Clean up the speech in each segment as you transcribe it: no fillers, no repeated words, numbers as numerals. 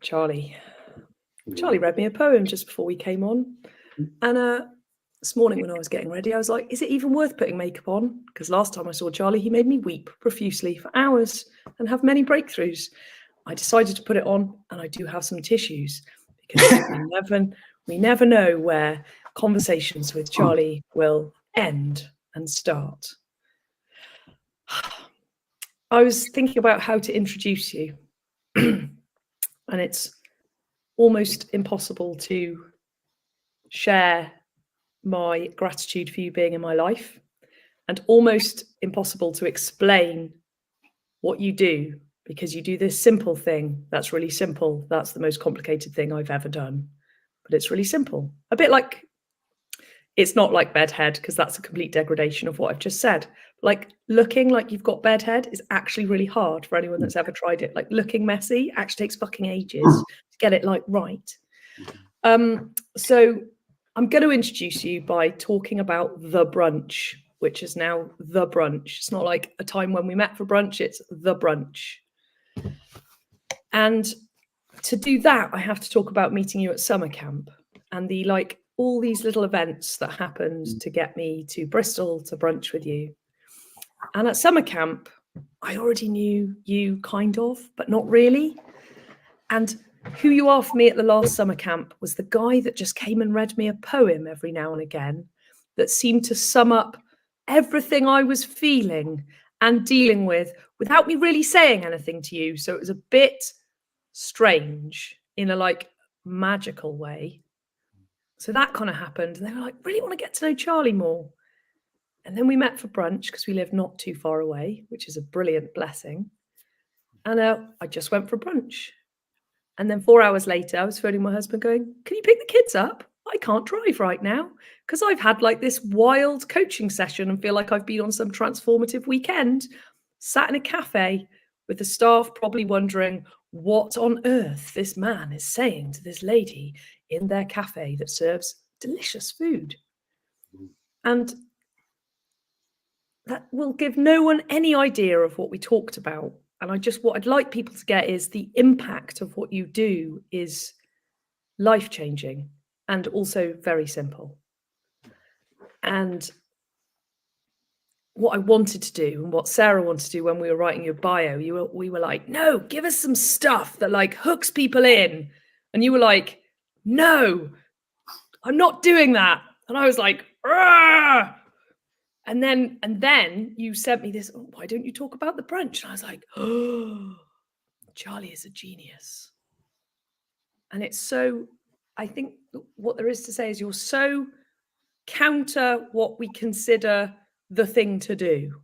Charlie read me a poem just before we came on. And this morning when I was getting ready, I was like, is it even worth putting makeup on? Because last time I saw Charlie, he made me weep profusely for hours and have many breakthroughs. I decided to put it on, and I do have some tissues because we never know where conversations with Charlie will end and start. I was thinking about how to introduce you, and it's almost impossible to share my gratitude for you being in my life, and almost impossible to explain what you do, because you do this simple thing that's really simple. That's the most complicated thing I've ever done, but it's really simple. A bit like, it's not like bedhead, because that's a complete degradation of what I've just said. Like looking like you've got bedhead is actually really hard for anyone that's ever tried it. Like looking messy actually takes fucking ages to get it like right. So I'm going to introduce you by talking about the brunch, which is now the brunch. It's not like a time when we met for brunch, it's the brunch. And to do that, I have to talk about meeting you at summer camp and the all these little events that happened to get me to Bristol to brunch with you. And at summer camp, I already knew you kind of, but not really. And who you are for me at the last summer camp was the guy that just came and read me a poem every now and again that seemed to sum up everything I was feeling and dealing with without me really saying anything to you. So it was a bit strange in a magical way. So that kind of happened. And they were like, really want to get to know Charlie more. And then we met for brunch because we live not too far away, which is a brilliant blessing. And I just went for brunch. And then 4 hours later, I was phoning my husband going, can you pick the kids up? I can't drive right now because I've had this wild coaching session and feel like I've been on some transformative weekend, sat in a cafe with the staff probably wondering what on earth this man is saying to this lady in their cafe that serves delicious food. And that will give no one any idea of what we talked about. And what I'd like people to get is the impact of what you do is life-changing and also very simple. And what I wanted to do and what Sarah wanted to do when we were writing your bio, we were like, no, give us some stuff that hooks people in. And you were like, no, I'm not doing that. And I was like, argh! And then you sent me this, why don't you talk about the brunch? And I was like, oh, Charlie is a genius. And it's so, I think what there is to say is you're so counter what we consider the thing to do,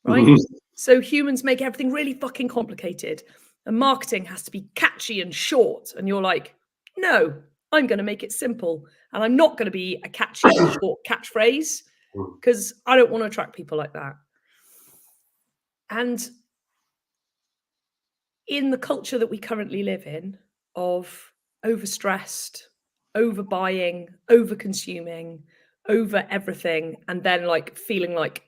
right? Mm-hmm. So humans make everything really fucking complicated and marketing has to be catchy and short. And you're like, no, I'm going to make it simple. And I'm not going to be a catchy and short catchphrase because I don't want to attract people like that. And in the culture that we currently live in of overstressed, overbuying, over-consuming, over everything, and then feeling like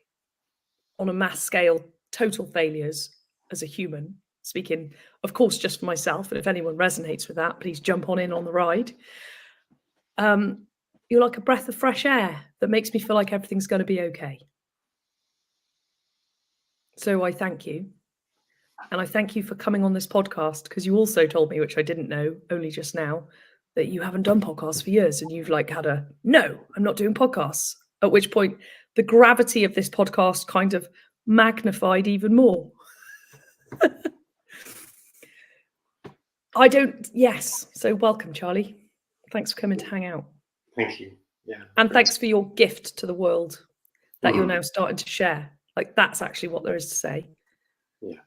on a mass scale, total failures as a human, speaking, of course, just for myself. And if anyone resonates with that, please jump on in on the ride. You're like a breath of fresh air that makes me feel like everything's going to be okay. So I thank you. And I thank you for coming on this podcast, because you also told me, which I didn't know only just now, that you haven't done podcasts for years and you've had a, no, I'm not doing podcasts. At which point the gravity of this podcast kind of magnified even more. Yes. So welcome, Charlie. Thanks for coming to hang out. Thank you. Yeah. And thanks for your gift to the world that you're now starting to share. That's actually what there is to say. Yeah.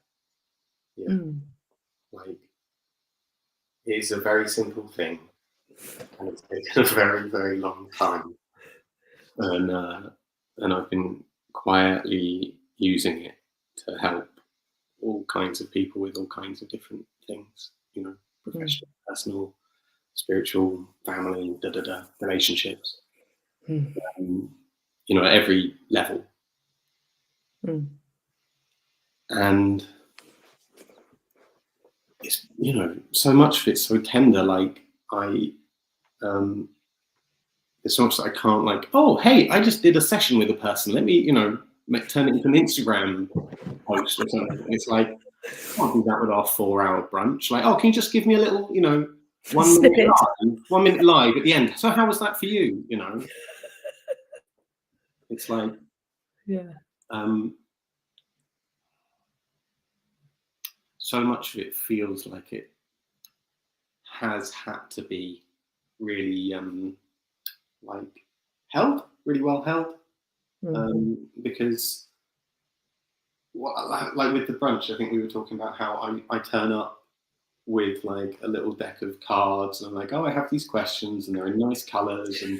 Yeah. It's a very simple thing, and it's taken a very, very long time. And I've been quietly using it to help all kinds of people with all kinds of different things, professional, personal, spiritual, family, relationships, at every level. And it's, you know, so much of it's so tender. Like there's so much that I can't, like, oh, hey, I just did a session with a person. Let me, you know, turn it into an Instagram post or something. It's like, I can't do that with our 4-hour brunch. Like, oh, can you just give me a little, you know, 1 minute Snippet. live, 1 minute live at the end. So how was that for you? You know, it's like, Yeah. So much of it feels like it has had to be really like held, really well held, because like with the brunch, I think we were talking about how I turn up with like a little deck of cards, and I'm like, oh, I have these questions, and they're in nice colours, and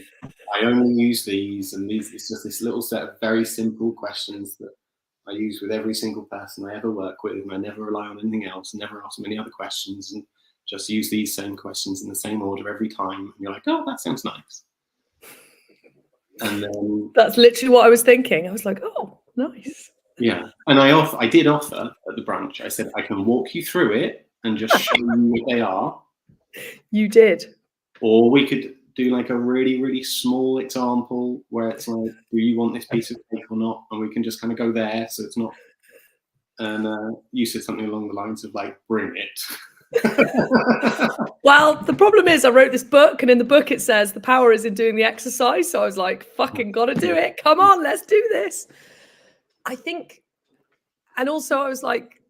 I only use these, and these. It's just this little set of very simple questions that I use with every single person I ever work with, and I never rely on anything else, and never ask them any other questions, and just use these same questions in the same order every time. And you're like, oh, that sounds nice. And then that's literally what I was thinking. I was like, oh, nice. Yeah, and I did offer at the brunch. I said I can walk you through it and just show you what they are. You did. Or we could do like a really, really small example where it's like, do you want this piece of cake or not? And we can just kind of go there, so it's not. And you said something along the lines of like, bring it. Well, the problem is I wrote this book, and in the book it says the power is in doing the exercise. So I was like, fucking gotta do it. Come on, let's do this. I think, and also I was like,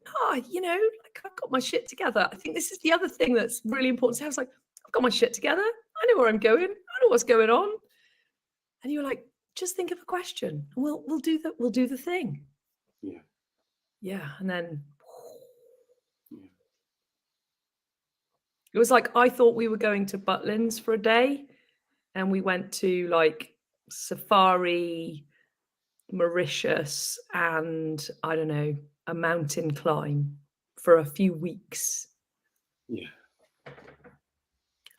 you know, like I've got my shit together. I think this is the other thing that's really important. So I was like, I've got my shit together. I know where I'm going. I know what's going on. And you were like, just think of a question. We'll do the thing. Yeah. Yeah. And then it was like, I thought we were going to Butlins for a day, and we went to like safari, Mauritius, and I don't know, a mountain climb for a few weeks. Yeah.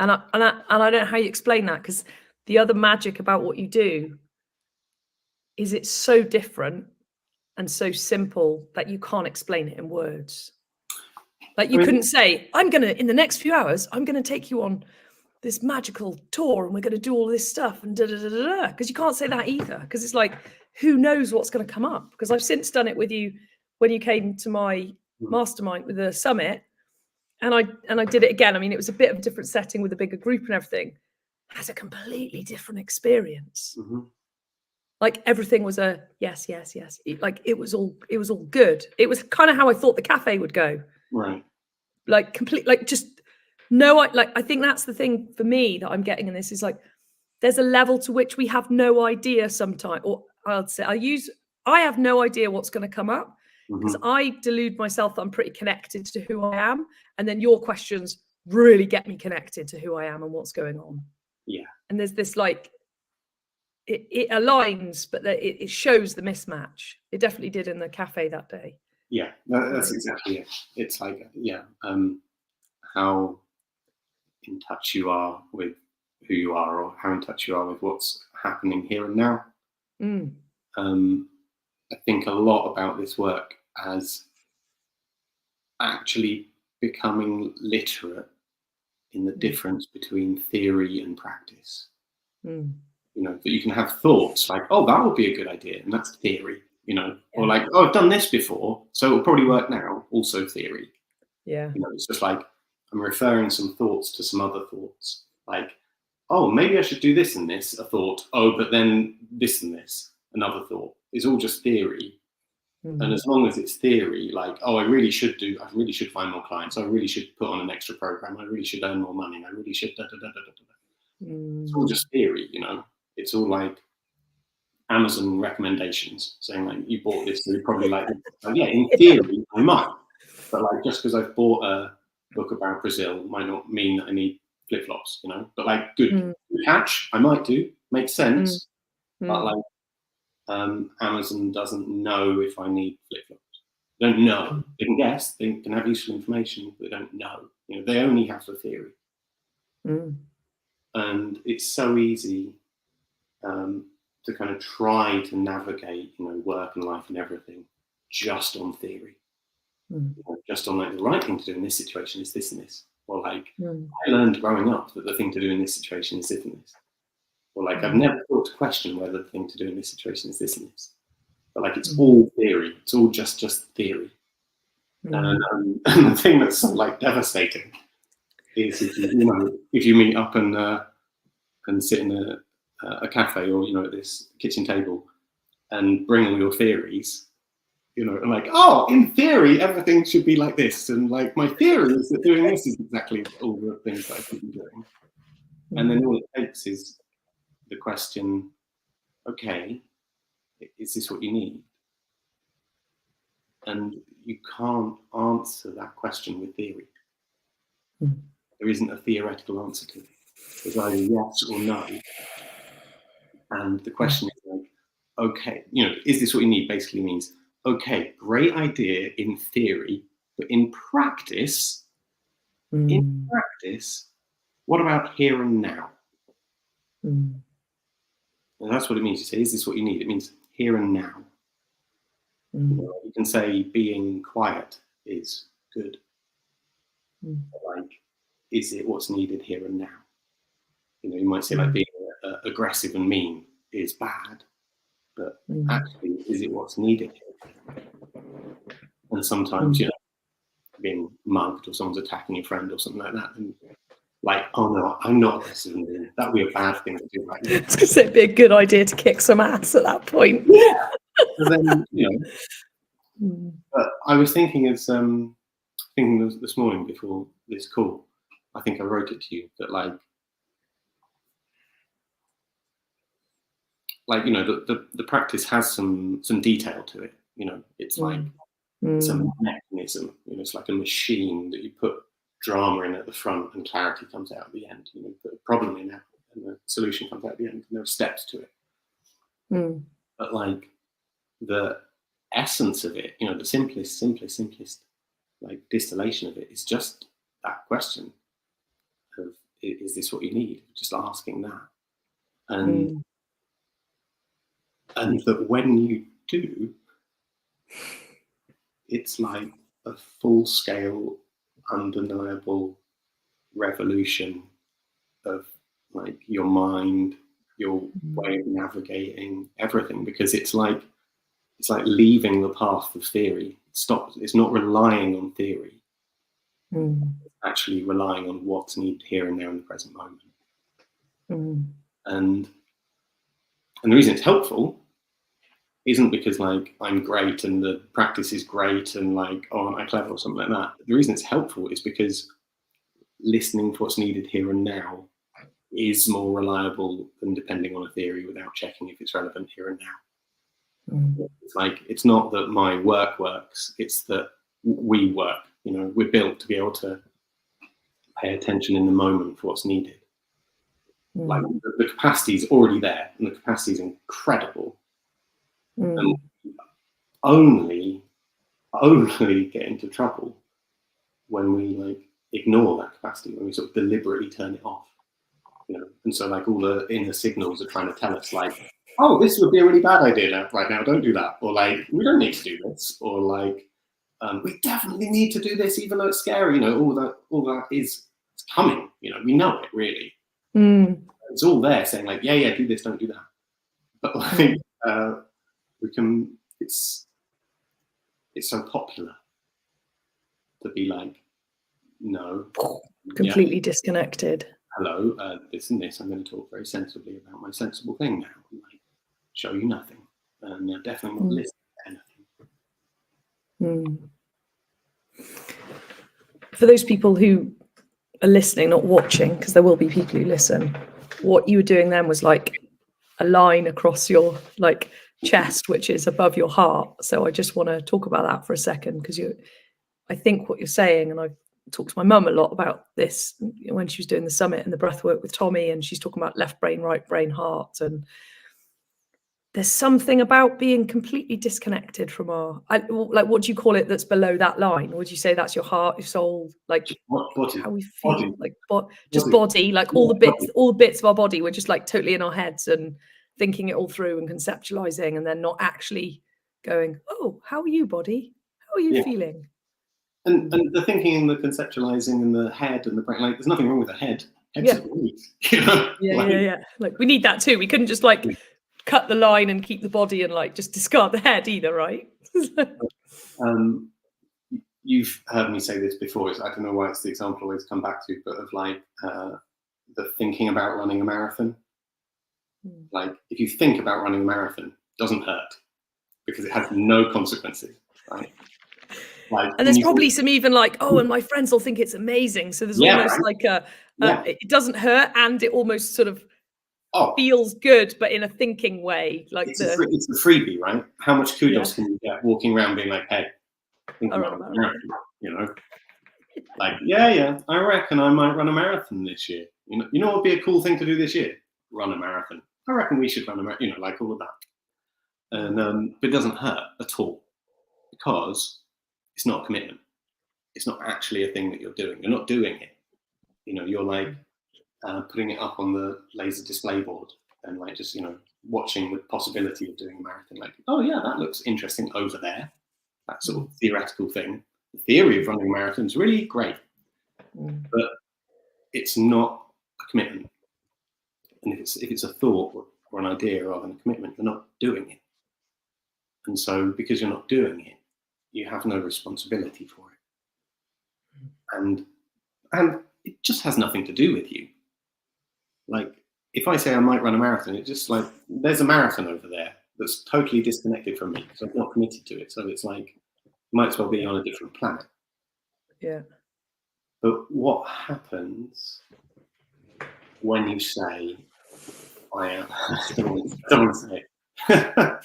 And I don't know how you explain that, because the other magic about what you do is it's so different and so simple that you can't explain it in words. Like you couldn't say, in the next few hours, I'm going to take you on this magical tour and we're going to do all this stuff and because you can't say that either, because it's like, who knows what's going to come up? Because I've since done it with you when you came to my mastermind with the summit, and I did it again. I mean, it was a bit of a different setting with a bigger group and everything. Has a completely different experience. Like everything was a yes. Like it was all good. It was kind of how I thought the cafe would go. Right. Like complete, like just no, I think that's the thing for me that I'm getting in this is like, there's a level to which we have no idea sometimes, or I have no idea what's going to come up, because I delude myself that I'm pretty connected to who I am. And then your questions really get me connected to who I am and what's going on. Yeah. And there's this like, it aligns, but it shows the mismatch. It definitely did in the cafe that day. Yeah, that's exactly it. It's like, how in touch you are with who you are, or how in touch you are with what's happening here and now. I think a lot about this work as actually becoming literate in the difference between theory and practice. You know, that you can have thoughts like, oh, that would be a good idea, and that's theory, you know, or like, oh, I've done this before, so it'll probably work now, also theory. Yeah. You know, it's just like I'm referring some thoughts to some other thoughts, like, oh, maybe I should do this and this, a thought, oh, but then this and this, another thought. It's all just theory. And as long as it's theory, like, oh, I really should find more clients, I really should put on an extra program, I really should earn more money, I really should It's all just theory, you know. It's all like Amazon recommendations saying like, you bought this, so you probably like it. Like, yeah, in theory I might, but like just because I've bought a book about Brazil might not mean that I need flip-flops, you know. But like good catch, I might do, makes sense. But like Amazon doesn't know if I need flip-flops. They don't know. They can guess, they can have useful information, but they don't know. You know, they only have the theory. And it's so easy to kind of try to navigate, you know, work and life and everything just on theory. Just on like the right thing to do in this situation is this and this. Or like, Mm. I learned growing up that the thing to do in this situation is this and this. Or like, I've never thought to question whether the thing to do in this situation is this and this. But like, it's all theory. It's all just theory. And the thing that's so like devastating is if you meet up and sit in a cafe or at this kitchen table and bring all your theories, and like, oh, in theory everything should be like this, and like my theory is that doing this is exactly all the things that I should be doing. And then all it takes is the question, okay, is this what you need? And you can't answer that question with theory. There isn't a theoretical answer to it. There's either yes or no. And the question is like, okay, is this what you need? Basically means, okay, great idea in theory, but in practice, what about here and now? And that's what it means to say, is this what you need? It means here and now. You can say being quiet is good. But like, is it what's needed here and now? You might say like being aggressive and mean is bad, but actually, is it what's needed here? And sometimes, being mugged or someone's attacking your friend or something like that, and like, oh no, I'm not aggressive and mean. That would be a bad thing to do right now. It's because it'd be a good idea to kick some ass at that point. Yeah. And then, but I was thinking this morning before this call, I think I wrote it to you, that like the practice has some detail to it. It's like it's a mechanism. It's like a machine that you put drama in at the front and clarity comes out at the end. Put a problem in it and the solution comes out at the end, and there are steps to it. But like the essence of it, the simplest like distillation of it is just that question of, is this what you need? Just asking that. And that when you do, it's like a full-scale, undeniable revolution of like your mind, your way of navigating everything, because it's like leaving the path of theory. It's not relying on theory. It's actually relying on what's needed here and now in the present moment. And the reason it's helpful isn't because like I'm great and the practice is great and like, oh, am I clever or something like that. The reason it's helpful is because listening to what's needed here and now is more reliable than depending on a theory without checking if it's relevant here and now. It's like, it's not that my work works, it's that we work. We're built to be able to pay attention in the moment for what's needed. Like the capacity is already there, and the capacity is incredible. And only get into trouble when we like ignore that capacity, when we sort of deliberately turn it off. And so like all the inner signals are trying to tell us like, oh, this would be a really bad idea right now, don't do that. Or like, we don't need to do this. Or like, we definitely need to do this, even though it's scary. All that is, it's coming. We know it really. It's all there saying like, yeah, do this, don't do that. But like, it's so popular to be like, no, completely disconnected. Hello, this and this. I'm going to talk very sensibly about my sensible thing now. Like, show you nothing, and they're definitely not listening to anything. For those people who are listening, not watching, because there will be people who listen, what you were doing then was like a line across your like chest, which is above your heart. So I just want to talk about that for a second, because I think what you're saying, and I've talked to my mum a lot about this when she was doing the summit and the breath work with Tommy, and she's talking about left brain, right brain, heart, and there's something about being completely disconnected from like, what do you call it that's below that line? Would you say that's your heart, your soul, like body, how we feel, body. like just body, like all the bits of our body, we're just like totally in our heads and thinking it all through and conceptualizing, and then not actually going, oh, how are you, body? How are you feeling? And the thinking and the conceptualizing and the head and the brain, like there's nothing wrong with the head. Head's Yeah. great, you know? Yeah. Like we need that too. We couldn't just like cut the line and keep the body and like just discard the head either, right? You've heard me say this before. I don't know why it's the example I always come back to, but of like the thinking about running a marathon. Like if you think about running a marathon, it doesn't hurt because it has no consequences, right? Like, and there's probably some even like, oh, and my friends will think it's amazing. So there's almost like it doesn't hurt, and it almost sort of feels good, but in a thinking way. Like it's a freebie, right? How much kudos can you get walking around being like, hey, think about a marathon, you know? Like, yeah, I reckon I might run a marathon this year. You know what would be a cool thing to do this year? Run a marathon. I reckon we should run a marathon, you know, like all of that. And but it doesn't hurt at all because it's not a commitment. It's not actually a thing that you're doing. You're not doing it. You know, you're like putting it up on the laser display board and like just, you know, watching the possibility of doing a marathon. Like, oh yeah, that looks interesting over there. That sort of theoretical thing. The theory of running a marathon is really great, but it's not a commitment. And if it's a thought or an idea rather than a commitment, you're not doing it. And so because you're not doing it, you have no responsibility for it. And it just has nothing to do with you. Like if I say I might run a marathon, it's just like there's a marathon over there that's totally disconnected from me because I'm not committed to it. So it's like might as well be on a different planet. Yeah. But what happens when you say I am? I don't want to say it.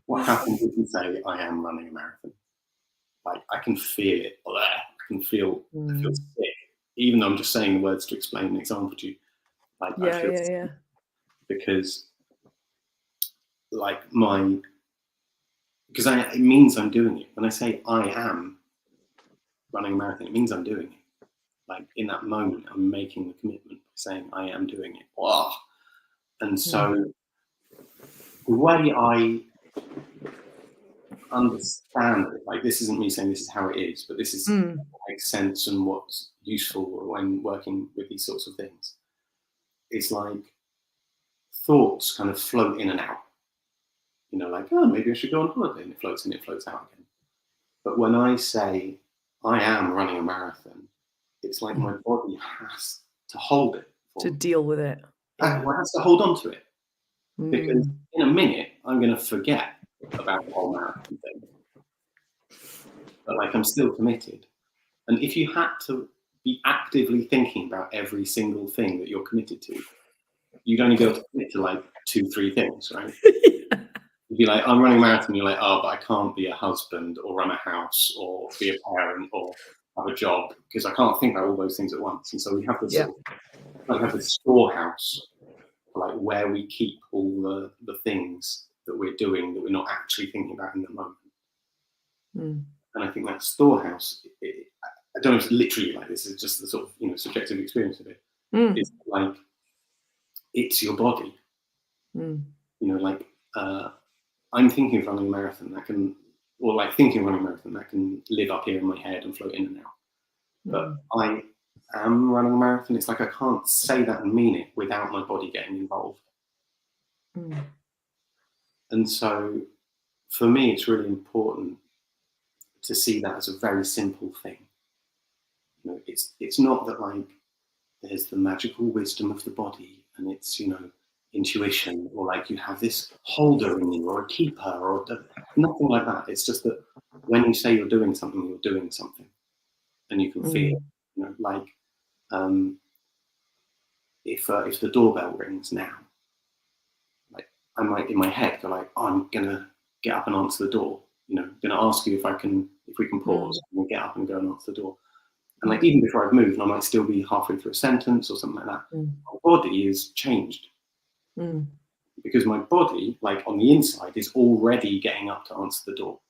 What happens if you say I am running a marathon? Like I can feel it. I can feel sick. Even though I'm just saying the words to explain an example to you. Like I feel sick because like it means I'm doing it. When I say I am running a marathon, it means I'm doing it. Like in that moment, I'm making the commitment by saying I am doing it. Wow. And so the way I understand it, like this isn't me saying this is how it is, but this is what makes sense and what's useful when working with these sorts of things. It's like thoughts kind of float in and out. You know, like, oh, maybe I should go on holiday, and it floats in, it floats out again. But when I say I am running a marathon, it's like my body has to hold it. To deal with it. It has to hold on to it. Because in a minute, I'm going to forget about the whole marathon thing. But like, I'm still committed. And if you had to be actively thinking about every single thing that you're committed to, you'd only go to commit to like 2-3 things, right? You'd be like, I'm running a marathon. You're like, oh, but I can't be a husband or run a house or be a parent or have a job because I can't think about all those things at once. And so we have this have this storehouse, like where we keep all the things that we're doing that we're not actually thinking about in the moment. And I think that storehouse, I don't know if it's literally like this, it's just the sort of, you know, subjective experience of it. It's like, it's your body. You know, like, I'm thinking of running a marathon that can, or like thinking of running a marathon that can live up here in my head and float in and out. But I am running a marathon. It's like I can't say that and mean it without my body getting involved. And so for me, it's really important to see that as a very simple thing. You know, it's not that like there's the magical wisdom of the body and it's, you know, intuition, or like you have this holder in you or a keeper or nothing like that. It's just that when you say you're doing something, you're doing something and you can feel it. You know, like if the doorbell rings now, like I might in my head go like, oh, I'm gonna get up and answer the door. You know, I'm gonna ask you if we can pause and we'll get up and go and answer the door. And like even before I've moved, I might still be halfway through a sentence or something like that. My body is changed. Because my body, like on the inside, is already getting up to answer the door.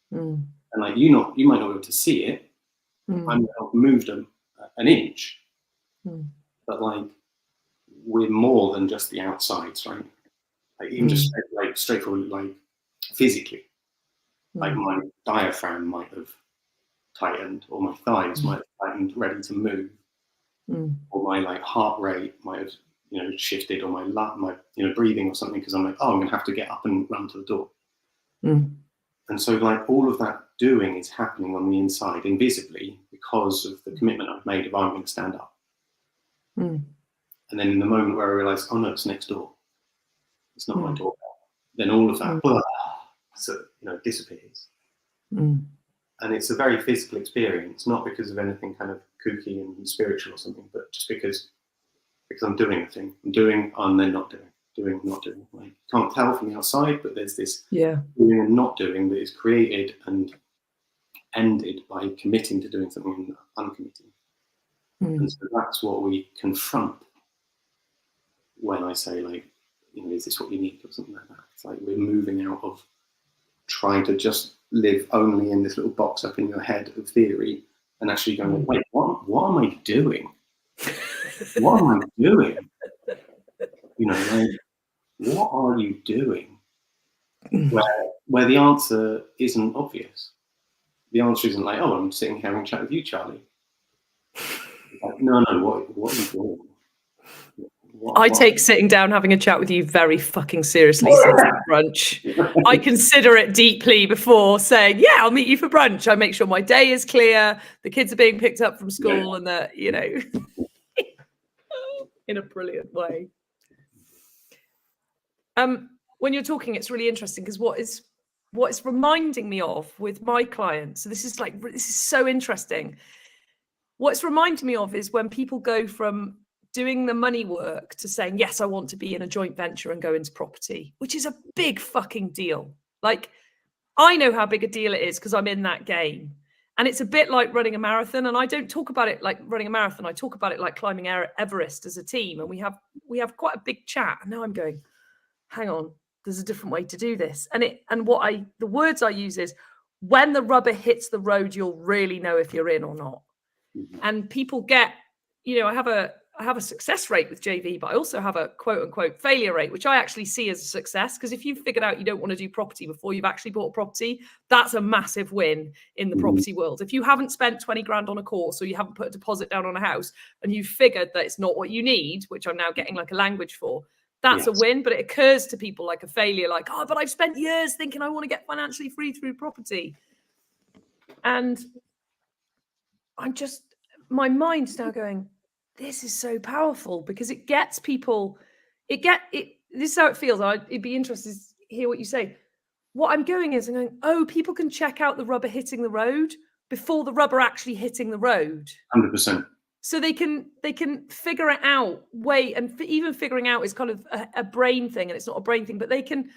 And like you might not be able to see it. I've moved an inch. But like we're more than just the outsides, right? Like even just like straightforward, like physically. Like my diaphragm might have tightened, or my thighs might have tightened, ready to move, or my like heart rate might have, you know, shifted, or my you know, breathing or something, because I'm like, oh, I'm gonna have to get up and run to the door. And so like all of that doing is happening on the inside invisibly because of the commitment I've made of I'm going to stand up. And then in the moment where I realize, oh no, it's next door, it's not my doorbell, then all of that so, you know, disappears. And it's a very physical experience, not because of anything kind of kooky and spiritual or something, but just because I'm doing a thing. I'm doing and then not doing. Doing and not doing. Like, can't tell from the outside, but there's this doing and not doing that is created and ended by committing to doing something and uncommitting. And so that's what we confront when I say, like, you know, is this what you need, or something like that. It's like we're moving out of trying to just live only in this little box up in your head of theory, and actually going, wait, what am I doing? What am I doing? You know, like, what are you doing? Where the answer isn't obvious. The answer isn't like, oh, I'm sitting here having a chat with you, Charlie. Like, no, what are you doing? I take sitting down having a chat with you very fucking seriously since that brunch. I consider it deeply before saying, yeah, I'll meet you for brunch. I make sure my day is clear, the kids are being picked up from school, and that, you know, in a brilliant way. When you're talking, it's really interesting, because what it's reminding me of with my clients, so this is so interesting. What it's reminding me of is when people go from doing the money work to saying, yes, I want to be in a joint venture and go into property, which is a big fucking deal. Like, I know how big a deal it is because I'm in that game. And it's a bit like running a marathon. And I don't talk about it like running a marathon. I talk about it like climbing Everest as a team. And we have quite a big chat. And now I'm going, hang on, there's a different way to do this. And the words I use is, when the rubber hits the road, you'll really know if you're in or not. And people get, you know, I have a success rate with JV, but I also have a quote unquote failure rate, which I actually see as a success. Because if you've figured out you don't want to do property before you've actually bought property, that's a massive win in the property world. If you haven't spent 20 grand on a course, or you haven't put a deposit down on a house, and you've figured that it's not what you need, which I'm now getting like a language for, that's a win. But it occurs to people like a failure, like, oh, but I've spent years thinking I want to get financially free through property. And my mind's now going, this is so powerful, because it gets people, this is how it feels. It'd be interesting to hear what you say. What I'm going is, I'm going, oh, people can check out the rubber hitting the road before the rubber actually hitting the road. 100%. So they can figure it out. Even figuring out is kind of a brain thing, and it's not a brain thing, but they can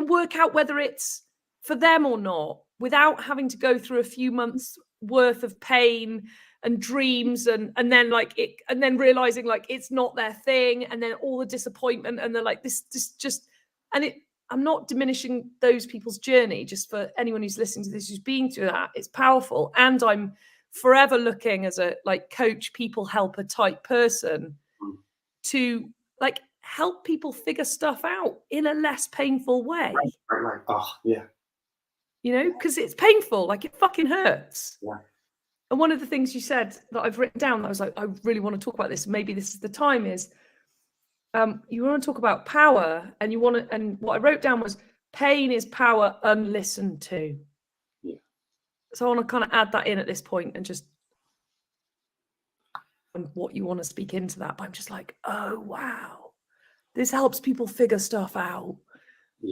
work out whether it's for them or not, without having to go through a few months worth of pain and dreams, and then realizing like it's not their thing, and then all the disappointment, and they're like, this just, and I'm not diminishing those people's journey, just for anyone who's listening to this who's been through that. It's powerful, and I'm forever looking as a like coach, people helper type person to like help people figure stuff out in a less painful way. Right. Oh, yeah. You know, because it's painful, like it fucking hurts. Yeah. And one of the things you said that I've written down, I was like, I really want to talk about this. Maybe this is the time, is you want to talk about power, and what I wrote down was, pain is power unlistened to. Yeah. So I want to kind of add that in at this point, and just what you want to speak into that. But I'm just like, oh, wow. This helps people figure stuff out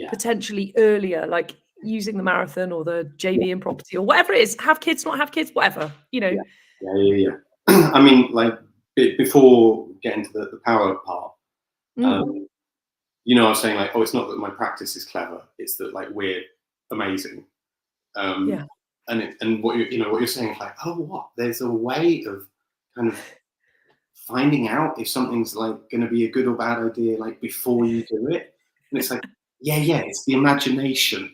potentially earlier, like using the marathon or the JV in property or whatever it is, have kids, not have kids, whatever, you know. Yeah. I mean, like, before getting to the power part, you know, I was saying like, oh, it's not that my practice is clever, it's that like we're amazing. And what you're saying is like, oh, what? There's a way of kind of finding out if something's like going to be a good or bad idea, like before you do it. And it's like, yeah, it's the imagination.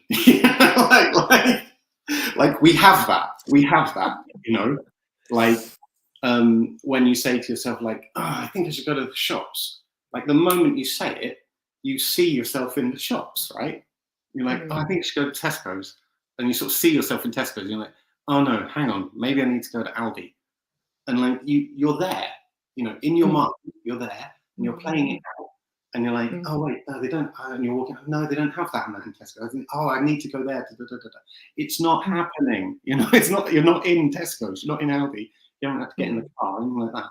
like we have that, you know, like when you say to yourself like, oh, I think I should go to the shops. Like the moment you say it, you see yourself in the shops, right? You're like, oh, I think I should go to Tesco's. and you sort of see yourself in Tesco's, and you're like, oh no, hang on, maybe I need to go to Aldi. And like you're there, in your mind, you're there, and you're playing it out, and you're like, oh wait, no, they don't. And you're walking, no, they don't have that in Tesco. I think, oh, I need to go there. It's not happening. It's not. You're not in Tesco's. You're not in Aldi. You don't have to get in the car, anything like that.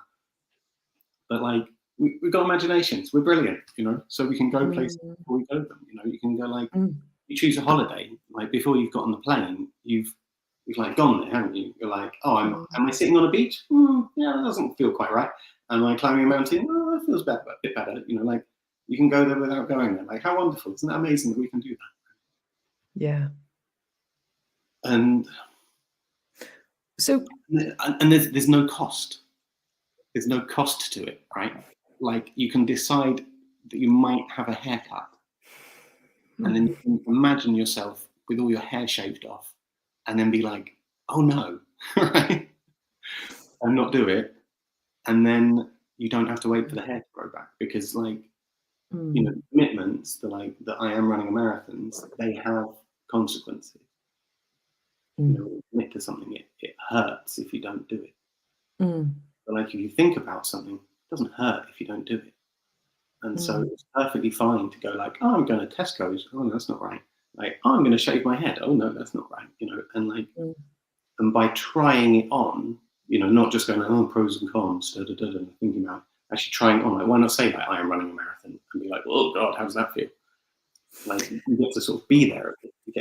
But like we've got imaginations. We're brilliant, so we can go places before we go them. You can go like you choose a holiday, like before you've got on the plane, you've like gone there, haven't you? You're like, oh, am I sitting on a beach? Yeah, that doesn't feel quite right. Am I climbing a mountain? Oh, that feels better, a bit better. Like you can go there without going there. Like how wonderful! Isn't that amazing that we can do that? Yeah. And so, and there's no cost. There's no cost to it, right? Like you can decide that you might have a haircut, and then you can imagine yourself with all your hair shaved off. And then be like, oh no, right? And not do it. And then you don't have to wait for the hair to grow back because like, commitments that I am running a marathons, they have consequences. Commit to something, it hurts if you don't do it. But like if you think about something, it doesn't hurt if you don't do it. And so it's perfectly fine to go like, oh, I'm going to Tesco's. Oh, no, that's not right. Like, oh, I'm going to shave my head. Oh no, that's not right. And like, and by trying it on, not just going, oh, pros and cons, and thinking about actually trying it on. Like, why not say like I am running a marathon and be like, oh God, how does that feel? Like you get to sort of be there a bit. You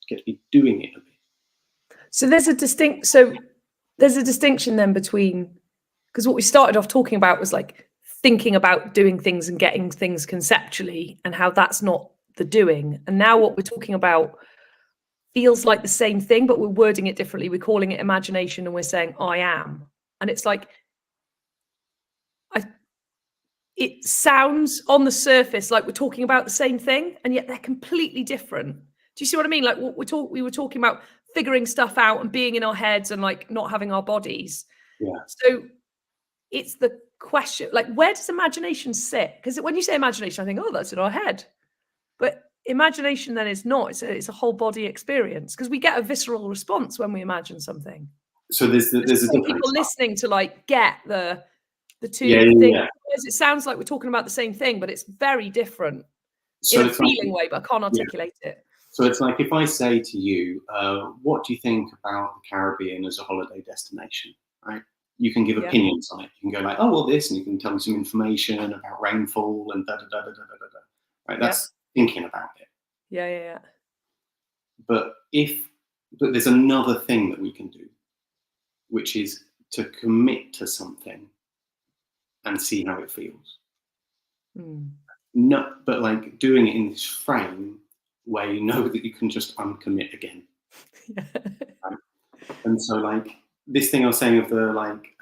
get to be doing it a bit. So there's a distinction then between, because what we started off talking about was like thinking about doing things and getting things conceptually, and how that's not the doing. And now what we're talking about feels like the same thing, but we're wording it differently. We're calling it imagination and we're saying I am. And it's like it sounds on the surface like we're talking about the same thing, and yet they're completely different. Do you see what I mean? Like we were talking about figuring stuff out and being in our heads and like not having our bodies. Yeah. So it's the question, like, where does imagination sit? Because when you say imagination, I think, oh, that's in our head. But imagination then is not. It's a whole body experience, because we get a visceral response when we imagine something. So there's a difference. People listening to like get the two things. Yeah. It sounds like we're talking about the same thing, but it's very different in a feeling way, but I can't articulate it. So it's like if I say to you, what do you think about the Caribbean as a holiday destination, right? You can give opinions on it. You can go like, oh, well, this, and you can tell me some information about rainfall and da-da-da-da-da-da-da. Right? That's thinking about it. Yeah. But there's another thing that we can do, which is to commit to something and see how it feels. No, but like doing it in this frame where you know that you can just uncommit again. Right? And so like this thing I was saying of the like,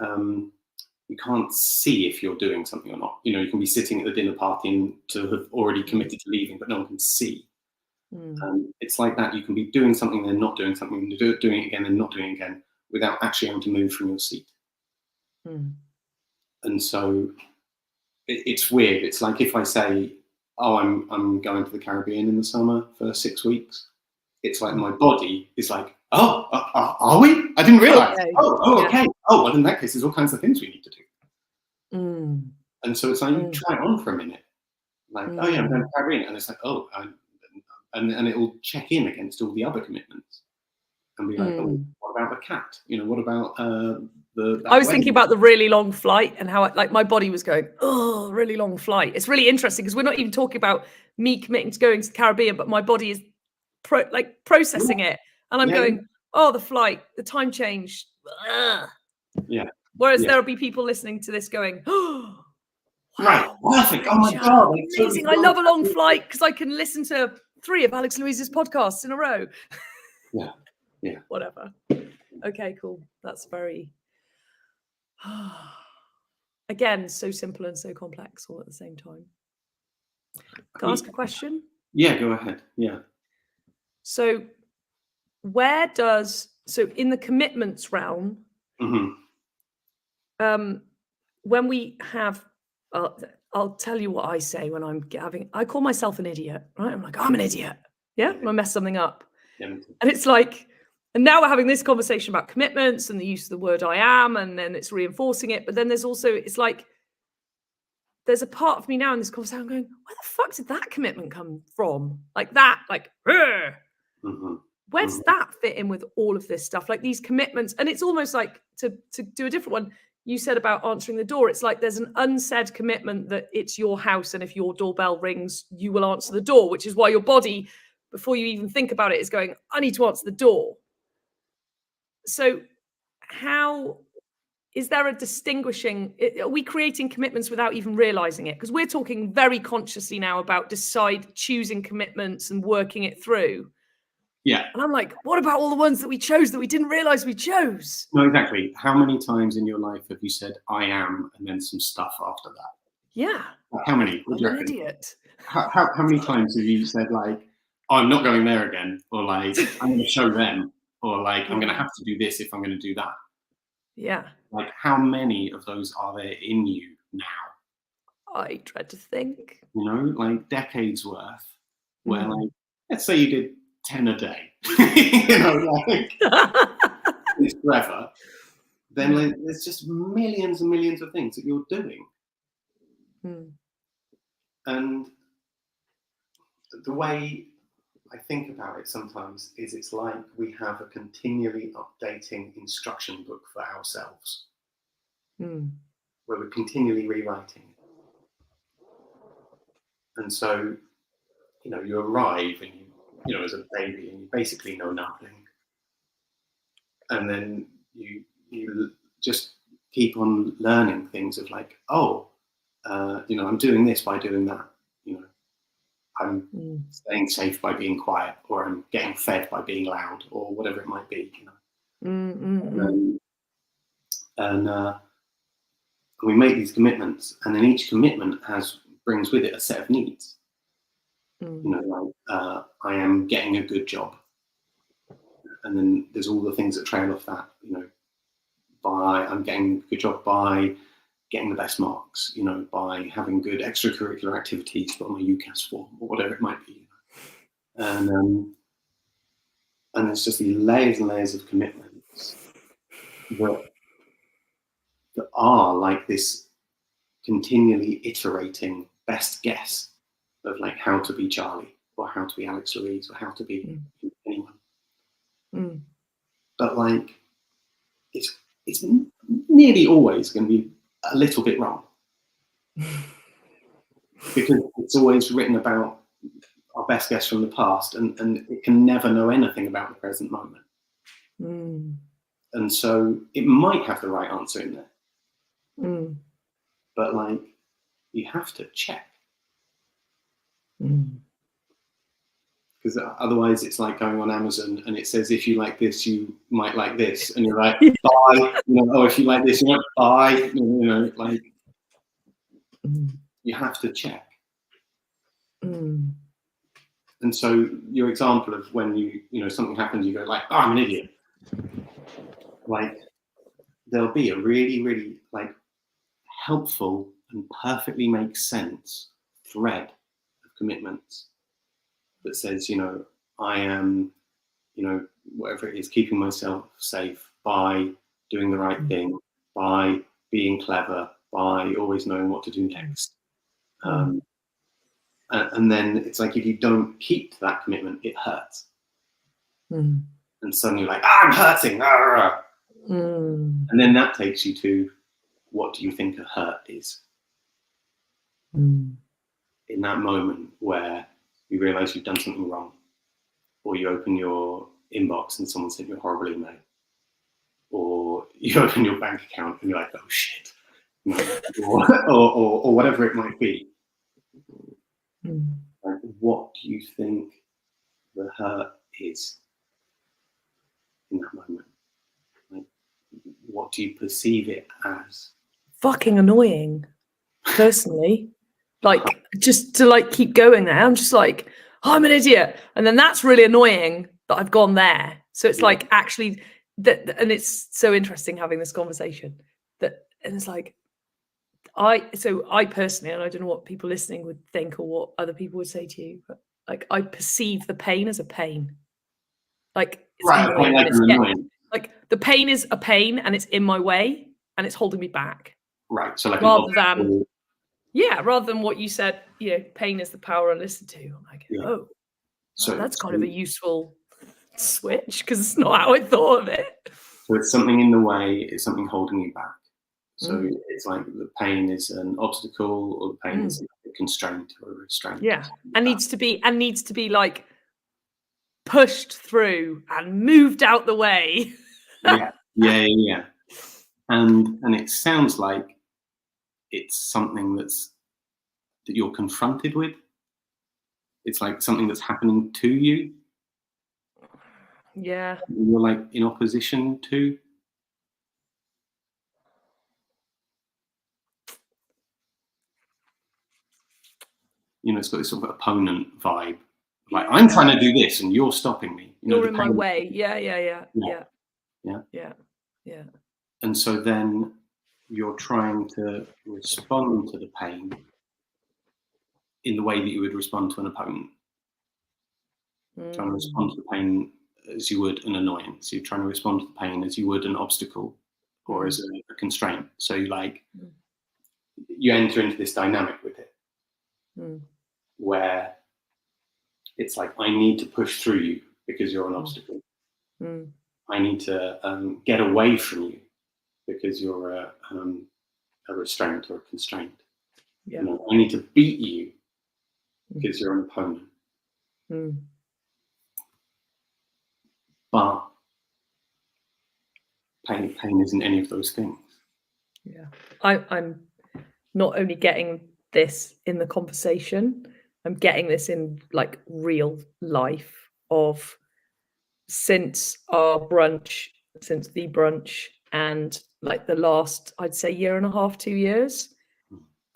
you can't see if you're doing something or not. You can be sitting at the dinner party and to have already committed to leaving, but no one can see. It's like that. You can be doing something, then not doing something, doing it again, and not doing it again, without actually having to move from your seat. And so it's weird. It's like if I say, oh, I'm going to the Caribbean in the summer for 6 weeks. It's like my body is like, oh, are we? I didn't realize. Okay. Okay. Oh, well, in that case, there's all kinds of things we need to do. And so it's like, you try it on for a minute. Like, oh yeah, I'm going to the Caribbean. And it's like, oh, and it will check in against all the other commitments. And be like, oh, what about the cat? What about I was thinking about the really long flight and how my body was going, oh, really long flight. It's really interesting because we're not even talking about me committing to going to the Caribbean, but my body is processing it. And I'm going, oh, the flight, the time change. Ugh. Yeah. Whereas there'll be people listening to this going, oh, wow, perfect. Oh my God. Amazing. I love a long flight because I can listen to 3 of Alexlouise's podcasts in a row. Yeah. Whatever. Okay, cool. That's very, again, so simple and so complex all at the same time. Can I ask a question? Yeah, go ahead. Yeah. So in the commitments realm, when we have, I'll tell you what I say when I call myself an idiot, right? I'm like, I'm an idiot. Yeah. When I mess something up. Yeah. And it's like, and now we're having this conversation about commitments and the use of the word I am, and then it's reinforcing it. But then there's also, it's like, there's a part of me now in this conversation I'm going, where the fuck did that commitment come from? Like that, like, where does that fit in with all of this stuff? Like these commitments. And it's almost like, to do a different one, you said about answering the door. It's like there's an unsaid commitment that it's your house, and if your doorbell rings, you will answer the door, which is why your body, before you even think about it, is going, I need to answer the door. So how is there a distinguishing, are we creating commitments without even realizing it? Because we're talking very consciously now about choosing commitments and working it through. Yeah. And I'm like, what about all the ones that we chose that we didn't realize we chose? No, exactly. How many times in your life have you said, I am, and then some stuff after that? Yeah. How many? I'm an idiot. How many times have you said, like, oh, I'm not going there again, or like, I'm going to show them, or like, I'm going to have to do this if I'm going to do that? Yeah. Like, how many of those are there in you now? I dread to think. You know, like decades worth, where like, let's say you did 10 a day, you know, like, it's forever. Then like, there's just millions and millions of things that you're doing. And the way I think about it sometimes is it's like we have a continually updating instruction book for ourselves, where we're continually rewriting it. And so, you know, you arrive and you know, as a baby, and you basically know nothing. And then you just keep on learning things of like, oh, you know, I'm doing this by doing that. You know, I'm staying safe by being quiet, or I'm getting fed by being loud, or whatever it might be. You know, and we make these commitments, and then each commitment brings with it a set of needs. You know, like I am getting a good job, and then there's all the things that trail off that. You know, I'm getting a good job by getting the best marks, you know, by having good extracurricular activities for my UCAS form, or whatever it might be. You know? And there's just these layers and layers of commitments that are like this continually iterating best guess of like how to be Charlie, or how to be Alexlouise, or how to be anyone. But like, it's nearly always going to be a little bit wrong, because it's always written about our best guess from the past, and it can never know anything about the present moment. And so it might have the right answer in there, but like, you have to check, because otherwise it's like going on Amazon and it says, if you like this, you might like this, and you're like, buy. You know, oh, if you like this, you might buy. You know, like, you have to check. And so your example of when you know, something happens, you go like, oh, I'm an idiot. Like, there'll be a really, really like helpful and perfectly makes sense thread of commitments that says, you know, I am, you know, whatever it is, keeping myself safe by doing the right thing, by being clever, by always knowing what to do next. And then it's like, if you don't keep to that commitment, it hurts. And suddenly you're like, I'm hurting. And then that takes you to, what do you think a hurt is? In that moment where you realize you've done something wrong, or you open your inbox and someone sent you a horrible email, or you open your bank account and you're like, oh shit, or whatever it might be. Like, what do you think the hurt is in that moment? Like, what do you perceive it as? Fucking annoying, personally. Like, just to like keep going there, I'm just like, oh, I'm an idiot, and then that's really annoying that I've gone there. So it's like, actually, that, and it's so interesting having this conversation. That, and it's like, I personally, and I don't know what people listening would think or what other people would say to you, but like, I perceive the pain as a pain. Like it's Right, annoying. like And an annoyance. like the pain is a pain and it's in my way and it's holding me back. Right. So like Rather than what you said, pain is the power I listen to. I'm like, oh, so that's kind of a useful switch because it's not how I thought of it. So it's something in the way, it's something holding you back. So it's like the pain is an obstacle, or the pain is a constraint or a restraint. Yeah, and needs to be like pushed through and moved out the way. Yeah. And it sounds like it's something that you're confronted with. It's like something that's happening to you. Yeah. You're like in opposition to. It's got this sort of opponent vibe. Like, I'm trying to do this and you're stopping me. You're in my way. Yeah. And so then you're trying to respond to the pain in the way that you would respond to an opponent. Trying to respond to the pain as you would an annoyance. You're trying to respond to the pain as you would an obstacle or as a constraint. So you enter into this dynamic with it where it's like, I need to push through you because you're an obstacle. I need to get away from you because you're a restraint or a constraint. Yeah. I need to beat you because you're an opponent. But pain isn't any of those things. Yeah. I'm not only getting this in the conversation, I'm getting this in like real life of since the brunch and like the last, I'd say, year and a half, 2 years,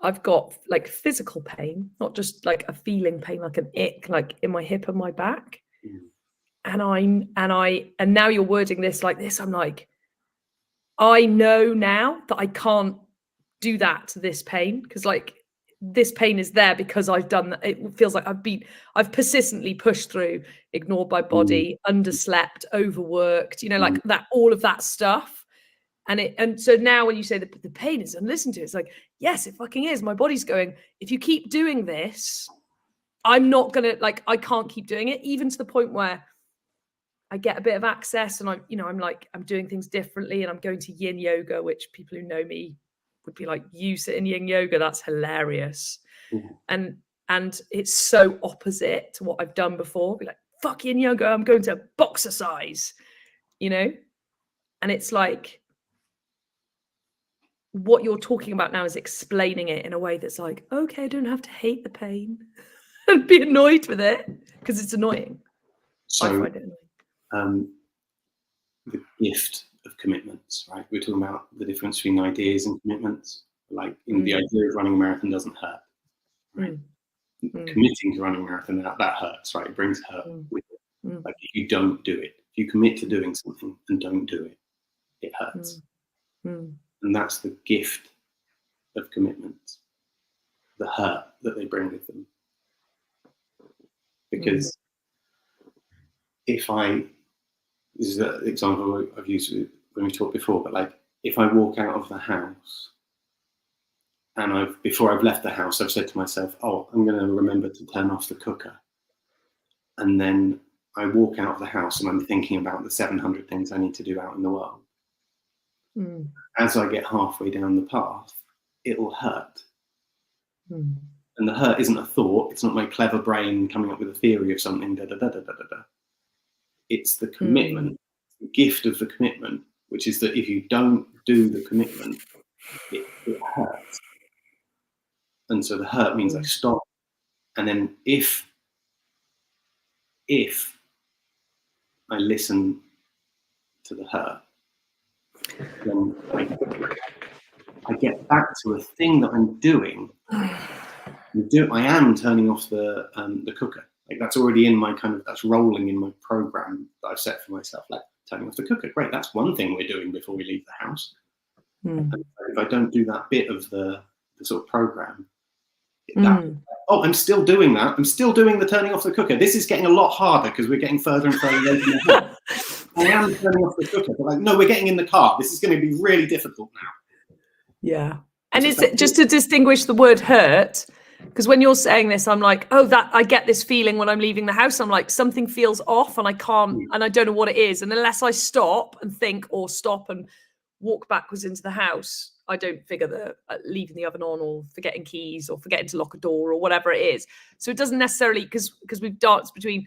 I've got like physical pain, not just like a feeling pain, like an ick, like in my hip and my back. And now you're wording this like this. I'm like, I know now that I can't do that to this pain because like this pain is there because I've done that. It feels like I've persistently pushed through, ignored my body, underslept, overworked, like that, all of that stuff. And so now when you say that the pain is unlistened to, it's like, yes, it fucking is. My body's going, if you keep doing this, I'm not gonna, like, I can't keep doing it, even to the point where I get a bit of access and I'm doing things differently and I'm going to yin yoga, which people who know me would be like, you sit in yin yoga, that's hilarious. And it's so opposite to what I've done before. Be like, fuck yin yoga, I'm going to boxercise, and it's like, what you're talking about now is explaining it in a way that's like, okay, I don't have to hate the pain and be annoyed with it because it's annoying. So I find it annoying. The gift of commitments, right? We're talking about the difference between ideas and commitments. Like the idea of running a marathon doesn't hurt, right? Committing to running a marathon, that hurts, right? It brings hurt with it. Like if you don't do it, if you commit to doing something and don't do it, it hurts. And that's the gift of commitments, the hurt that they bring with them. Because this is an example I've used when we talked before, but like if I walk out of the house and before I've left the house, I've said to myself, oh, I'm going to remember to turn off the cooker. And then I walk out of the house and I'm thinking about the 700 things I need to do out in the world. As I get halfway down the path, it'll hurt. And the hurt isn't a thought. It's not my clever brain coming up with a theory of something. It's the commitment, the gift of the commitment, which is that if you don't do the commitment, it hurts. And so the hurt means I stop. And then if I listen to the hurt, then I get back to a thing that I'm doing. I am turning off the cooker. Like that's already in my that's rolling in my program that I've set for myself. Like turning off the cooker, great. That's one thing we're doing before we leave the house. And if I don't do that bit of the sort of program, Oh, I'm still doing that. I'm still doing the turning off the cooker. This is getting a lot harder because we're getting further and further away from the house. I am turning off the cooker, but like, no, we're getting in the car. This is going to be really difficult now. Yeah. And is it just to distinguish the word hurt? Because when you're saying this, I'm like, oh, that I get this feeling when I'm leaving the house. I'm like, something feels off and I can't, and I don't know what it is. And unless I stop and think, or stop and walk backwards into the house, I don't figure the leaving the oven on, or forgetting keys, or forgetting to lock a door, or whatever it is. So it doesn't necessarily, because we've danced between,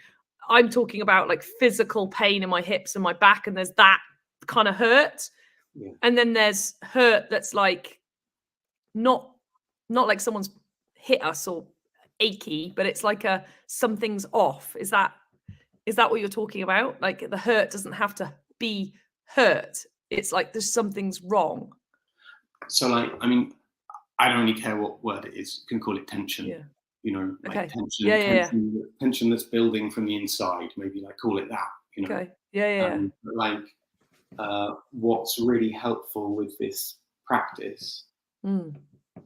I'm talking about like physical pain in my hips and my back, and there's that kind of hurt. Yeah. And then there's hurt that's like not like someone's hit us or achy, but it's like something's off. Is that what you're talking about? Like the hurt doesn't have to be hurt. It's like there's something's wrong. So like, I mean, I don't really care what word it is. You can call it tension. Yeah. You know, like Okay. tension, tension that's building from the inside. Maybe like call it that. You know. Okay. Yeah. But like, what's really helpful with this practice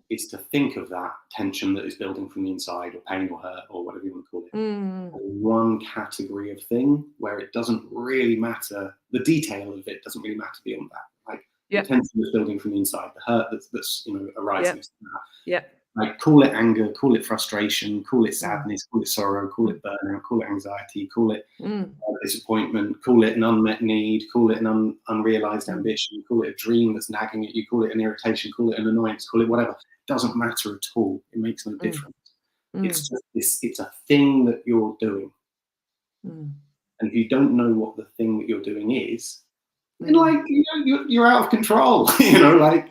is to think of that tension that is building from the inside, or pain or hurt or whatever you want to call it, one category of thing where it doesn't really matter, the detail of it doesn't really matter beyond that. Like the tension that's building from the inside, the hurt that's you know, arising. Yeah. Like call it anger, call it frustration, call it sadness, call it sorrow, call it burnout, call it anxiety, call it disappointment, call it an unmet need, call it an unrealized ambition, call it a dream that's nagging at you, call it an irritation, call it an annoyance, call it whatever. It doesn't matter at all. It makes no difference. It's just it's a thing that you're doing. And if you don't know what the thing that you're doing is, then like you're out of control. You know, like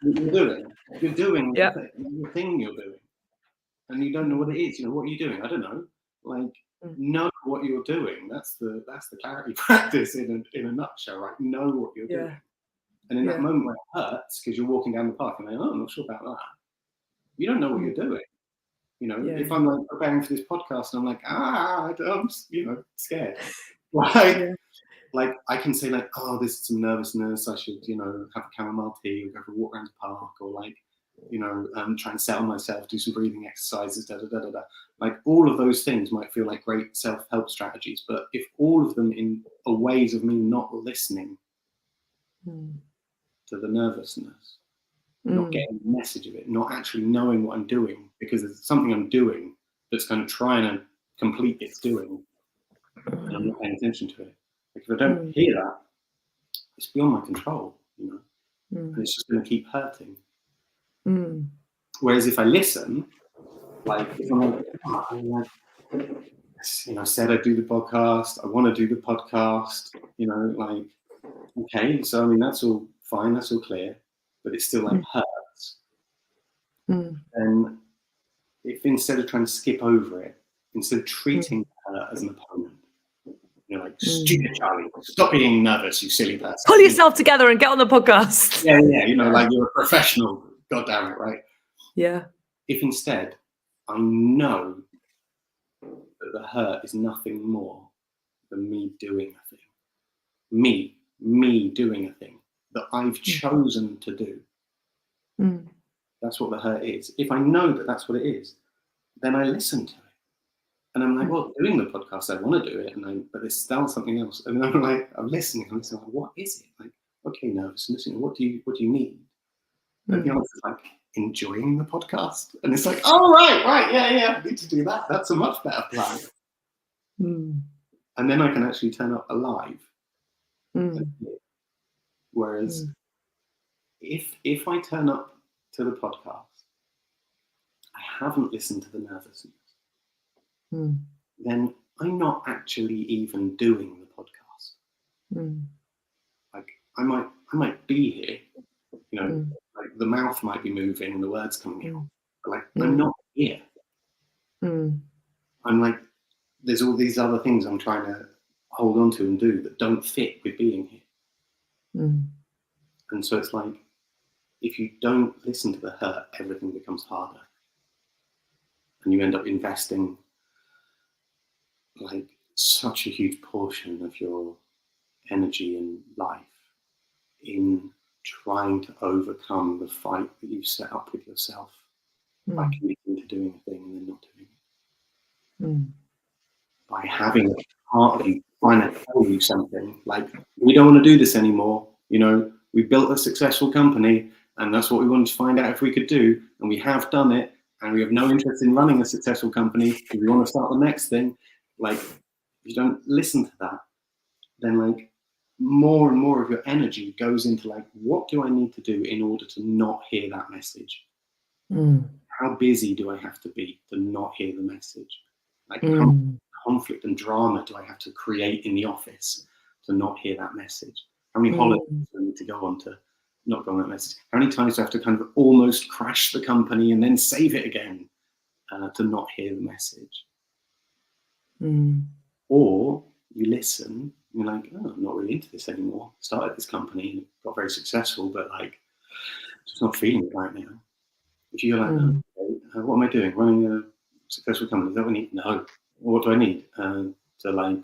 you're doing. You're doing the thing you're doing, and you don't know what it is. You know, what are you doing? I don't know. Like, know what you're doing. That's the clarity practice in a nutshell, right? Know what you're doing, and in that moment where it hurts because you're walking down the path and you're like, oh, I'm not sure about that. You don't know what you're doing. You know, if I'm like preparing for this podcast and I'm like, I'm you know, scared. Like I can say like, oh, there's some nervousness. I should, you know, have a chamomile tea, or go for a walk around the park, or like, you know, try and settle myself, do some breathing exercises, Like all of those things might feel like great self-help strategies, but if all of them are ways of me not listening to the nervousness, not getting the message of it, not actually knowing what I'm doing, because there's something I'm doing that's going to try and complete its doing, and I'm not paying attention to it. Like if I don't hear that, it's beyond my control, you know, and it's just going to keep hurting. Whereas if I listen, like if I'm like, you know, I said I'd do the podcast, I want to do the podcast, you know, like, okay, so I mean, that's all fine, that's all clear, but it still like hurts. And if instead of trying to skip over it, instead of treating her as an opponent, you're like, stupid Charlie, stop being nervous, you silly person. Pull yourself together and get on the podcast. Yeah, you know, like you're a professional, God damn it, right? Yeah. If instead I know that the hurt is nothing more than me doing a thing, me doing a thing that I've chosen to do. That's what the hurt is. If I know that that's what it is, then I listen to it. And I'm like, well, doing the podcast, I want to do it, but it's still something else. And I'm like, I'm listening, like, what is it? Like, okay, nervousness, you know, what do you need? And the answer is like, enjoying the podcast. And it's like, oh, right, yeah, I need to do that. That's a much better plan. And then I can actually turn up alive. Whereas if I turn up to the podcast, I haven't listened to the nervousness, then I'm not actually even doing the podcast. Like I might be here, you know, like the mouth might be moving, the words coming out, but like I'm not here. I'm like, there's all these other things I'm trying to hold on to and do that don't fit with being here. And so it's like, if you don't listen to the hurt, everything becomes harder. And you end up investing like such a huge portion of your energy and life in trying to overcome the fight that you've set up with yourself. by committing to doing a thing and then not doing it. Mm. By having a part of you trying to tell you something, like, we don't want to do this anymore. You know, we built a successful company and that's what we wanted to find out if we could do. And we have done it. And we have no interest in running a successful company because we want to start the next thing. Like, if you don't listen to that, then like more and more of your energy goes into like, what do I need to do in order to not hear that message? How busy do I have to be to not hear the message? Like, how much conflict and drama do I have to create in the office to not hear that message? How many holidays do I need to go on to not go on that message? How many times do I have to kind of almost crash the company and then save it again to not hear the message? Or you listen, and you're like, oh, I'm not really into this anymore. Started this company and got very successful, but like, just not feeling it right now. If you're like, oh, okay, what am I doing? Running a successful company? Is that what I need? No. What do I need? To like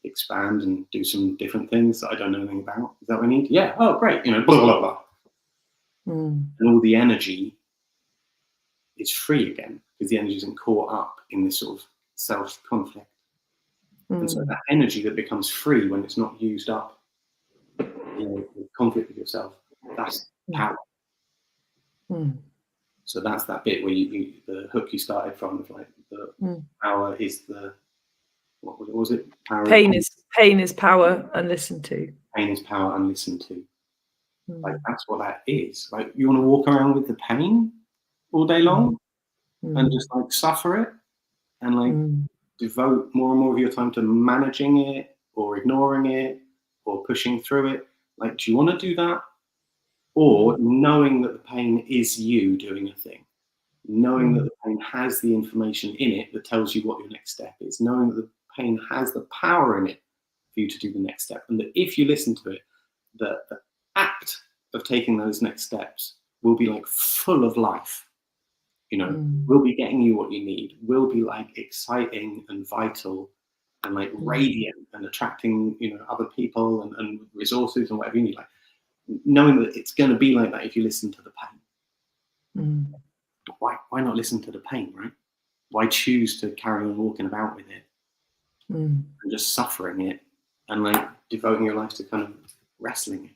expand and do some different things that I don't know anything about. Is that what I need? Yeah. Oh, great. You know, blah, blah, blah. And all the energy is free again because the energy isn't caught up in this sort of self-conflict. And so that energy that becomes free when it's not used up, you know, the conflict with yourself, that's power. So that's that bit where you the hook you started from, of like the power is the, what was it? Power pain is power unlistened to. Pain is power unlistened to. Like, that's what that is. Like, you want to walk around with the pain all day long and just like suffer it and like devote more and more of your time to managing it or ignoring it or pushing through it. Like, do you want to do that? Or knowing that the pain is you doing a thing, knowing that the pain has the information in it that tells you what your next step is, knowing that the pain has the power in it for you to do the next step, and that if you listen to it, the act of taking those next steps will be like full of life, you know, will be getting you what you need, will be like exciting and vital and like radiant and attracting, you know, other people and resources and whatever you need. Like, knowing that it's going to be like that if you listen to the pain. Why not listen to the pain, right? Why choose to carry on walking about with it and just suffering it and like devoting your life to kind of wrestling it?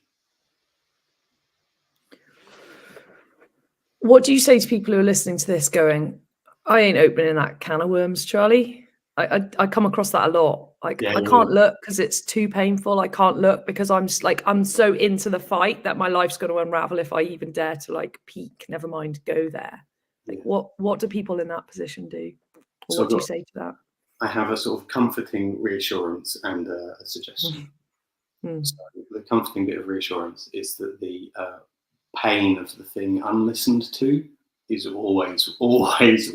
What do you say to people who are listening to this going, I ain't opening that can of worms, Charlie? I come across that a lot. Like, I can't look because it's too painful. I can't look because I'm just like, I'm so into the fight that my life's going to unravel if I even dare to like peek, never mind go there. Like, what do people in that position do? Or so what do you say to that? I have a sort of comforting reassurance and a suggestion. So the comforting bit of reassurance is that the pain of the thing unlistened to is always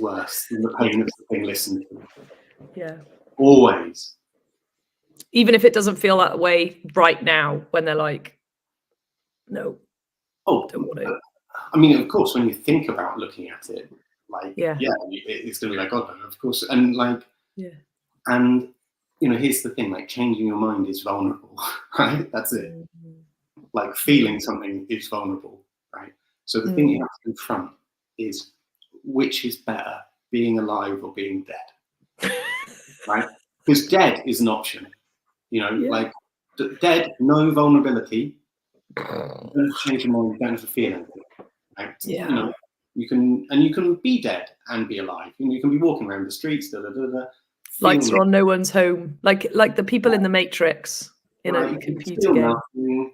worse than the pain of the thing listened to. Yeah. Always. Even if it doesn't feel that way right now, when they're like, no. Oh, don't want to. I mean, of course, when you think about looking at it, like, it's going to be like, oh, no, of course. And like, and, you know, here's the thing, like, changing your mind is vulnerable, right? That's it. Like, feeling something is vulnerable, right? So the thing you have to confront is, which is better, being alive or being dead, right? Because dead is an option, you know, like, dead, no vulnerability, you don't have to change your mind, you don't have to feel anything, right? You know, you can be dead and be alive. You know, you can be walking around the streets, lights are on, no one's home, like the people in the Matrix in a computer game. Nothing,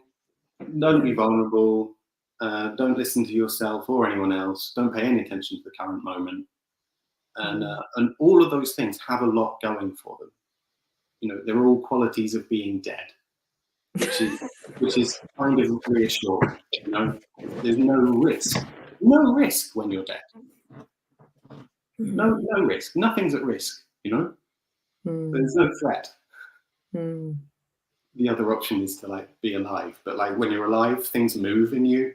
don't be vulnerable. Don't listen to yourself or anyone else. Don't pay any attention to the current moment. And all of those things have a lot going for them. You know, they're all qualities of being dead, which is kind of reassuring. You know, there's no risk when you're dead. No risk. Nothing's at risk. You know, there's no threat. The other option is to like be alive, but like when you're alive, things move in you.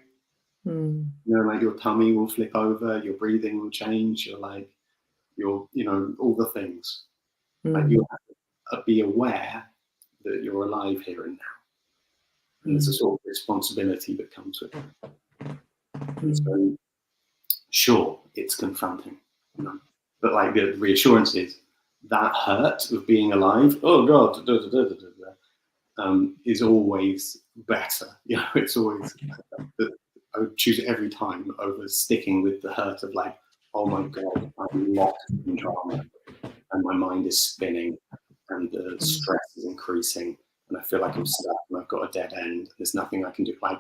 You know, like your tummy will flip over, your breathing will change. You're like, you know, all the things. Like, you have to be aware that you're alive here and now. And there's a sort of responsibility that comes with it. And so, sure, it's confronting. You know? But like the reassurance is that hurt of being alive. Oh God, is always better. You know, it's always. I would choose it every time over sticking with the hurt of like, oh my God, I'm locked in drama and my mind is spinning and the stress is increasing and I feel like I'm stuck and I've got a dead end. There's nothing I can do. Like,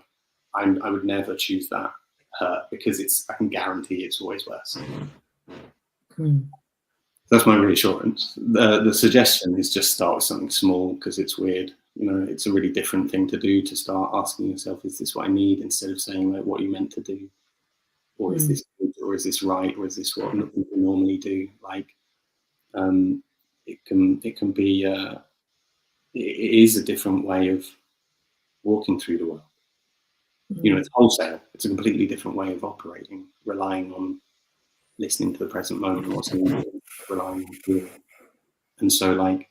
I would never choose that hurt because I can guarantee it's always worse. That's my reassurance. The suggestion is just start with something small because it's weird. You know, it's a really different thing to do, to start asking yourself, is this what I need? Instead of saying like what you meant to do, or is this good, or is this right, or is this what people normally do? Like, it can be it is a different way of walking through the world. You know, it's wholesale. It's a completely different way of operating, relying on listening to the present moment, what's needed, relying on feeling. And so, like,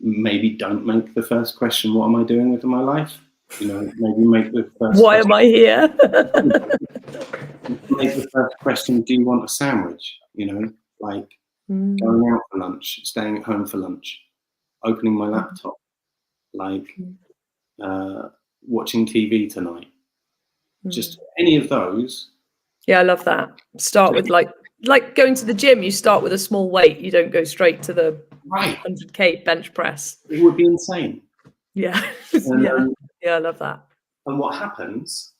maybe don't make the first question, what am I doing with my life? You know, maybe make the first Why am I here? Make the first question, do you want a sandwich? You know, like going out for lunch, staying at home for lunch, opening my laptop, like watching TV tonight. Just any of those. Yeah, I love that. Start with like going to the gym, you start with a small weight. You don't go straight to the 100K bench press. It would be insane. Yeah. And, yeah, I love that. And what happens,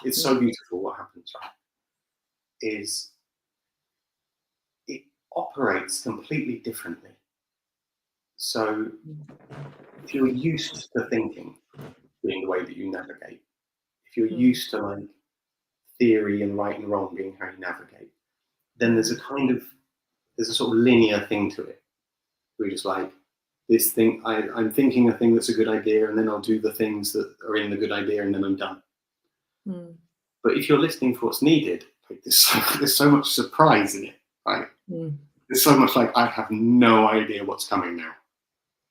it's so beautiful what happens, right? Is it operates completely differently. So if you're used to thinking being the way that you navigate, if you're used to like theory and right and wrong being how you navigate, then there's a sort of linear thing to it. We're just like, this thing, I'm thinking a thing that's a good idea, and then I'll do the things that are in the good idea, and then I'm done. But if you're listening for what's needed, like there's so much surprise in it, right? There's so much like, I have no idea what's coming now,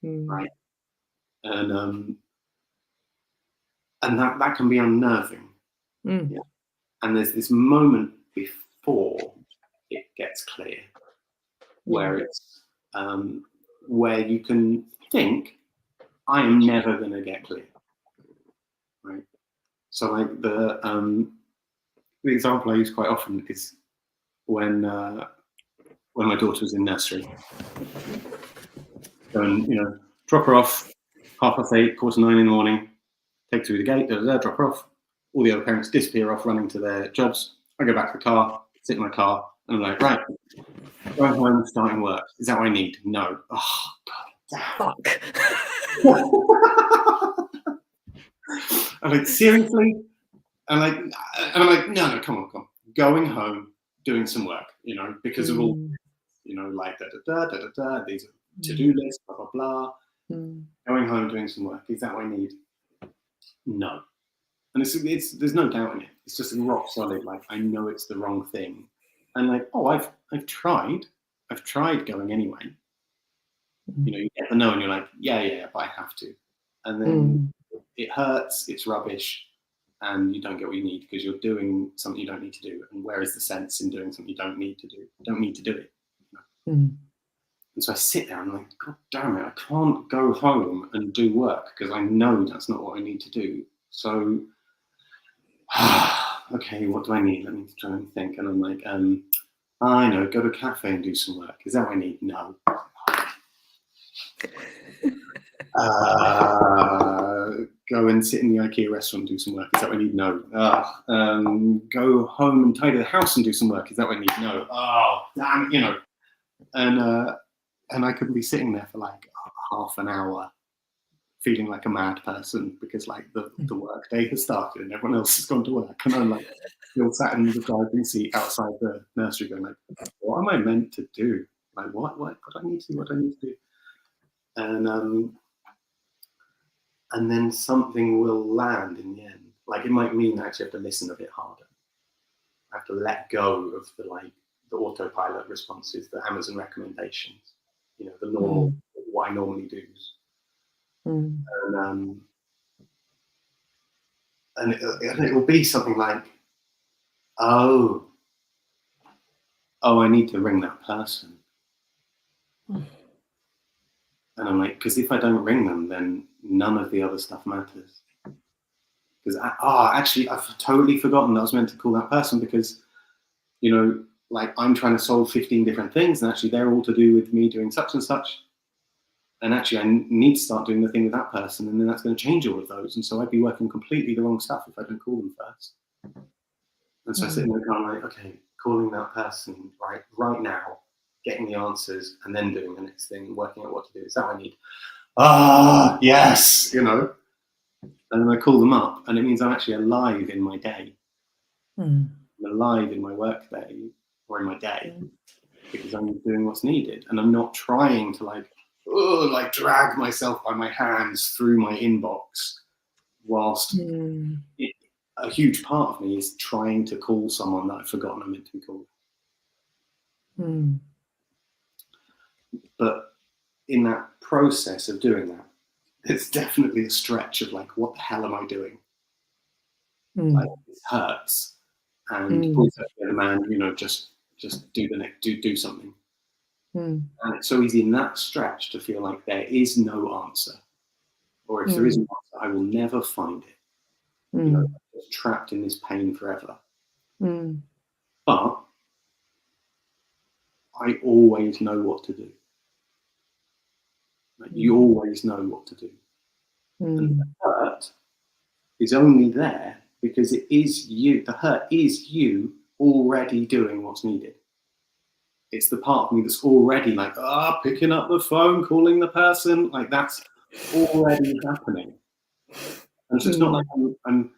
right? And that can be unnerving. Yeah. And there's this moment before it gets clear, where it's where you can think, I am never going to get clear, right? So like the example I use quite often is when my daughter was in nursery. Go and, you know, drop her off 8:30, 8:45 in the morning, take her through the gate, drop her off. All the other parents disappear off, running to their jobs. I go back to the car, sit in my car, and I'm like, right, going home, starting work. Is that what I need? No. Oh, God. Fuck. I'm like, seriously? I'm like, no, come on. Going home, doing some work, you know, because of all, you know, like these are to-do lists, blah, blah, blah. Going home, doing some work. Is that what I need? No. And it's there's no doubt in it. It's just rock solid. Like, I know it's the wrong thing. And like, I've tried going anyway. You know, you get the no and you're like, yeah, but I have to. And then it hurts, it's rubbish, and you don't get what you need because you're doing something you don't need to do. And where is the sense in doing something you don't need to do? You don't need to do it. You know? And so I sit there and I'm like, God damn it, I can't go home and do work because I know that's not what I need to do. So, okay, what do I need? Let me try and think. And I'm like, I know, go to a cafe and do some work. Is that what I need? No. Go and sit in the IKEA restaurant and do some work. Is that what I need? No. Go home and tidy the house and do some work. Is that what I need? No. Oh, damn, you know. And I could be sitting there for like half an hour feeling like a mad person because like the work day has started and everyone else has gone to work. And I'm like still sat in the driving seat outside the nursery going like, what am I meant to do? Like what do I need to do? What do I need to do? And then something will land in the end. Like it might mean I actually have to listen a bit harder. I have to let go of the autopilot responses, the Amazon recommendations, you know, the normal, what I normally do. And it will be something like, oh, oh, I need to ring that person. And I'm like, because if I don't ring them, then none of the other stuff matters. Because, actually, I've totally forgotten that I was meant to call that person, because, you know, like, I'm trying to solve 15 different things, and actually they're all to do with me doing such and such. And actually, I need to start doing the thing with that person, and then that's going to change all of those. And so I'd be working completely the wrong stuff if I don't call them first. And so I sit there and I'm like, okay, calling that person right now, getting the answers, and then doing the next thing and working out what to do. Is that what I need? Yes, you know. And then I call them up, and it means I'm actually alive in my day. I'm alive in my work day or in my day, because I'm doing what's needed, and I'm not trying to like drag myself by my hands through my inbox, whilst a huge part of me is trying to call someone that I've forgotten I'm meant to be called. But in that process of doing that, it's definitely a stretch of like, what the hell am I doing? Like, it hurts, and always the man, you know, just do the next, do something. And it's so easy in that stretch to feel like there is no answer, or if there is an answer, I will never find it. You know, just trapped in this pain forever. But I always know what to do. Like, you always know what to do. And the hurt is only there because it is you. The hurt is you already doing what's needed. It's the part of me that's already like, picking up the phone, calling the person. Like, that's already happening. And so it's not like I'm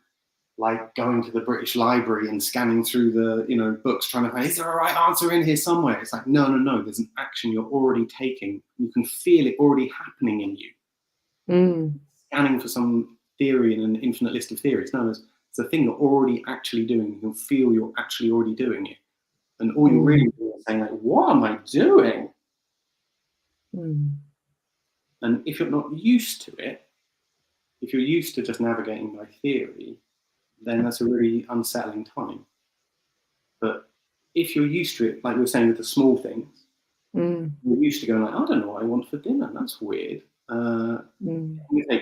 like going to the British Library and scanning through the, you know, books trying to find, is there a right answer in here somewhere? It's like, no, there's an action you're already taking. You can feel it already happening in you. Scanning for some theory in an infinite list of theories. No, it's a thing you're already actually doing. You can feel you're actually already doing it. And all you're really doing is saying, like, what am I doing? And if you're not used to it, if you're used to just navigating by theory, then that's a really unsettling time. But if you're used to it, like we were saying with the small things, you're used to going like, I don't know what I want for dinner. That's weird. Take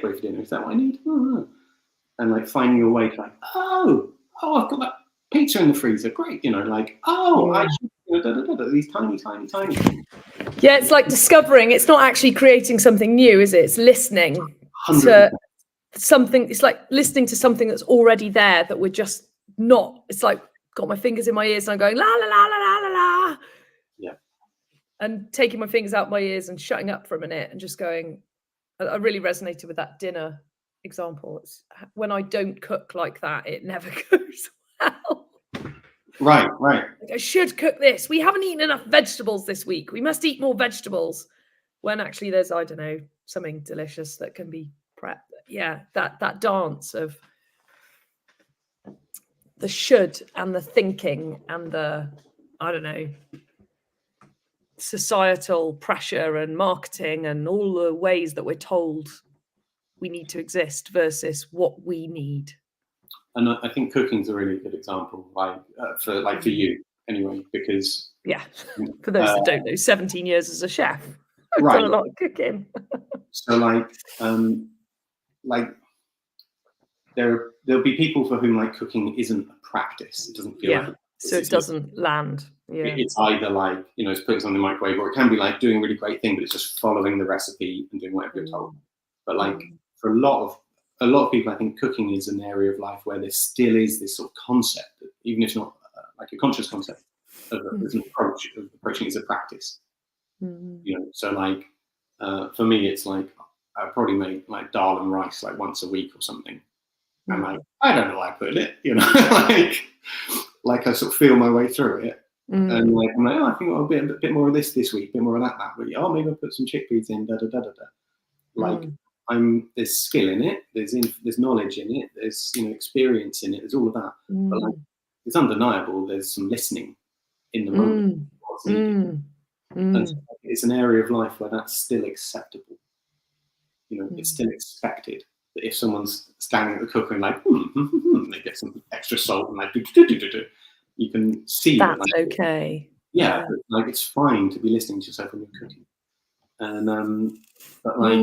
away for dinner. Is that what I need? Oh, no. And like finding your way to like, I've got that pizza in the freezer. Great. You know, like, I should, you know, these tiny things. Yeah, it's like discovering. It's not actually creating something new, is it? It's listening 100%. to something. It's like listening to something that's already there that we're just not. It's like got my fingers in my ears and I'm going la la la la la la la. Yeah. And taking my fingers out my ears and shutting up for a minute and just going. I really resonated with that dinner example. It's when I don't cook like that, it never goes well. Right. Like, I should cook this. We haven't eaten enough vegetables this week. We must eat more vegetables. When actually there's, I don't know, something delicious that can be prepped. Yeah, that dance of the should and the thinking and the, I don't know, societal pressure and marketing and all the ways that we're told we need to exist versus what we need. And I think cooking's a really good example, for you anyway, because for those that don't know, 17 years as a chef, I've done a lot of cooking. So there'll be people for whom like cooking isn't a practice. It doesn't feel like it. So it doesn't land. Yeah. It's either like, you know, it's putting something in the microwave, or it can be like doing a really great thing, but it's just following the recipe and doing whatever you're told. But like for a lot of people, I think cooking is an area of life where there still is this sort of concept, even if not like a conscious concept, of an approach of approaching it as a practice. You know, so like for me, it's like I probably make like dal and rice like once a week or something. And like, I don't know why I put it, you know, like I sort of feel my way through it. And like, I'm like, I think I'll be a bit more of this week, a bit more of that week. Oh, maybe I'll put some chickpeas in, Like, there's skill in it, there's knowledge in it, there's, you know, experience in it, there's all of that. But like, it's undeniable there's some listening in the moment. What's needed. And so it's an area of life where that's still acceptable. You know, it's still expected that if someone's standing at the cooker and like, they get some extra salt and like, you can see that's okay. yeah, like it's fine to be listening to yourself when you're cooking. And but like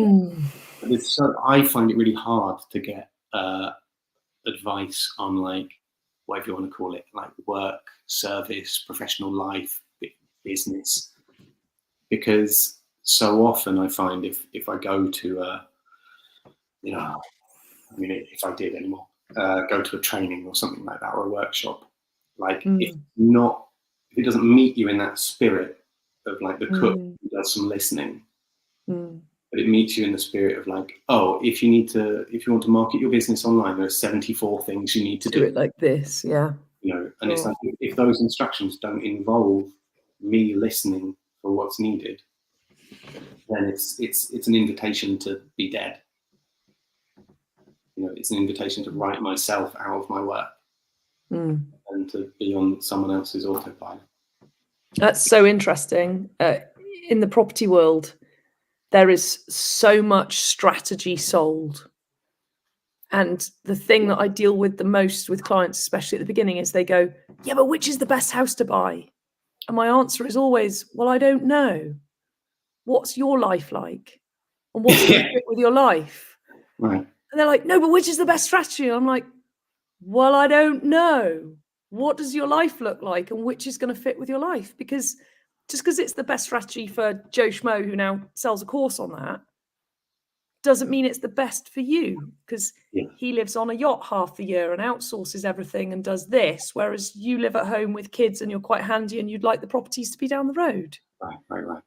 it's so, I find it really hard to get advice on like whatever you want to call it, like work, service, professional life, business, because so often I find if I go to you know, I mean, if I did anymore, go to a training or something like that, or a workshop, like if it doesn't meet you in that spirit of like the cook who does some listening, but it meets you in the spirit of like, oh, if you want to market your business online, there are 74 things you need to do it like this, yeah. You know, and it's like if those instructions don't involve me listening for what's needed, then it's an invitation to be dead. You know, it's an invitation to write myself out of my work and to be on someone else's autopilot. That's so interesting. In the property world, there is so much strategy sold. And the thing that I deal with the most with clients, especially at the beginning, is they go, yeah, but which is the best house to buy? And my answer is always, well, I don't know. What's your life like? And what's going to fit with your life? Right. And they're like, no, but which is the best strategy? And I'm like, well, I don't know. What does your life look like? And which is going to fit with your life? Because just because it's the best strategy for Joe Schmo, who now sells a course on that, doesn't mean it's the best for you, because he lives on a yacht half the year and outsources everything and does this, whereas you live at home with kids and you're quite handy and you'd like the properties to be down the road. Right.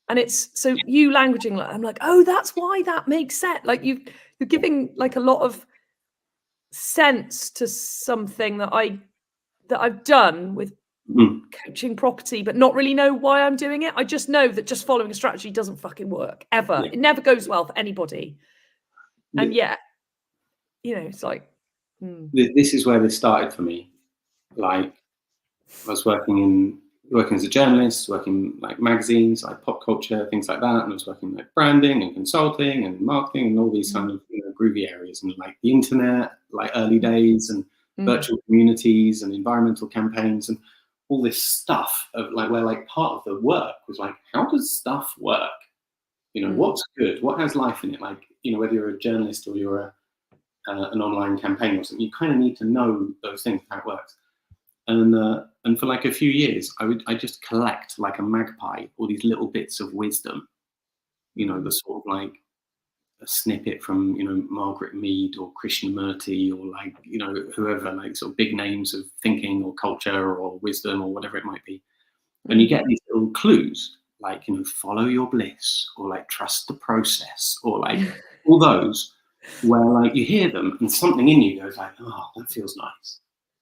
And it's so you languaging like, I'm like, oh, that's why that makes sense. Like you're giving like a lot of sense to something that I've done with coaching property, but not really know why I'm doing it. I just know that just following a strategy doesn't fucking work ever. Yeah. It never goes well for anybody. And yet, you know, it's like this is where this started for me. Like I was working as a journalist, working like magazines, like pop culture, things like that, and I was working like branding and consulting and marketing and all these kind of groovy areas, and like the internet, like early days, and virtual communities and environmental campaigns and all this stuff of like where like part of the work was like, how does stuff work? You know, what's good? What has life in it? Like, you know, whether you're a journalist or you're an online campaign or something, you kind of need to know those things, how it works. And for like a few years, I just collect like a magpie all these little bits of wisdom, you know, the sort of like a snippet from, you know, Margaret Mead or Krishnamurti or like, you know, whoever, like sort of big names of thinking or culture or wisdom or whatever it might be. And you get these little clues, like, you know, follow your bliss or like trust the process or like all those where like you hear them and something in you goes like, oh, that feels nice.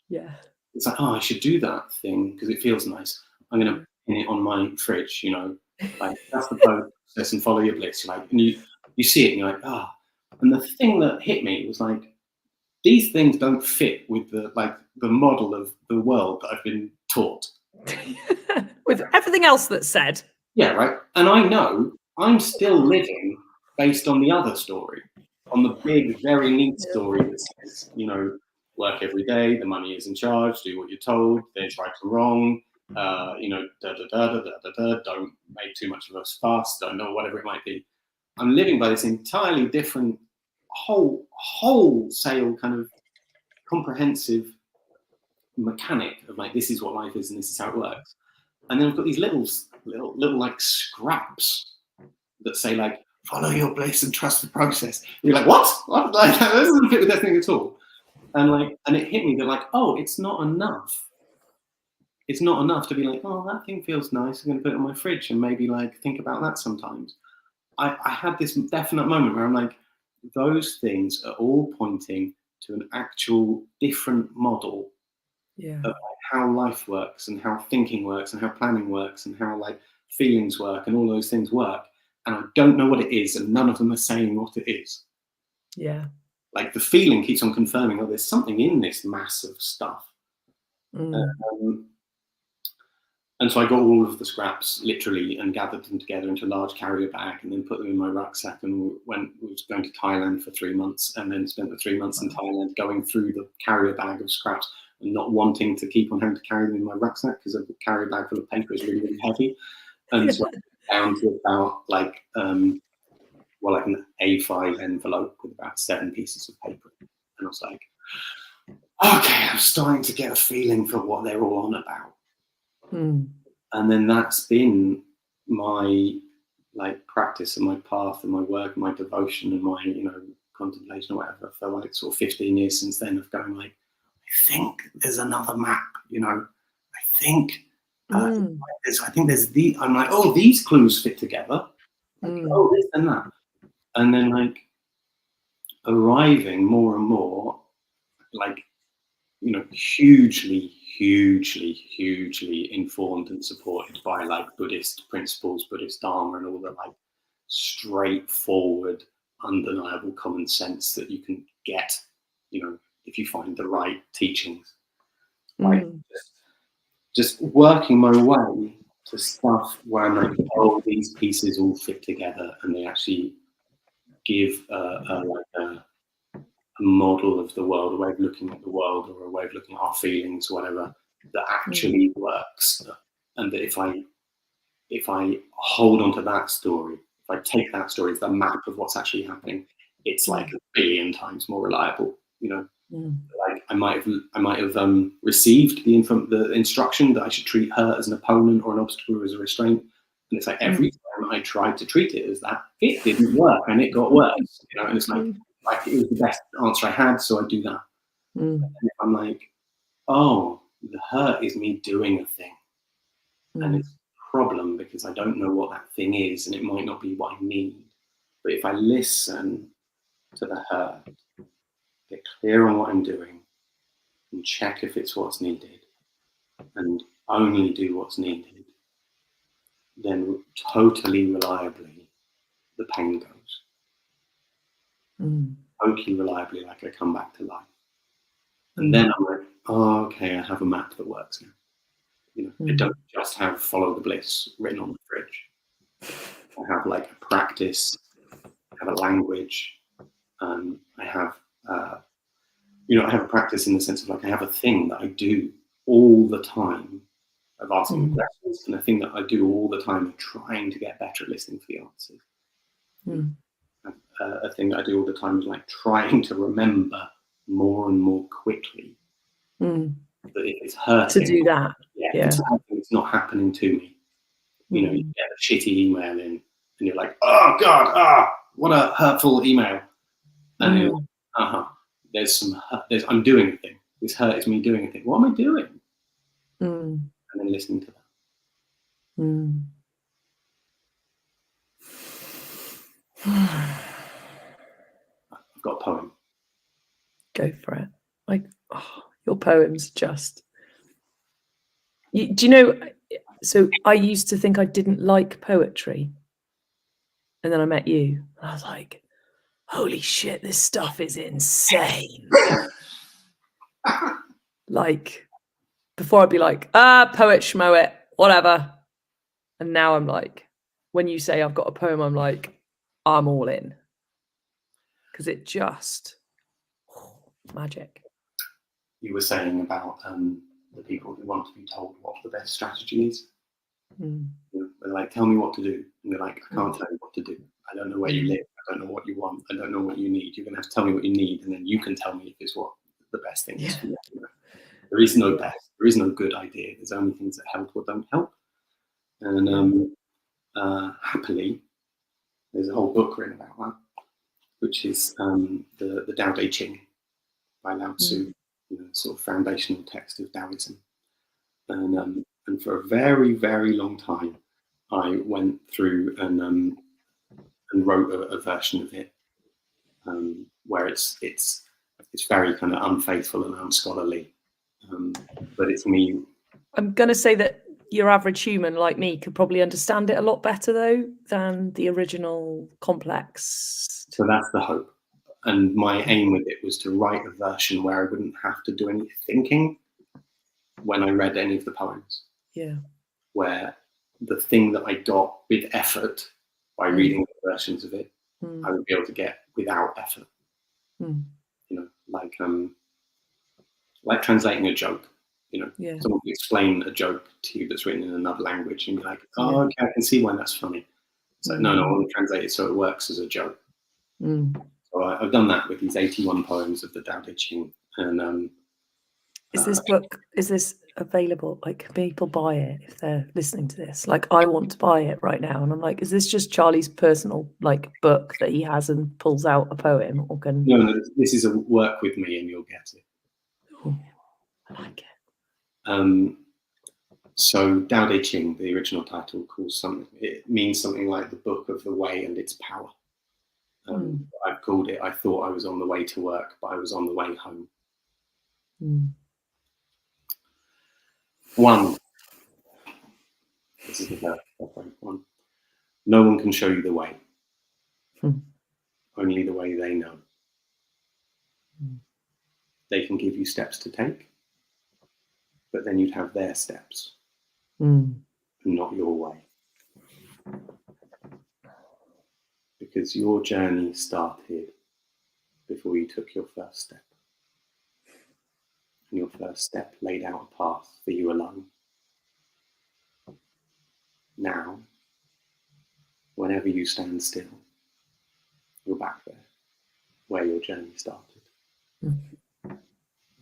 Yeah. It's like, oh, I should do that thing because it feels nice. I'm going to pin it on my fridge, you know, like that's the process and follow your bliss. Like, and you see it and you're like, ah. And the thing that hit me was like, these things don't fit with the model of the world that I've been taught. With everything else that's said. Yeah, right. And I know I'm still living based on the other story, on the big, very neat story that says, you know, work every day, the money is in charge, do what you're told, there's right and wrong, you know, don't make too much of a fuss, don't know, whatever it might be. I'm living by this entirely different, wholesale kind of comprehensive mechanic of like, this is what life is and this is how it works. And then we've got these little like scraps that say like, follow your bliss and trust the process. And you're like, what? Like, that doesn't fit with that thing at all. And it hit me that like, oh, it's not enough. It's not enough to be like, oh, that thing feels nice. I'm going to put it on my fridge and maybe like think about that sometimes. I had this definite moment where I'm like, those things are all pointing to an actual different model of like how life works and how thinking works and how planning works and how like feelings work and all those things work. And I don't know what it is, and none of them are saying what it is. Yeah. Like the feeling keeps on confirming, oh, there's something in this mass of stuff. And so I got all of the scraps literally and gathered them together into a large carrier bag and then put them in my rucksack and we was going to Thailand for 3 months and then spent the 3 months in Thailand going through the carrier bag of scraps, and not wanting to keep on having to carry them in my rucksack because a carry bag full of paper is really, really heavy. And so down to about like an A5 envelope with about 7 pieces of paper. And I was like, okay, I'm starting to get a feeling for what they're all on about. And then that's been my like practice and my path and my work and my devotion and my, contemplation or whatever for like sort of 15 years since then, of going like, I think there's another map, I think I think there's I'm like, oh, these clues fit together. Like, oh, this and that. And then like arriving more and more, like, hugely informed and supported by like Buddhist principles, Buddhist Dharma, and all the like straightforward, undeniable common sense that you can get, if you find the right teachings. Like just working my way to stuff where I'm like, oh, these pieces all fit together, and they actually give a model of the world, a way of looking at the world, or a way of looking at our feelings, or whatever, that actually works. And that if I hold on to that story, if I take that story as the map of what's actually happening, it's like 1 billion times more reliable. Like I might have received the instruction that I should treat her as an opponent or an obstacle or as a restraint, and it's like every time I tried to treat it as that, it didn't work, and it got worse. And it's like it was the best answer I had, so I do that. And if I'm like, oh, the hurt is me doing a thing, and it's a problem because I don't know what that thing is, and it might not be what I need. But if I listen to the hurt, get clear on what I'm doing, and check if it's what's needed, and only do what's needed, then totally reliably the pain goes. Totally reliably, like I come back to life. And then I'm like, oh, okay, I have a map that works now. I don't just have follow the bliss written on the fridge. I have like a practice, I have a language, I have I have a practice in the sense of like I have a thing that I do all the time of asking questions, and a thing that I do all the time of trying to get better at listening for the answers. A thing that I do all the time is like trying to remember more and more quickly that if it's hurting, to do that. If it's hurting, it's not happening to me. You get a shitty email in, and you're like, oh God, what a hurtful email. And you're like, I'm doing a thing. This hurt is me doing a thing. What am I doing? And then listening to that. I've got a poem. Go for it. Like, your poems just... do you know, so I used to think I didn't like poetry. And then I met you. And I was like, holy shit, this stuff is insane. Like, before I'd be like, poet, schmo it, whatever. And now I'm like, when you say I've got a poem, I'm like, I'm all in. Because it just, magic. You were saying about the people who want to be told what the best strategy is. They're like, tell me what to do. And they're like, I can't tell you what to do. I don't know where you live. I don't know what you want. I don't know what you need. You're going to have to tell me what you need, and then you can tell me if it's what the best thing is for you. There is no best. There is no good idea. There's only things that help or don't help. And happily, there's a whole book written about that, which is the Tao Te Ching by Lao Tzu, sort of foundational text of Taoism. And for a very, very long time, I went through and wrote a version of it where it's very kind of unfaithful and unscholarly, but it's me. I'm going to say that your average human like me could probably understand it a lot better though than the original complex. So that's the hope. And my aim with it was to write a version where I wouldn't have to do any thinking when I read any of the poems. Yeah. Where the thing that I got with effort by reading the versions of it, I would be able to get without effort. You know, like like translating a joke. You know, Yeah. someone can explain a joke to you that's written in another language, and you're like, oh, Yeah. okay, I can see why that's funny. It's like, no, I want to translate it so it works as a joke. So I've done that with these 81 poems of the Tao Te Ching. And is this available? Like, can people buy it if they're listening to this? Like, I want to buy it right now, and I'm like, is this just Charlie's personal like book that he has and pulls out a poem, or can? No, this is a work with me, and you'll get it. Ooh, I like it. So Tao Te Ching, the original title, it means something like the Book of the Way and its power. I've called it, I thought I was on the way to work, but I was on the way home. 1. This is the first one. No one can show you the way. Only the way they know. They can give you steps to take, but then you'd have their steps, and not your way. Because your journey started before you took your first step. And your first step laid out a path for you alone. Now, whenever you stand still, you're back there, where your journey started. And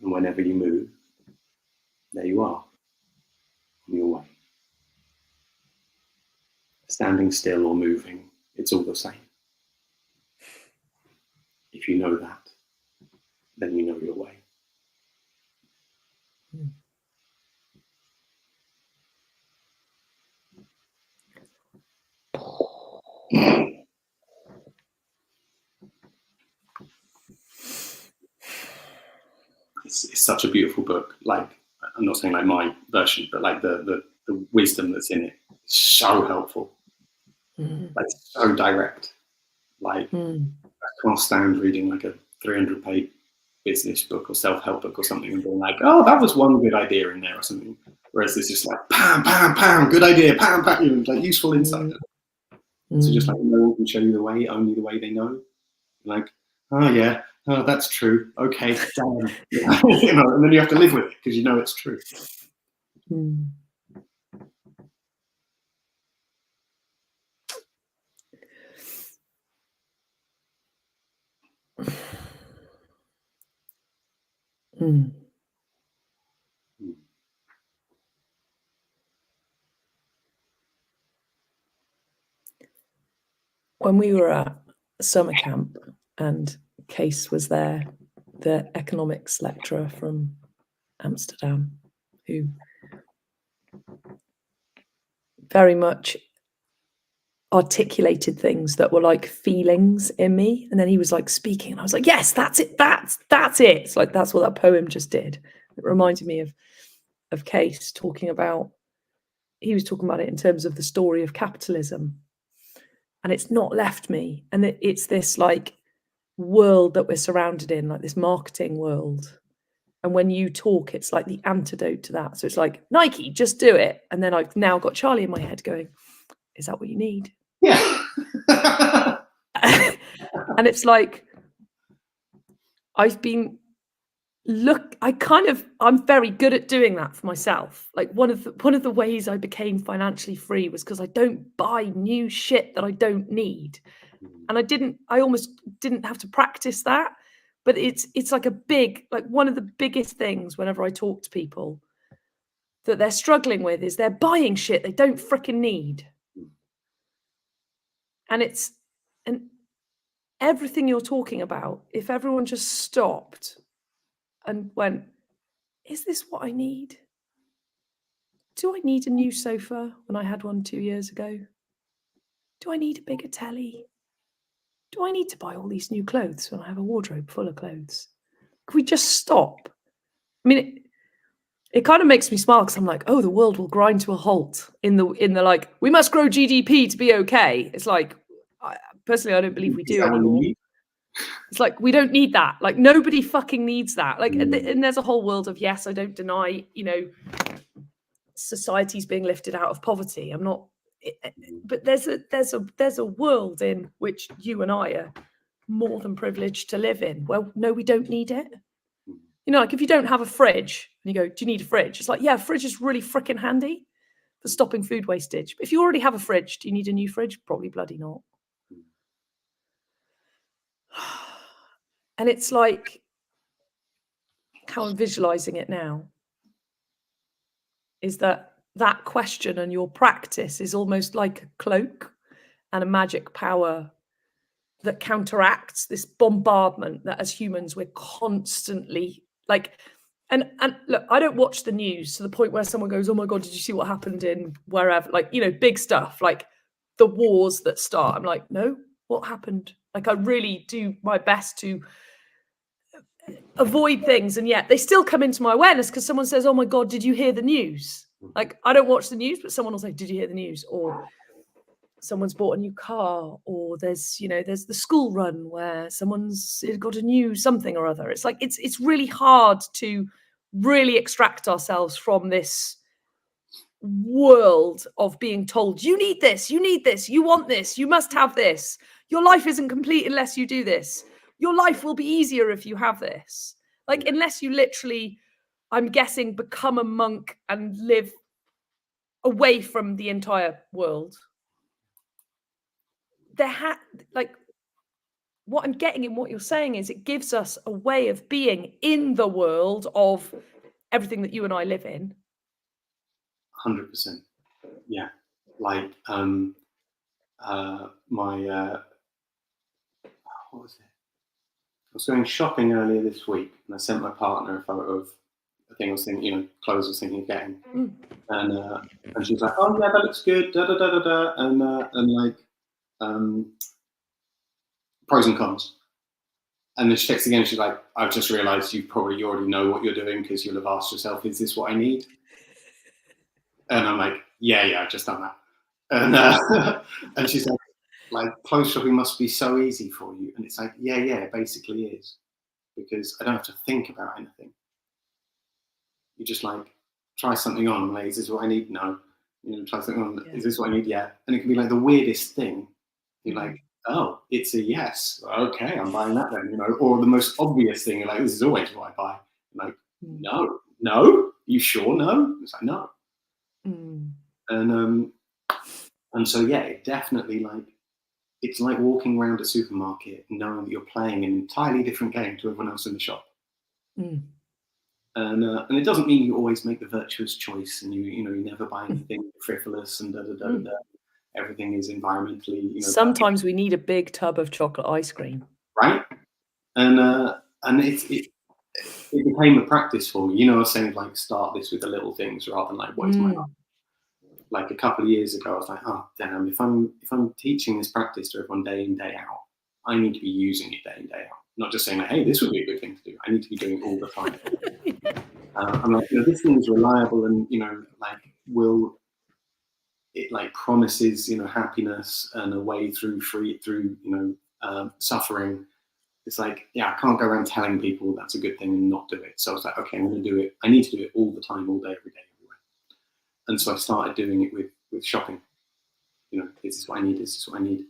whenever you move, there you are, on your way. Standing still or moving, it's all the same. If you know that, then you know your way. It's such a beautiful book. Like, I'm not saying like my version, but like the wisdom that's in it is so helpful. Like, so direct. Like, I can't stand reading like a 300-page business book or self-help book or something and being like, oh, that was one good idea in there or something. Whereas this is like, pam, pam, pam, good idea, pam, pam, you know, like useful insight. So just like, no one can show you the way, only the way they know. Like, oh yeah, oh, that's true. Okay, damn. You know, and then you have to live with it because you know it's true. When we were at summer camp and Case was there, the economics lecturer from Amsterdam, who very much articulated things that were like feelings in me, and then he was like speaking and I was like, yes, that's it, that's it. It's like, that's what that poem just did. It reminded me of Case talking about, he was talking about it in terms of the story of capitalism, and it's not left me, and it's this like world that we're surrounded in, like this marketing world, and when you talk, it's like the antidote to that. So it's like, Nike, just do it. And then I've now got Charlie in my head going, is that what you need? Yeah. And it's like, I'm very good at doing that for myself. Like, one of the ways I became financially free was because I don't buy new shit that I don't need. And I almost didn't have to practice that, but it's like one of the biggest things whenever I talk to people that they're struggling with is they're buying shit they don't freaking need. And everything you're talking about, if everyone just stopped and went, is this what I need? Do I need a new sofa when I had one 2 years ago? Do I need a bigger telly? Do I need to buy all these new clothes when I have a wardrobe full of clothes? Can we just stop? I mean, it kind of makes me smile because I'm like, oh, the world will grind to a halt in the like, we must grow GDP to be okay. It's like, personally, I don't believe we do anymore. It's like, we don't need that. Like, nobody fucking needs that. Like, and there's a whole world of, yes, I don't deny, you know, society's being lifted out of poverty. I'm not, but there's a world in which you and I are more than privileged to live in. Well, no, we don't need it. You know, like if you don't have a fridge and you go, do you need a fridge? It's like, yeah, a fridge is really freaking handy for stopping food wastage. But if you already have a fridge, do you need a new fridge? Probably bloody not. And it's like how I'm visualizing it now is that question and your practice is almost like a cloak and a magic power that counteracts this bombardment that as humans we're constantly like. And look, I don't watch the news to the point where someone goes, oh my God, did you see what happened in wherever? Like, you know, big stuff, like the wars that start. I'm like, no, what happened? Like, I really do my best to avoid things. And yet they still come into my awareness because someone says, oh my God, did you hear the news? Like, I don't watch the news, but someone will say, did you hear the news? Or someone's bought a new car, or there's the school run where someone's got a new something or other. It's like it's really hard to really extract ourselves from this world of being told you need this, you want this, you must have this, your life isn't complete unless you do this, your life will be easier if you have this. Like, unless you literally, I'm guessing, become a monk and live away from the entire world, like, what I'm getting in what you're saying is it gives us a way of being in the world of everything that you and I live in. 100%. Yeah. Like, what was it? I was going shopping earlier this week, and I sent my partner a photo of a thing I was thinking, clothes I was thinking of getting, and she was like, "Oh yeah, that looks good." Da da da da da, and like pros and cons. And then she texts again. She's like, "I've just realised you probably already know what you're doing because you'll have asked yourself, is this what I need?" And I'm like, "Yeah, I've just done that." And and she's like, clothes shopping must be so easy for you. And it's like, yeah, it basically is. Because I don't have to think about anything. You just like try something on, like, is this what I need? No. Try something on, is this what I need? Yeah. And it can be like the weirdest thing. You're like, oh, it's a yes. Okay, I'm buying that then, or the most obvious thing, you're like, this is always what I buy. I'm like, no, you sure no? It's like, no. And so yeah, it definitely, like, it's like walking around a supermarket and knowing that you're playing an entirely different game to everyone else in the shop. And it doesn't mean you always make the virtuous choice, and you never buy anything frivolous and da. Everything is environmentally. Sometimes we need a big tub of chocolate ice cream, right? And it became a practice for me. I was saying, like, start this with the little things rather than like, what is my life? Like a couple of years ago, I was like, oh damn, if I'm teaching this practice to everyone day in, day out, I need to be using it day in, day out. Not just saying like, hey, this would be a good thing to do. I need to be doing it all the time. I'm like, this thing is reliable, and like, it like promises happiness and a way through suffering. It's like, yeah, I can't go around telling people that's a good thing and not do it. So I was like, okay, I'm going to do it. I need to do it all the time, all day, every day. And so I started doing it with shopping. Is this what I need? Is this what I need?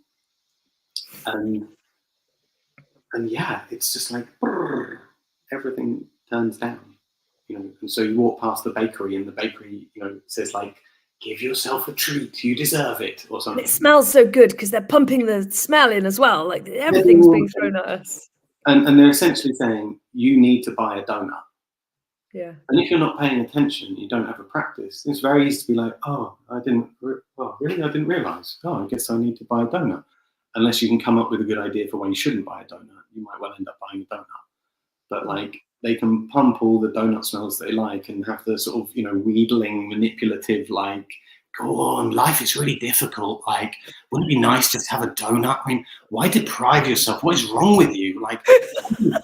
And yeah, it's just like everything turns down. And so you walk past the bakery, and the bakery, says like, give yourself a treat, you deserve it, or something. And it smells so good because they're pumping the smell in as well. Like, everything's being thrown at us. And they're essentially saying, you need to buy a donut. Yeah. And if you're not paying attention, you don't have a practice. It's very easy to be like, oh, I didn't realise. Oh, I guess I need to buy a donut. Unless you can come up with a good idea for when you shouldn't buy a donut, you might well end up buying a donut. But like, they can pump all the donut smells they like and have the sort of, wheedling, manipulative, like, go on, life is really difficult. Like, wouldn't it be nice just to have a donut? I mean, why deprive yourself? What is wrong with you? Like,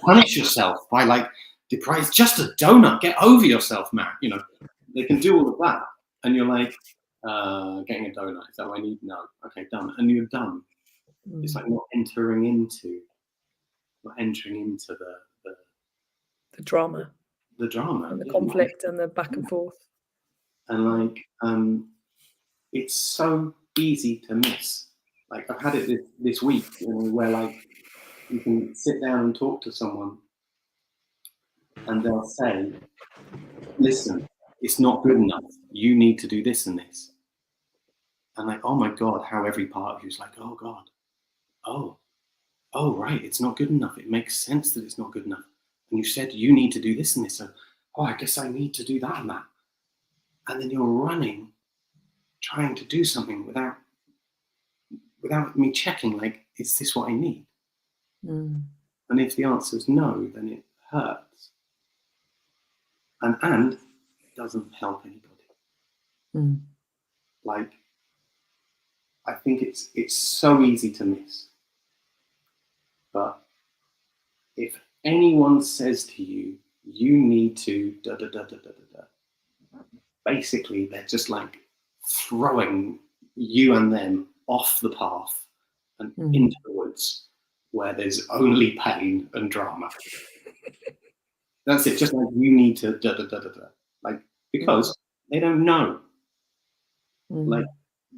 punish yourself by like, deprived, just a donut, get over yourself, man. They can do all of that, and you're like, getting a donut, is that what I need? No. Okay, done. And you're done. It's like not entering into the drama and the conflict and the back and forth. And like, it's so easy to miss. Like, I've had it this week, where like, you can sit down and talk to someone, and they'll say, listen, it's not good enough. You need to do this and this. And like, oh my God, how every part of you is like, oh God, oh, right, it's not good enough. It makes sense that it's not good enough. And you said you need to do this and this. So, oh, I guess I need to do that and that. And then you're running, trying to do something without me checking, like, is this what I need? And if the answer is no, then it hurts. And it doesn't help anybody. Like, I think it's so easy to miss. But if anyone says to you, you need to da da da da da da da, basically they're just like throwing you and them off the path and into the woods where there's only pain and drama. That's it. Just like, you need to da da da da da, like, because they don't know. Like,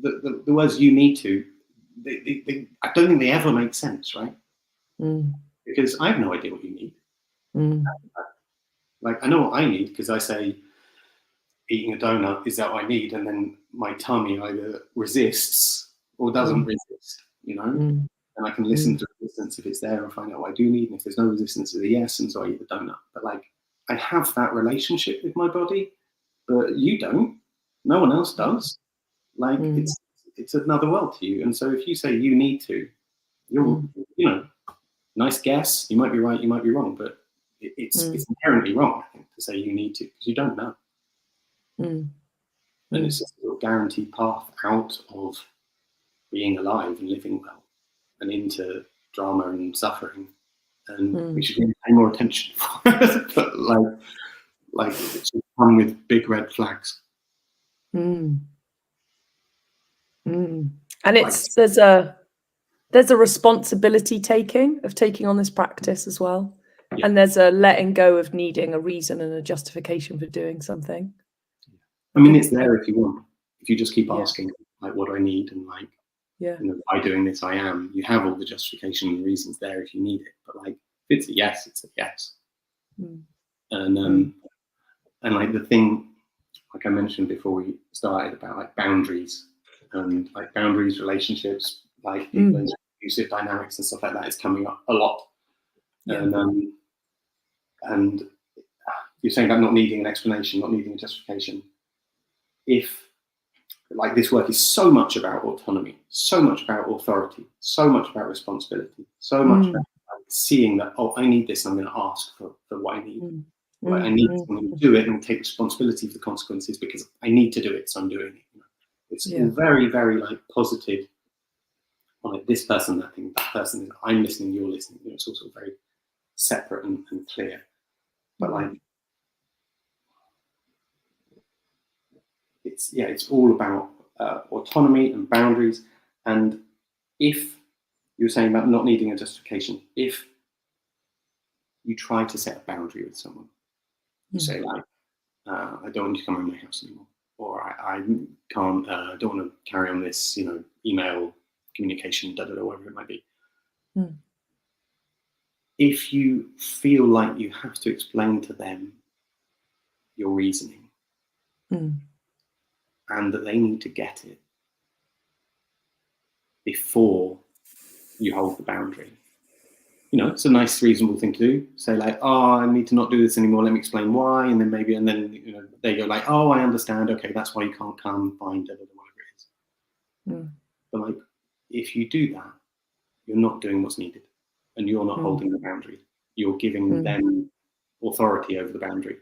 the words "you need to," I don't think they ever make sense, right? Because I have no idea what you need. Like, I know what I need because I say eating a donut, is that what I need? And then my tummy either resists or doesn't resist, you know? And I can listen to resistance if it's there and find out what I do need. And if there's no resistance, it's a yes, and so I eat the donut. But like, I have that relationship with my body, but you don't. No one else does. Like, it's another world to you. And so if you say you need to, you're, you know, nice guess. You might be right, you might be wrong, but it's inherently wrong, I think, to say you need to, because you don't know. And it's just a sort of guaranteed path out of being alive and living well and into drama and suffering. And we should really pay more attention for it. But like it should come with big red flags. And it's there's a responsibility taking on this practice as well. And there's a letting go of needing a reason and a justification for doing something. I mean, it's there if you want. If you just keep asking, like, what do I need? And like, you know, by doing this, I am. You have all the justification and reasons there if you need it. But like, if it's a yes, it's a yes. And like the thing, like I mentioned before we started, about like boundaries and like boundaries, relationships, like those abusive dynamics and stuff like that is coming up a lot. And you're saying about not needing an explanation, not needing a justification. If like this work is so much about autonomy, so much about authority, so much about responsibility, so much about like, seeing that, oh, I need this, I'm going to ask for what I need. Right? I need to do it and take responsibility for the consequences because I need to do it, so I'm doing it. You know? It's all very, very like positive. Like this person, that thing, that person, I'm listening, you're listening. You know, it's also very separate and clear. But like, it's all about autonomy and boundaries. And if you're saying about not needing a justification, if you try to set a boundary with someone, you say like, I don't want you to come around my house anymore, or I can't, don't want to carry on this, you know, email communication, whatever it might be. If you feel like you have to explain to them your reasoning and that they need to get it before you hold the boundary, you know, it's a nice, reasonable thing to do. Say like, oh, I need to not do this anymore. Let me explain why. And then maybe, and then, you know, they go like, oh, I understand. Okay, that's why you can't come. Fine, whatever it is. But like, if you do that, you're not doing what's needed, and you're not holding the boundary. You're giving them authority over the boundary.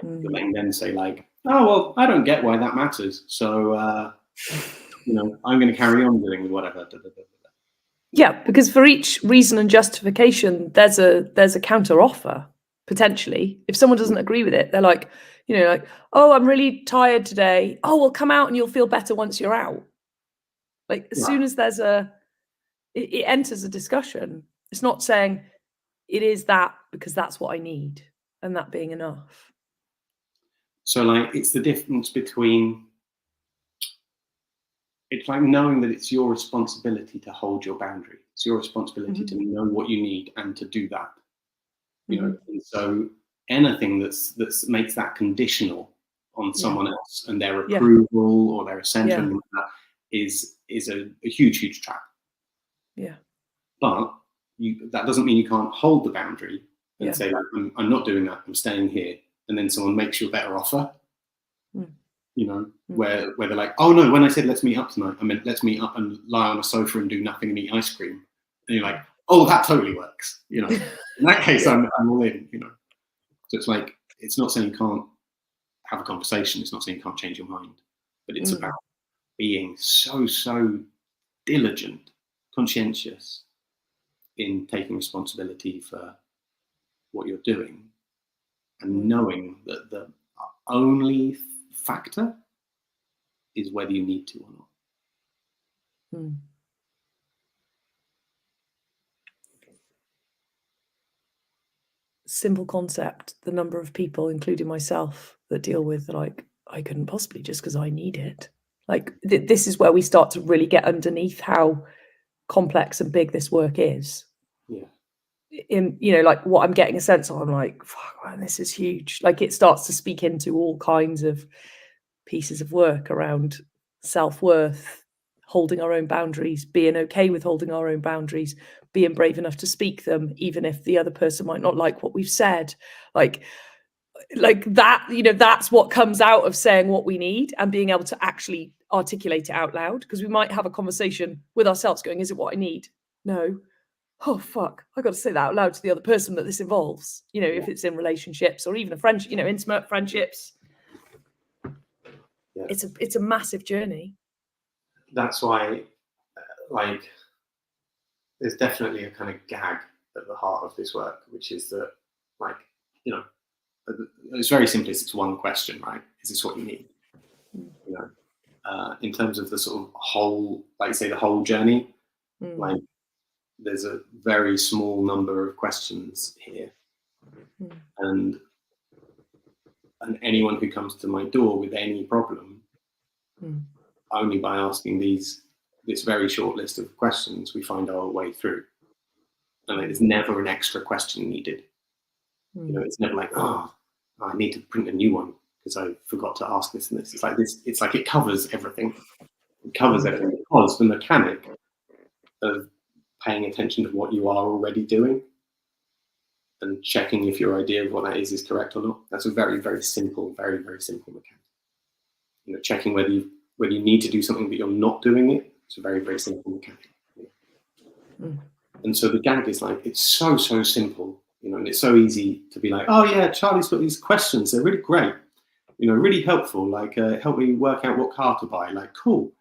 You're letting them say like, oh, well, I don't get why that matters. So, you know, I'm going to carry on doing whatever. Yeah, because for each reason and justification, there's a counter offer potentially. If someone doesn't agree with it, they're like, you know, like, oh, I'm really tired today. Oh, well, come out and you'll feel better once you're out. Like as soon as there's it enters a discussion. It's not saying it is that because that's what I need and that being enough. So like, it's the difference between, it's like knowing that it's your responsibility to hold your boundary. It's your responsibility to know what you need and to do that. You know, and so anything that's makes that conditional on someone else and their Yeah. approval or their assent Yeah. and that is a huge trap. Yeah. But that doesn't mean you can't hold the boundary and Yeah. say, like, I'm not doing that, I'm staying here. And then someone makes you a better offer, you know, where they're like, oh no, when I said let's meet up tonight, I meant let's meet up and lie on a sofa and do nothing and eat ice cream. And you're like, oh, that totally works. You know, in that case, I'm all in, you know. So it's like, it's not saying you can't have a conversation. It's not saying you can't change your mind, but it's about being so diligent, conscientious in taking responsibility for what you're doing and knowing that the only factor is whether you need to or not. Simple concept. The number of people, including myself, that deal with like, I couldn't possibly just because I need it. Like this is where we start to really get underneath how complex and big this work is. Yeah. In, you know, like what I'm getting a sense of, I'm like, fuck, man, this is huge. Like it starts to speak into all kinds of pieces of work around self-worth, holding our own boundaries, being okay with holding our own boundaries, being brave enough to speak them, even if the other person might not like what we've said. Like that, you know, that's what comes out of saying what we need and being able to actually articulate it out loud. Because we might have a conversation with ourselves going, is it what I need? No. Oh, fuck, I got to say that out loud to the other person that this involves, you know, if it's in relationships or even a friendship, you know, intimate friendships. Yeah. It's a massive journey. That's why, like, there's definitely a kind of gag at the heart of this work, which is that, like, you know, it's very simplistic. It's one question, right? Is this what you need? You know, in terms of the sort of whole, like, say, the whole journey, like, there's a very small number of questions here, and anyone who comes to my door with any problem, only by asking this very short list of questions, we find our way through. And there's never an extra question needed. You know, it's never like, oh, I need to print a new one because I forgot to ask this and this. It's like this. It's like it covers everything. It covers everything because the mechanic of paying attention to what you are already doing and checking if your idea of what that is correct or not. That's a very, very simple mechanic. You know, checking whether you need to do something but you're not doing it. It's a very, very simple mechanic. And so the gag is like, it's so simple, you know, and it's so easy to be like, oh yeah, Charlie's got these questions. They're really great, you know, really helpful. Like, help me work out what car to buy. Like, cool.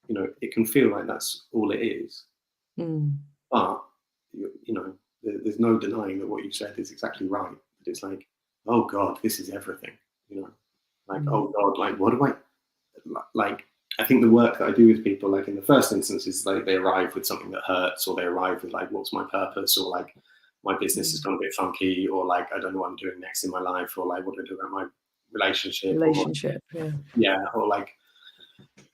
You know, it can feel like that's all it is. But, you know, there's no denying that what you said is exactly right. It's like, oh God, this is everything, you know, like, oh God, like, what do I, like, I think the work that I do with people, like in the first instance, is like they arrive with something that hurts, or they arrive with like, what's my purpose, or like my business has gone a bit funky, or like I don't know what I'm doing next in my life, or like what do I do about my relationship, or like,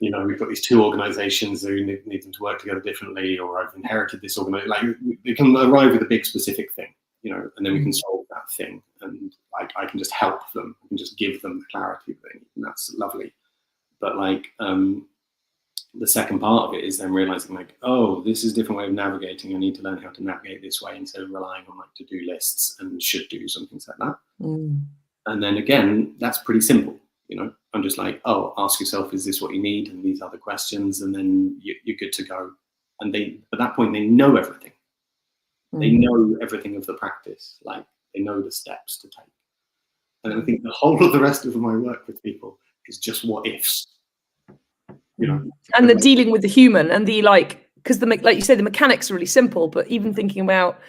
you know, we've got these two organizations who need them to work together differently, or I've inherited this organization. Like we can arrive with a big specific thing, you know, and then we can solve that thing, and like I can just help them, I can just give them the clarity that they need, and that's lovely. But like the second part of it is then realizing like, oh, this is a different way of navigating. I need to learn how to navigate this way instead of relying on like to-do lists and should-dos and things like that. And then again, that's pretty simple. You know, I'm just like, oh, ask yourself, is this what you need? And these other questions, and then you're good to go. And they, at that point, they know everything. They know everything of the practice. Like they know the steps to take. And I think the whole of the rest of my work with people is just what ifs, you know. And the dealing with the human and the like, because like you say, the mechanics are really simple, but even thinking about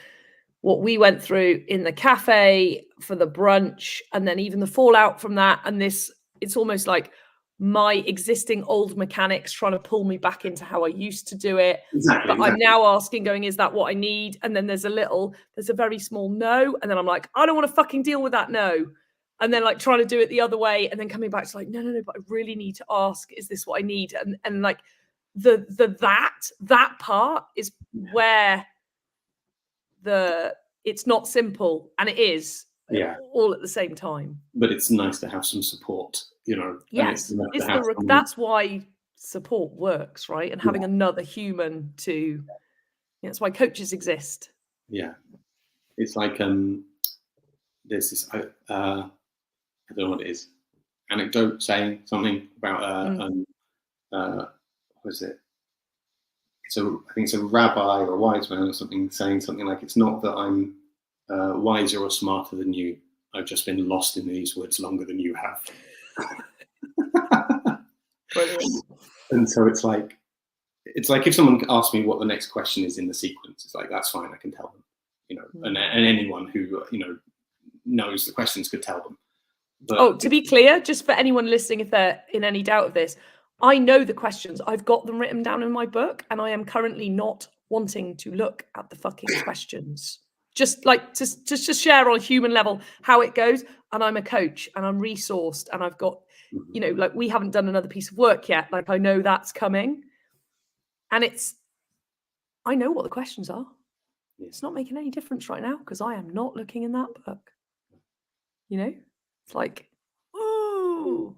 what we went through in the cafe for the brunch, and then even the fallout from that, and this, it's almost like my existing old mechanics trying to pull me back into how I used to do it. Exactly. I'm now asking, going, is that what I need? And then there's a very small no. And then I'm like, I don't want to fucking deal with that no. And then like trying to do it the other way, and then coming back to like, no, but I really need to ask, is this what I need? And like that part is where it's not simple, and it is, Yeah. all at the same time. But it's nice to have some support, you know. Yes, and it's nice to have someone- that's why support works, right? And having another human to, that's why coaches exist. Yeah, it's like there's this I don't know what it is, anecdote saying something about what is it? I think it's a rabbi or a wise man or something saying something like, it's not that I'm wiser or smarter than you. I've just been lost in these woods longer than you have. Brilliant. And so it's like if someone asks me what the next question is in the sequence, it's like, that's fine, I can tell them, you know, and anyone who, you know, knows the questions could tell them. But to be clear, just for anyone listening, if they're in any doubt of this, I know the questions. I've got them written down in my book, and I am currently not wanting to look at the fucking questions. Just like to share on a human level how it goes. And I'm a coach, and I'm resourced, and I've got, you know, like, we haven't done another piece of work yet. Like, I know that's coming, and I know what the questions are. It's not making any difference right now because I am not looking in that book. You know, it's like, ooh.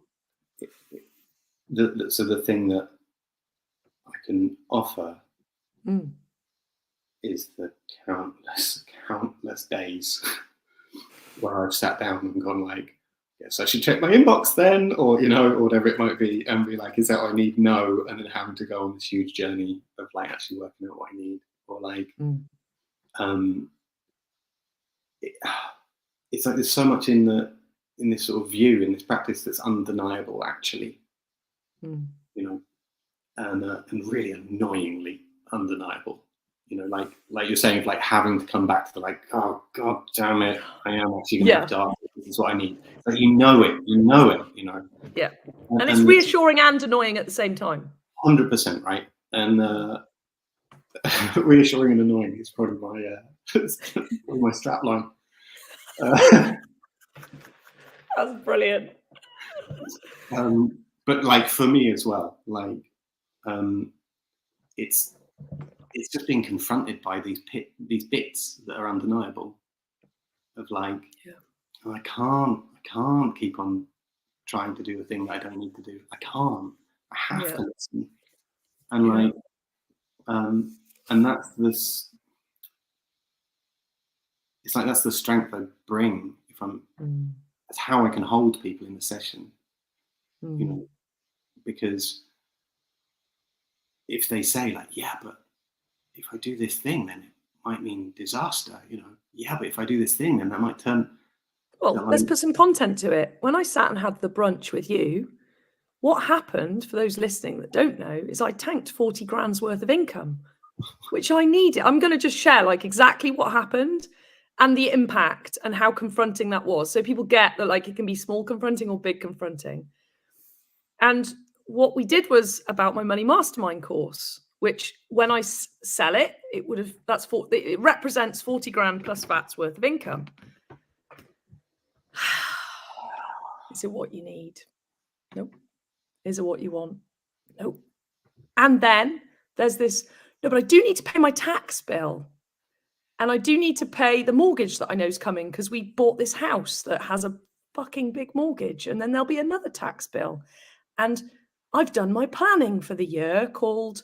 So the thing that I can offer is the countless days where I've sat down and gone like, yes, I should check my inbox then, or, you know, or whatever it might be, and be like, is that what I need? No. And then having to go on this huge journey of like actually working out what I need, or like, it's like there's so much in this sort of view, in this practice, that's undeniable actually, you know, and really annoyingly undeniable. You know, like you're saying, of like having to come back to the like, oh god damn it, I am actually gonna have to ask, this is what I need. But you know it, you know. Yeah. And it's reassuring and annoying at the same time. 100%, right? And reassuring and annoying is probably my strap line. That's brilliant. But like for me as well, like it's just being confronted by these bits that are undeniable, of like, oh, I can't keep on trying to do a thing that I don't need to do. I can't. I have to listen. And like, and that's this. It's like that's the strength I bring. If I'm, that's how I can hold people in the session. You know, because if they say like, yeah, but if I do this thing, then it might mean disaster, you know. Yeah, but if I do this thing, then that might turn. Well, let's put some content to it. When I sat and had the brunch with you, what happened, for those listening that don't know, is I tanked 40 grand's worth of income, which I needed. I'm going to just share like exactly what happened and the impact and how confronting that was. So people get that, like, it can be small confronting or big confronting. And what we did was about my money mastermind course, which when I sell it, it represents 40 grand plus VAT's worth of income. Is it what you need? Nope. Is it what you want? Nope. And then there's this, no, but I do need to pay my tax bill. And I do need to pay the mortgage that I know is coming because we bought this house that has a fucking big mortgage. And then there'll be another tax bill. And I've done my planning for the year called,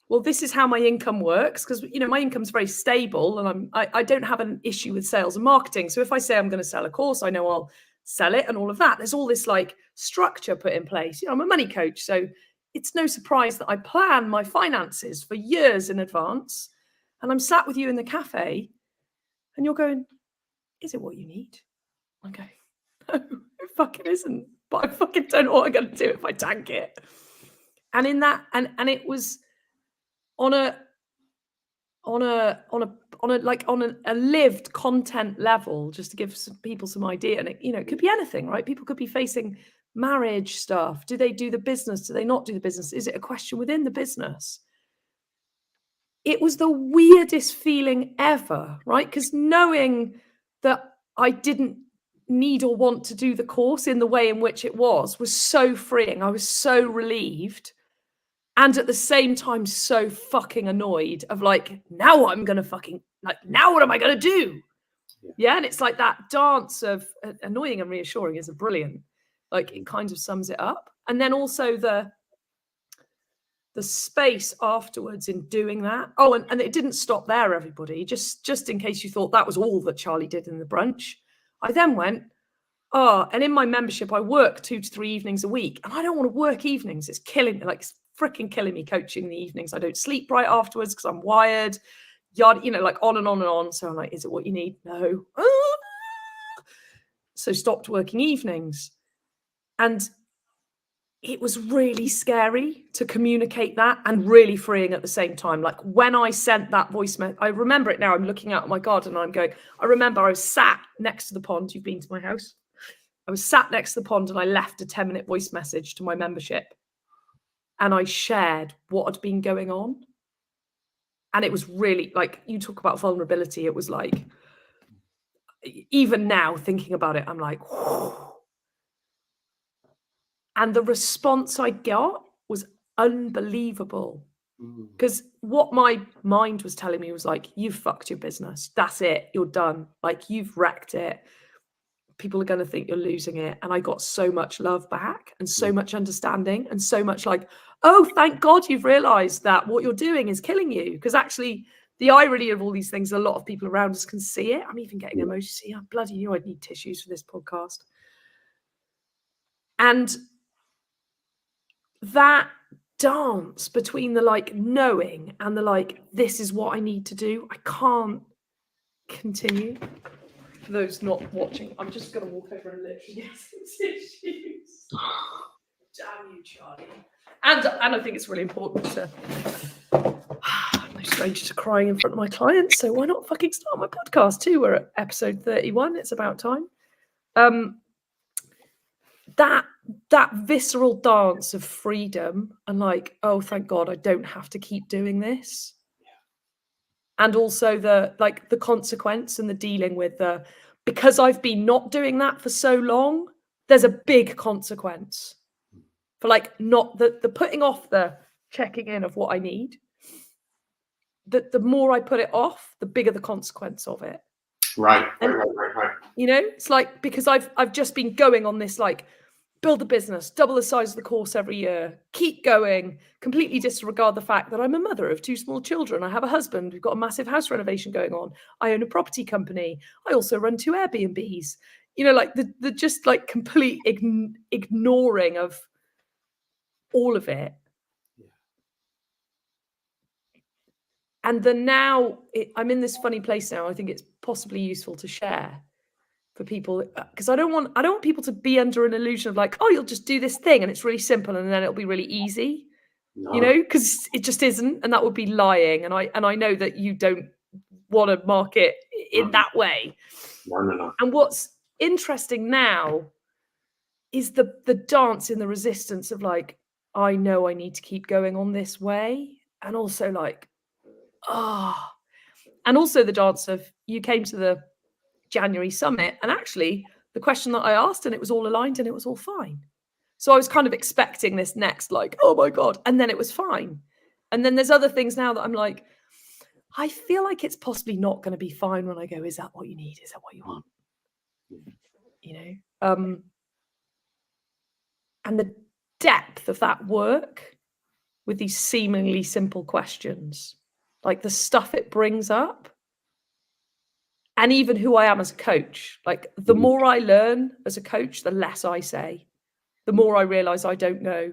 well, this is how my income works, because, you know, my income's very stable and I don't have an issue with sales and marketing. So if I say I'm going to sell a course, I know I'll sell it and all of that. There's all this like structure put in place. You know, I'm a money coach, so it's no surprise that I plan my finances for years in advance. And I'm sat with you in the cafe and you're going, is it what you need? I go, no, it fucking isn't. But I fucking don't know what I'm going to do if I tank it. And in that, and it was on a lived content level, just to give some people some idea. And it could be anything, right? People could be facing marriage stuff. Do they do the business? Do they not do the business? Is it a question within the business? It was the weirdest feeling ever, right? Because knowing that I didn't need or want to do the course in the way in which it was so freeing. I was so relieved. And at the same time, so fucking annoyed of like, now I'm going to fucking, like, now what am I going to do? Yeah, and it's like that dance of annoying and reassuring is a brilliant, like it kind of sums it up. And then also the space afterwards in doing that. Oh, and it didn't stop there, everybody. Just in case you thought that was all that Charlie did in the brunch, I then went, and in my membership, I work 2 to 3 evenings a week, and I don't want to work evenings. It's killing me, like it's freaking killing me coaching in the evenings. I don't sleep right afterwards because I'm wired. Like on and on and on. So I'm like, is it what you need? No. So stopped working evenings. And it was really scary to communicate that and really freeing at the same time. Like when I sent that voice message, I remember it now. I'm looking out at my garden and I'm going, I remember I was sat next to the pond. You've been to my house. I was sat next to the pond and I left a 10-minute voice message to my membership. And I shared what had been going on. And it was really like, you talk about vulnerability. It was like, even now thinking about it, I'm like, whew. And the response I got was unbelievable. Because what my mind was telling me was like, you've fucked your business. That's it. You're done. Like, you've wrecked it. People are going to think you're losing it. And I got so much love back and so much understanding and so much like, oh, thank God you've realized that what you're doing is killing you. Because actually, the irony of all these things, a lot of people around us can see it. I'm even getting emotional. I bloody knew I'd need tissues for this podcast. And that dance between the like knowing and the like, this is what I need to do. I can't continue. For those not watching, I'm just going to walk over and literally get some tissues. Damn you, Charlie. And I think it's really important to. No stranger to crying in front of my clients, so why not fucking start my podcast too? We're at episode 31. It's about time. That visceral dance of freedom and like, oh, thank God I don't have to keep doing this. And also the consequence and the dealing with because I've been not doing that for so long, there's a big consequence for like not the putting off the checking in of what I need. The more I put it off, the bigger the consequence of it. Right. You know, it's like, because I've just been going on this like, build a business, double the size of the course every year, keep going, completely disregard the fact that I'm a mother of 2 small children. I have a husband. We've got a massive house renovation going on. I own a property company. I also run 2 Airbnbs. You know, like the just like complete ignoring of all of it. And then now I'm in this funny place now. I think it's possibly useful to share for people, because I don't want people to be under an illusion of like, oh, you'll just do this thing and it's really simple and then it'll be really easy. No. You know, because it just isn't, and that would be lying. And I know that you don't want to market in that way. No. And what's interesting now is the dance in the resistance of like, I know I need to keep going on this way, and also like, and also the dance of, you came to the January summit and actually the question that I asked and it was all aligned and it was all fine. So I was kind of expecting this next like, oh my God, and then it was fine. And then there's other things now that I'm like, I feel like it's possibly not going to be fine when I go, is that what you need? Is that what you want? You know? And the depth of that work with these seemingly simple questions, like the stuff it brings up, and even who I am as a coach. Like the more I learn as a coach, the less I say. The more I realize I don't know,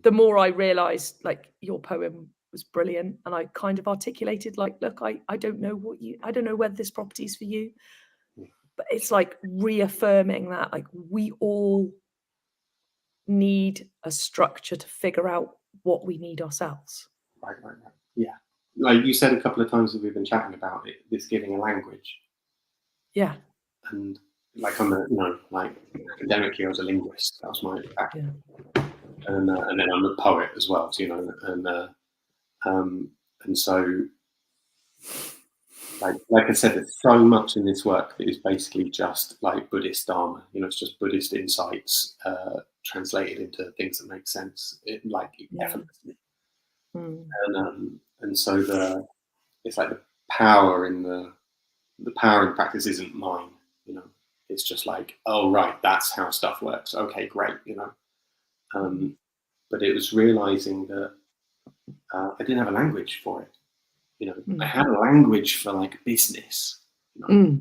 the more I realize like your poem was brilliant. And I kind of articulated like, look, I don't know I don't know whether this property is for you, but it's like reaffirming that like we all need a structure to figure out what we need ourselves. Right. Yeah. Like you said a couple of times that we've been chatting about it, this giving a language. Yeah. And like I'm academically I was a linguist. That was my background. Yeah. And then I'm a poet as well, so, you know, and so like I said, there's so much in this work that is basically just like Buddhist Dharma. You know, it's just Buddhist insights translated into things that make sense, effortlessly. And so it's like the power in the the power of the practice isn't mine, you know. It's just like, oh right, that's how stuff works. Okay, great, you know. But it was realizing that I didn't have a language for it. You know, I had a language for like business. You know,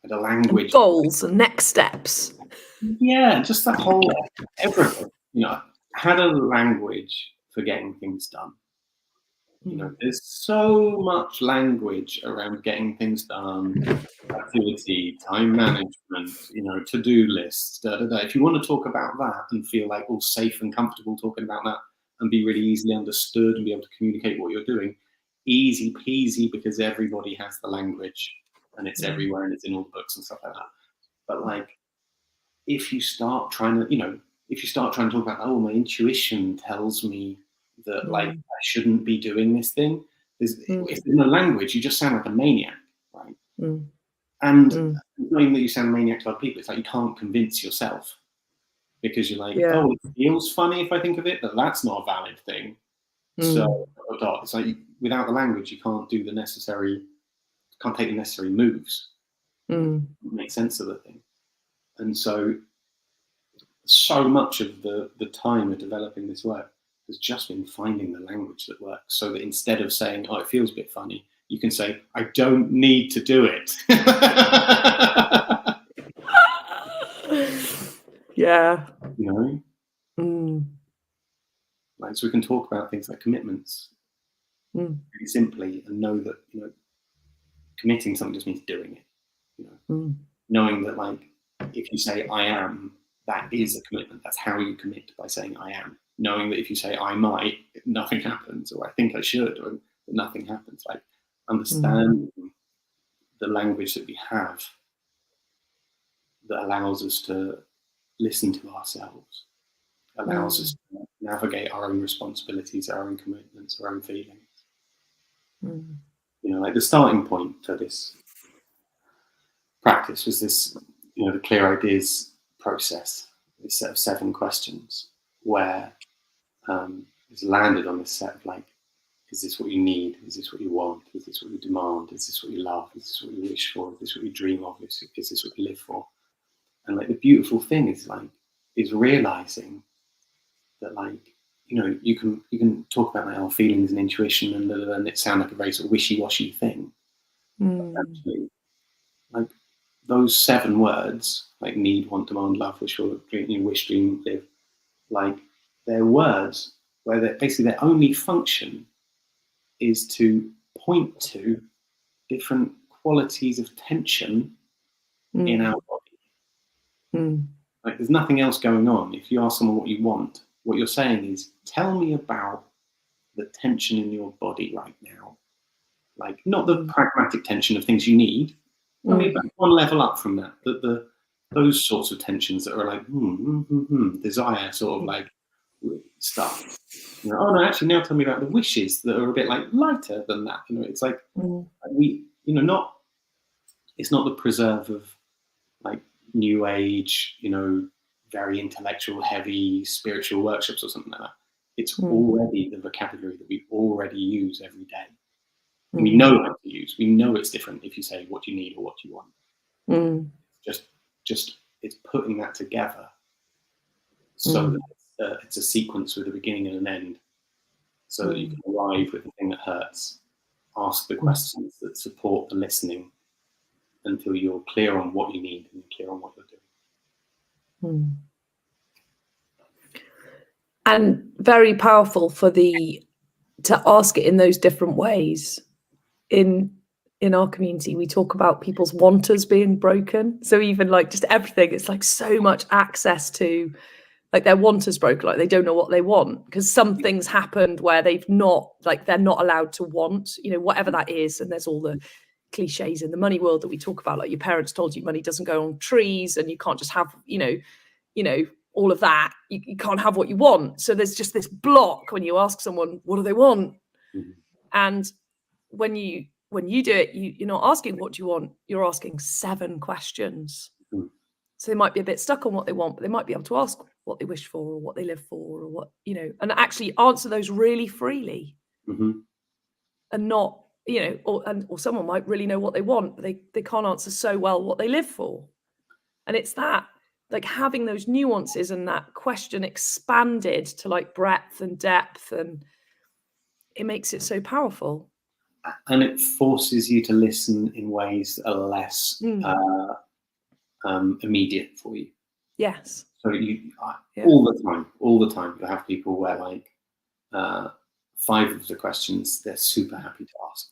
I had a language and goals and next steps. Yeah, just the whole everything. You know, I had a language for getting things done. You know, there's so much language around getting things done, activity, time management, you know, to-do lists, If you want to talk about that and feel like all safe and comfortable talking about that and be really easily understood and be able to communicate what you're doing, easy peasy, because everybody has the language and it's everywhere and it's in all the books and stuff like that. But like, if you start trying to, talk about, oh, my intuition tells me that like I shouldn't be doing this thing, if there's no language, you just sound like a maniac, right? And it's not even that you sound a maniac to other people, it's like you can't convince yourself because you're like, oh, it feels funny if I think of it, but that's not a valid thing. So it's like without the language, you can't do can't take the necessary moves, make sense of the thing. And so much of the time of developing this work has just been finding the language that works, so that instead of saying, oh, it feels a bit funny, you can say, I don't need to do it. Yeah. You know? Like, so we can talk about things like commitments really simply and know that, you know, committing something just means doing it. You know? Knowing that, like, if you say I am, that is a commitment. That's how you commit, by saying I am. Knowing that if you say I might, nothing happens, or I think I should, or nothing happens. Like, understanding the language that we have that allows us to listen to ourselves, allows us to navigate our own responsibilities, our own commitments, our own feelings. You know, like the starting point for this practice was this, you know, the clear ideas process, this set of 7 questions where it's landed on this set of like, is this what you need? Is this what you want? Is this what you demand? Is this what you love? Is this what you wish for? Is this what you dream of? Is this what you live for? And like the beautiful thing is realizing that, like, you know, you can talk about like our feelings and intuition and it sound like a very sort of wishy-washy thing. But actually, like those 7 words, like need, want, demand, love, wish, or dream, wish, dream, live, like they're words where basically their only function is to point to different qualities of tension in our body. Like there's nothing else going on. If you ask someone what you want, what you're saying is, tell me about the tension in your body right now. Like not the pragmatic tension of things you need. Tell me about one level up from that. Those sorts of tensions that are like desire, sort of like stuff. You know, oh no, actually now tell me about the wishes that are a bit like lighter than that. You know, it's like it's not the preserve of like new age, you know, very intellectual, heavy spiritual workshops or something like that. It's already the vocabulary that we already use every day. We know how to use. We know it's different if you say what you need or what you want. Just it's putting that together so that it's a sequence with a beginning and an end, so that you can arrive with the thing that hurts, ask the questions that support the listening until you're clear on what you need and clear on what you're doing. And very powerful to ask it in those different ways. In our community, we talk about people's wanters being broken. So even like just everything, it's like so much access to like their wanters broken, like they don't know what they want because some things happened where they're not allowed to want, you know, whatever that is. And there's all the cliches in the money world that we talk about, like your parents told you money doesn't go on trees and you can't just have, you know, all of that. You can't have what you want. So there's just this block when you ask someone, what do they want? And when you do it, you're not asking what do you want, you're asking 7 questions. So they might be a bit stuck on what they want, but they might be able to ask what they wish for or what they live for or what, you know, and actually answer those really freely and not you know, or someone might really know what they want, but they can't answer so well what they live for. And it's that, like, having those nuances and that question expanded to like breadth and depth, and it makes it so powerful. And it forces you to listen in ways that are less immediate for you. Yes. So all the time, you have people where like 5 of the questions they're super happy to ask.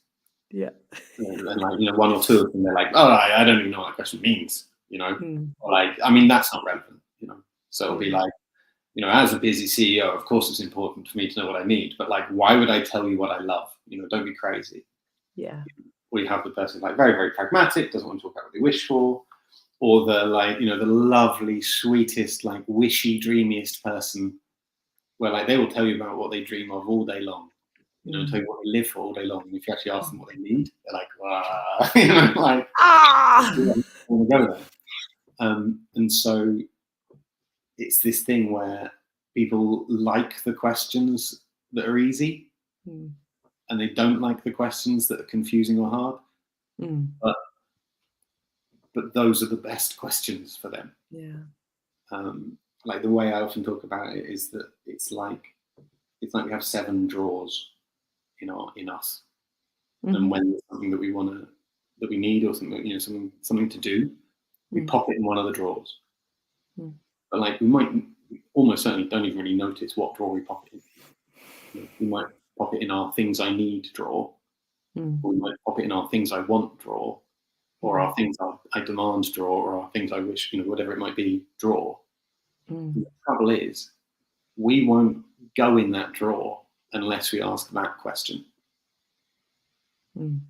Yeah. And like, you know, 1 or 2 of them they're like, oh, I don't even know what that question means, you know. Or like, I mean, that's not relevant, you know. So it'll be like, you know, as a busy CEO, of course it's important for me to know what I need, but like, why would I tell you what I love? You know, don't be crazy. Yeah. Or you have the person like very, very pragmatic, doesn't want to talk about what they wish for, or the like, you know, the lovely, sweetest, like wishy, dreamiest person, where like they will tell you about what they dream of all day long, you know, tell you what they live for all day long. And if you actually ask them what they need, they're like, wow, you know, like, I want to go there. And so it's this thing where people like the questions that are easy, and they don't like the questions that are confusing or hard. But those are the best questions for them. Yeah. Like the way I often talk about it is that it's like we have 7 drawers in us, and when there's something that we need, or something, you know, something to do, we pop it in one of the drawers. But like we might almost certainly don't even really notice what drawer we pop it in. You know, we might pop it in our things I need drawer, or we might pop it in our things I want drawer, or our things I demand drawer, or our things I wish, you know, whatever it might be, drawer. The trouble is, we won't go in that drawer unless we ask that question. And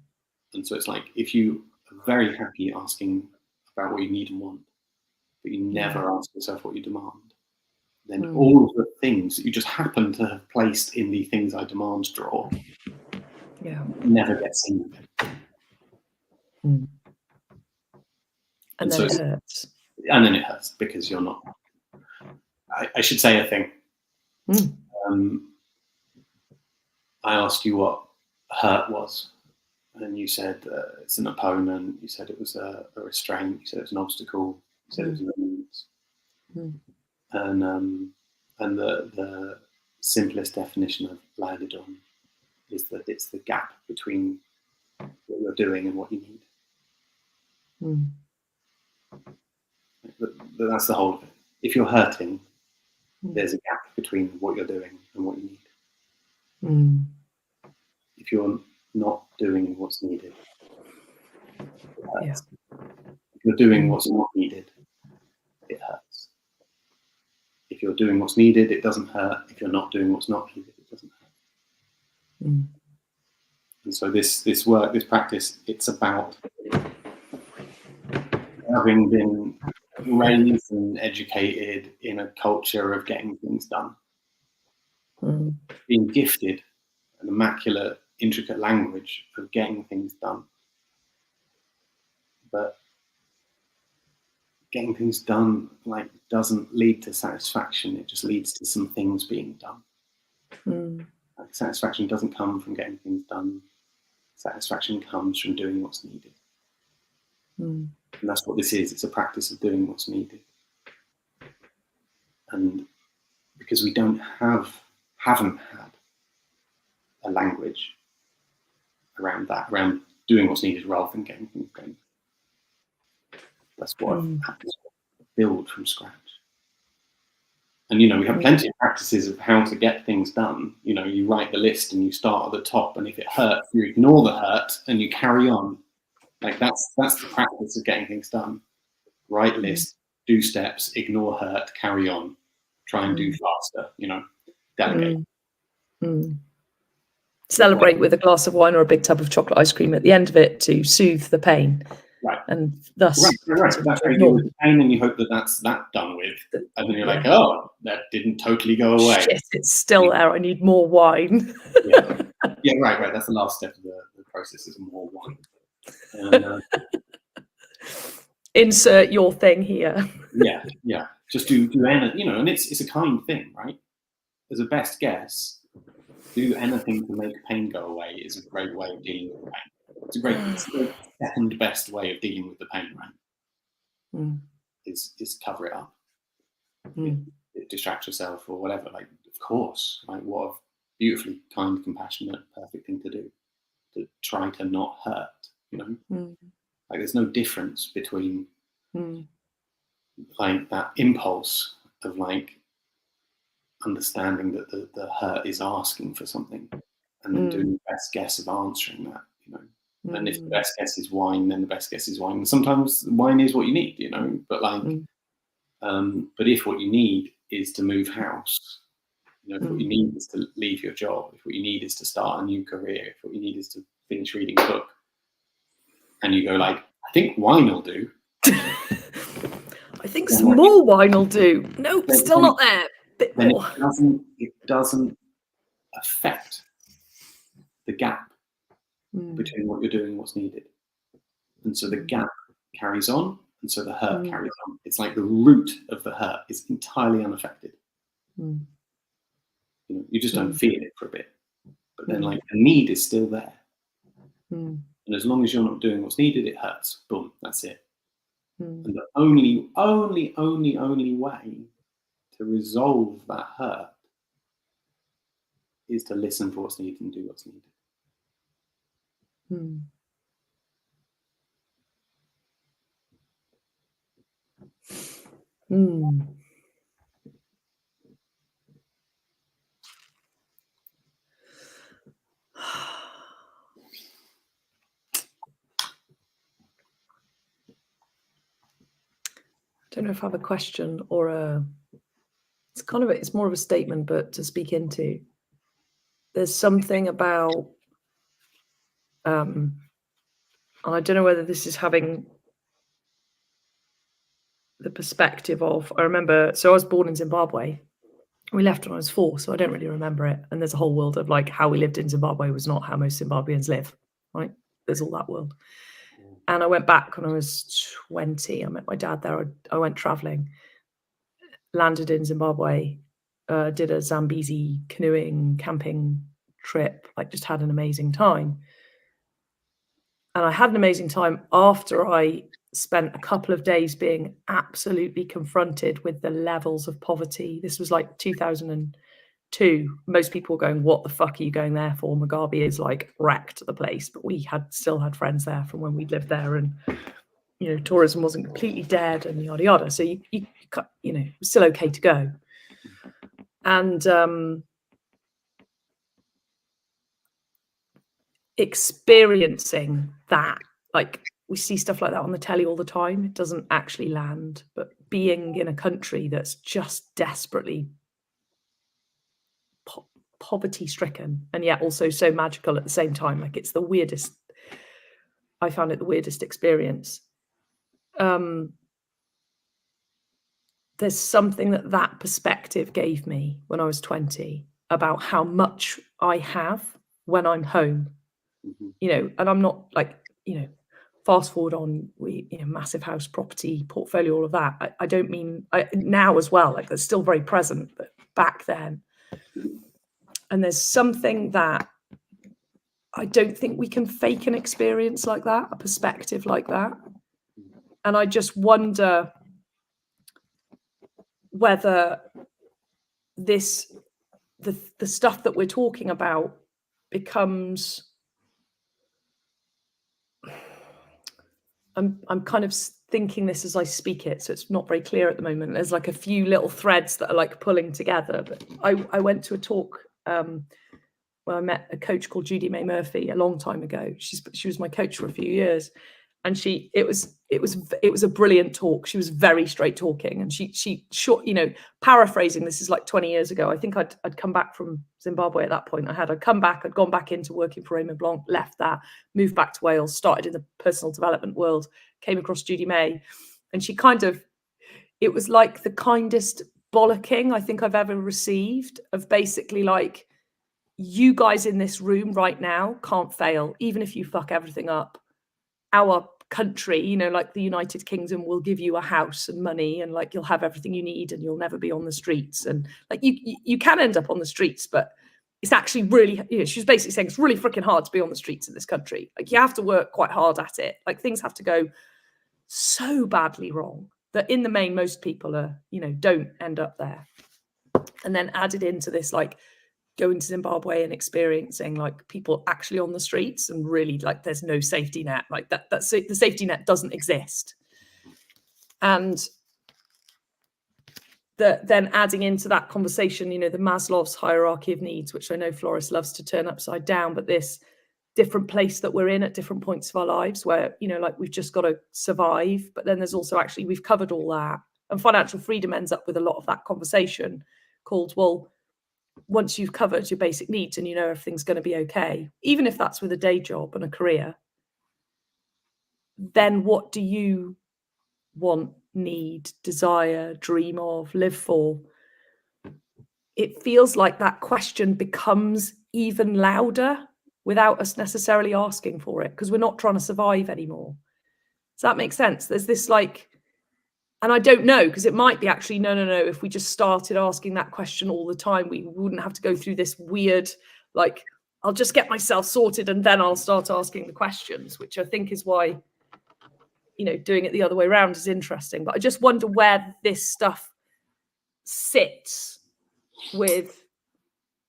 so it's like, if you are very happy asking about what you need and want, but you never ask yourself what you demand, then all of the things that you just happen to have placed in the things I demand drawer never get seen again. And then it hurts. And then it hurts because you're not. I should say a thing. I asked you what hurt was, and you said it's an opponent. You said it was a restraint. You said it was an obstacle. You said it was an annoyance. And the simplest definition I've landed on is that it's the gap between what you're doing and what you need. That's the whole of it. If you're hurting, there's a gap between what you're doing and what you need. If you're not doing what's needed, it hurts. If you're doing what's not needed, it hurts. If you're doing what's needed, it doesn't hurt. If you're not doing what's not needed, it doesn't hurt. And so this work, this practice, it's about having been raised and educated in a culture of getting things done, being gifted an immaculate, intricate language of getting things done. But getting things done like doesn't lead to satisfaction. It just leads to some things being done. Like, satisfaction doesn't come from getting things done. Satisfaction comes from doing what's needed. And that's what this is. It's a practice of doing what's needed. And because we haven't had a language around that, around doing what's needed rather than getting things done. That's what happens. Build from scratch. And, you know, we have plenty of practices of how to get things done. You know, you write the list and you start at the top, and if it hurts, you ignore the hurt and you carry on. Like that's the practice of getting things done. Write list, do steps, ignore hurt, carry on, try and do faster, you know, delegate. Celebrate with a glass of wine or a big tub of chocolate ice cream at the end of it to soothe the pain. Right. And thus, right. That's how you deal with the pain, and you hope that that's that done with. And then you're like, oh, that didn't totally go away. Shit, it's still there. I need more wine. Yeah, right. That's the last step of the process, is more wine. And, insert your thing here. Yeah. Just do anything, you know, and it's a kind thing, right? As a best guess, do anything to make pain go away is a great way of dealing with the pain. It's the second best way of dealing with the pain, right? Is cover it up. Distract yourself or whatever. Like, of course, like, what a beautifully kind, compassionate, perfect thing to do, to try to not hurt, you know? Like, there's no difference between like that impulse of like understanding that the hurt is asking for something, and then doing the best guess of answering that, you know. And if the best guess is wine, then the best guess is wine. And sometimes wine is what you need, you know. But like, but if what you need is to move house, you know, if what you need is to leave your job, if what you need is to start a new career, if what you need is to finish reading a book, and you go like, I think wine will do. I think some more wine will do. Nope, still not there. Bit then more. It doesn't affect the gap between what you're doing and what's needed. And so the gap carries on, and so the hurt carries on. It's like the root of the hurt is entirely unaffected. You know, you just don't feel it for a bit. But then like the need is still there. And as long as you're not doing what's needed, it hurts. Boom, that's it. And the only way to resolve that hurt is to listen for what's needed and do what's needed. I don't know if I have a question or it's more of a statement, but to speak into. There's something about, and I don't know whether this is having the perspective of, I remember, so I was born in Zimbabwe. We left when I was 4, so I don't really remember it. And there's a whole world of like how we lived in Zimbabwe was not how most Zimbabweans live, right? There's all that world. And I went back when I was 20. I met my dad there. I went traveling, landed in Zimbabwe, did a Zambezi canoeing, camping trip, like just had an amazing time. And I had an amazing time after I spent a couple of days being absolutely confronted with the levels of poverty. This was like 2002. Most people were going, what the fuck are you going there for? Mugabe is like wrecked the place, but we still had friends there from when we lived there, and you know, tourism wasn't completely dead and yada yada. So you know, it was still okay to go. And experiencing that, like, we see stuff like that on the telly all the time. It doesn't actually land, but being in a country that's just desperately poverty stricken and yet also so magical at the same time, like it's the weirdest. I found it the weirdest experience. There's something that perspective gave me when I was 20 about how much I have when I'm home, you know, and I'm not like, you know, fast forward on, massive house, property, portfolio, all of that. I don't mean now as well, like that's still very present, but back then. And there's something that I don't think we can fake an experience like that, a perspective like that. And I just wonder whether the stuff that we're talking about becomes, I'm kind of thinking this as I speak it, so it's not very clear at the moment. There's like a few little threads that are like pulling together. But I went to a talk where I met a coach called Judy May Murphy a long time ago. She was my coach for a few years, and it was a brilliant talk. She was very straight talking, and she short, you know, paraphrasing. This is like 20 years ago. I think I'd come back from Zimbabwe at that point. I'd come back. I'd gone back into working for Raymond Blanc, left that, moved back to Wales, started in the personal development world, came across Judy May, and it was like the kindest bollocking I think I've ever received, of basically like, you guys in this room right now can't fail, even if you fuck everything up. Our country, you know, like the United Kingdom, will give you a house and money, and like you'll have everything you need, and you'll never be on the streets. And like you can end up on the streets, but it's actually really, she was basically saying it's really freaking hard to be on the streets of this country. Like, you have to work quite hard at it. Like, things have to go so badly wrong that in the main, most people are, don't end up there. And then added into this, like, going to Zimbabwe and experiencing like people actually on the streets, and really like there's no safety net, like the safety net doesn't exist. And then adding into that conversation, the Maslow's hierarchy of needs, which I know Floris loves to turn upside down, but this different place that we're in at different points of our lives where, like we've just got to survive. But then there's also actually, we've covered all that. And financial freedom ends up with a lot of that conversation called, well, once you've covered your basic needs and everything's going to be okay, even if that's with a day job and a career, then what do you want, need, desire, dream of, live for? It feels like that question becomes even louder without us necessarily asking for it, because we're not trying to survive anymore. Does that make sense? There's this like, and I don't know, because it might be actually, no, if we just started asking that question all the time, we wouldn't have to go through this weird, like, I'll just get myself sorted and then I'll start asking the questions, which I think is why, doing it the other way around is interesting. But I just wonder where this stuff sits with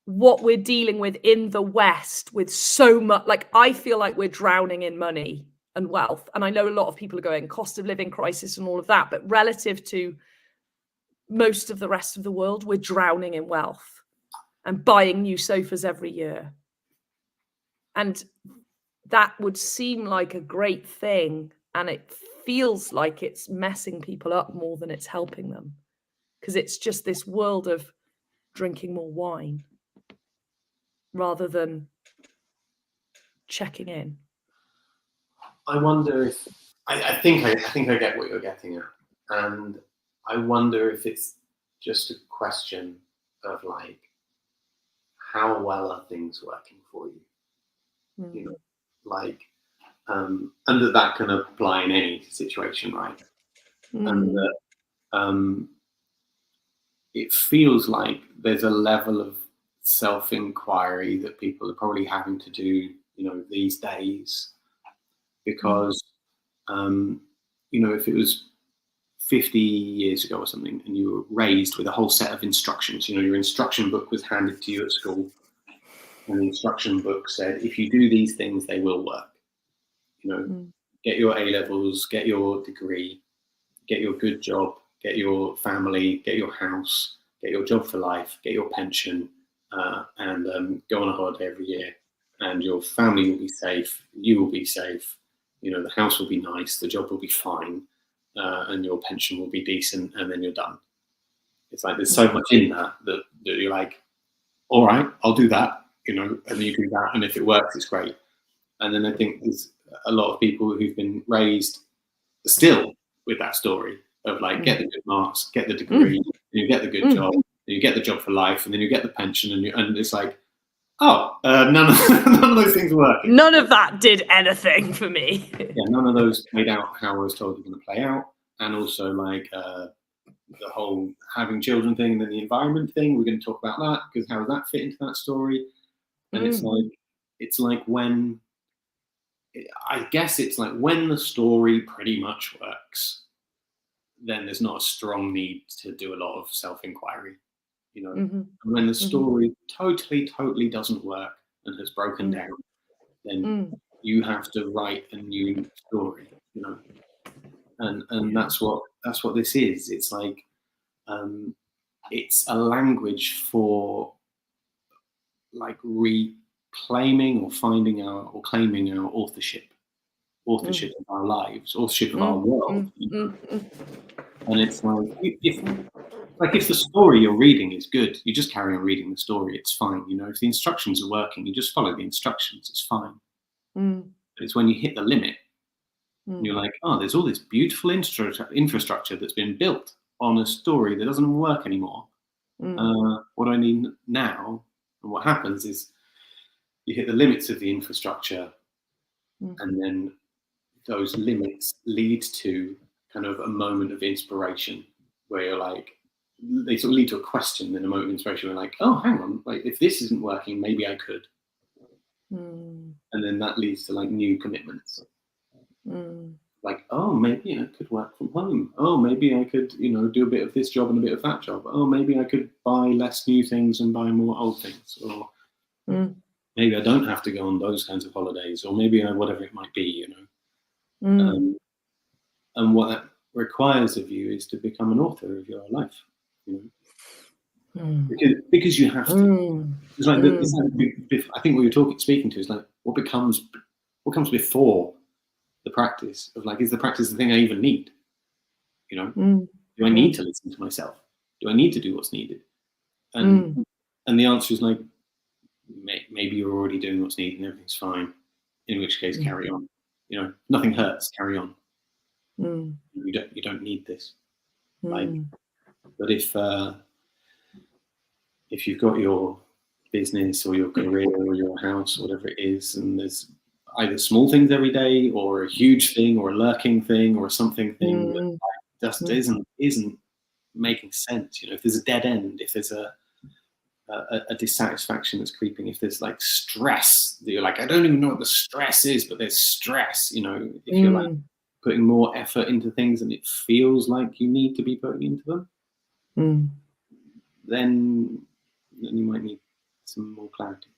what we're dealing with in the West, with so much, like, I feel like we're drowning in money and wealth. And I know a lot of people are going cost of living crisis and all of that, but relative to most of the rest of the world, we're drowning in wealth and buying new sofas every year. And that would seem like a great thing. And it feels like it's messing people up more than it's helping them, because it's just this world of drinking more wine rather than checking in. I wonder if I think I get what you're getting at, and I wonder if it's just a question of like, how well are things working for you? Like, and that can apply in any situation, right? And that it feels like there's a level of self-inquiry that people are probably having to do, these days, because if it was 50 years ago or something and you were raised with a whole set of instructions, your instruction book was handed to you at school, and the instruction book said, if you do these things, they will work. Get your A-levels, get your degree, get your good job, get your family, get your house, get your job for life, get your pension, and go on a holiday every year. And your family will be safe, you will be safe, the house will be nice, the job will be fine, and your pension will be decent, and then you're done. It's like there's so much in that you're like, all right, I'll do that, and you do that, and if it works, it's great. And then I think there's a lot of people who've been raised still with that story of like, get the good marks, get the degree, and you get the good job, and you get the job for life, and then you get the pension, and it's like, none of those things work. None of that did anything for me. Yeah, none of those played out how I was told they're going to play out. And also like the whole having children thing and then the environment thing, we're going to talk about that, because how does that fit into that story? And it's like when, I guess it's like when the story pretty much works, then there's not a strong need to do a lot of self-inquiry. And when the story totally doesn't work and has broken down, then you have to write a new story, and that's what this is. It's like it's a language for like reclaiming or finding our or claiming our authorship of our lives, authorship of our world. And it's like if the story you're reading is good, you just carry on reading the story. It's fine. If the instructions are working, you just follow the instructions. It's fine. But it's when you hit the limit, and you're like, oh, there's all this beautiful infrastructure that's been built on a story that doesn't work anymore. What do I need now? And what happens is you hit the limits of the infrastructure, and then those limits lead to kind of a moment of inspiration where you're like, they sort of lead to a question, then a moment of inspiration. We're like, oh, hang on, like if this isn't working, maybe I could. And then that leads to like new commitments. Like, oh, maybe I could work from home. Oh, maybe I could, do a bit of this job and a bit of that job. Oh, maybe I could buy less new things and buy more old things. Or maybe I don't have to go on those kinds of holidays. Or maybe whatever it might be, and what that requires of you is to become an author of your life, because you have to. It's like, I think what you're speaking to is like what comes before the practice of like, is the practice the thing I even need? Do I need to listen to myself? Do I need to do what's needed? And the answer is like, maybe you're already doing what's needed and everything's fine. In which case, carry on. Nothing hurts. Carry on. You don't need this. Like, but if you've got your business or your career or your house, whatever it is, and there's either small things every day or a huge thing or a lurking thing or something thing that just isn't making sense. If there's a dead end, if there's a dissatisfaction that's creeping, if there's like stress that you're like, I don't even know what the stress is, but there's stress, if you're like putting more effort into things and it feels like you need to be putting into them, then you might need some more clarity.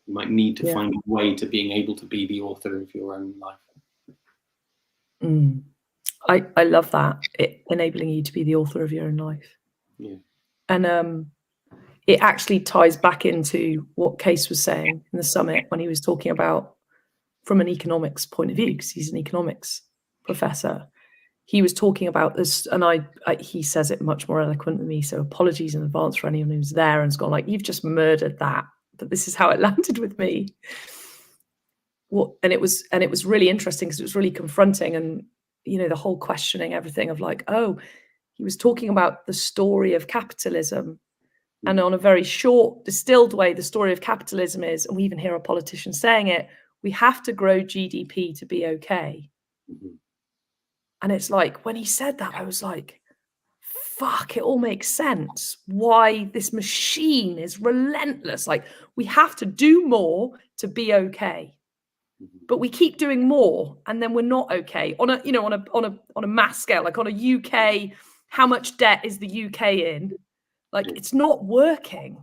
You might need to find a way to being able to be the author of your own life. I love that, it enabling you to be the author of your own life. Yeah. And it actually ties back into what Case was saying in the summit when he was talking about from an economics point of view, because he's an economics professor. He was talking about this, and he says it much more eloquent than me, so apologies in advance for anyone who's there and's gone like, you've just murdered that, but this is how it landed with me. And it was really interesting because it was really confronting, and the whole questioning everything of like, oh, he was talking about the story of capitalism, and on a very short, distilled way, the story of capitalism is, and we even hear a politician saying it, we have to grow GDP to be okay. And it's like, when he said that, I was like, fuck, it all makes sense. Why this machine is relentless. Like, we have to do more to be okay. But we keep doing more and then we're not okay. On a mass scale, like on a UK, how much debt is the UK in? Like, it's not working.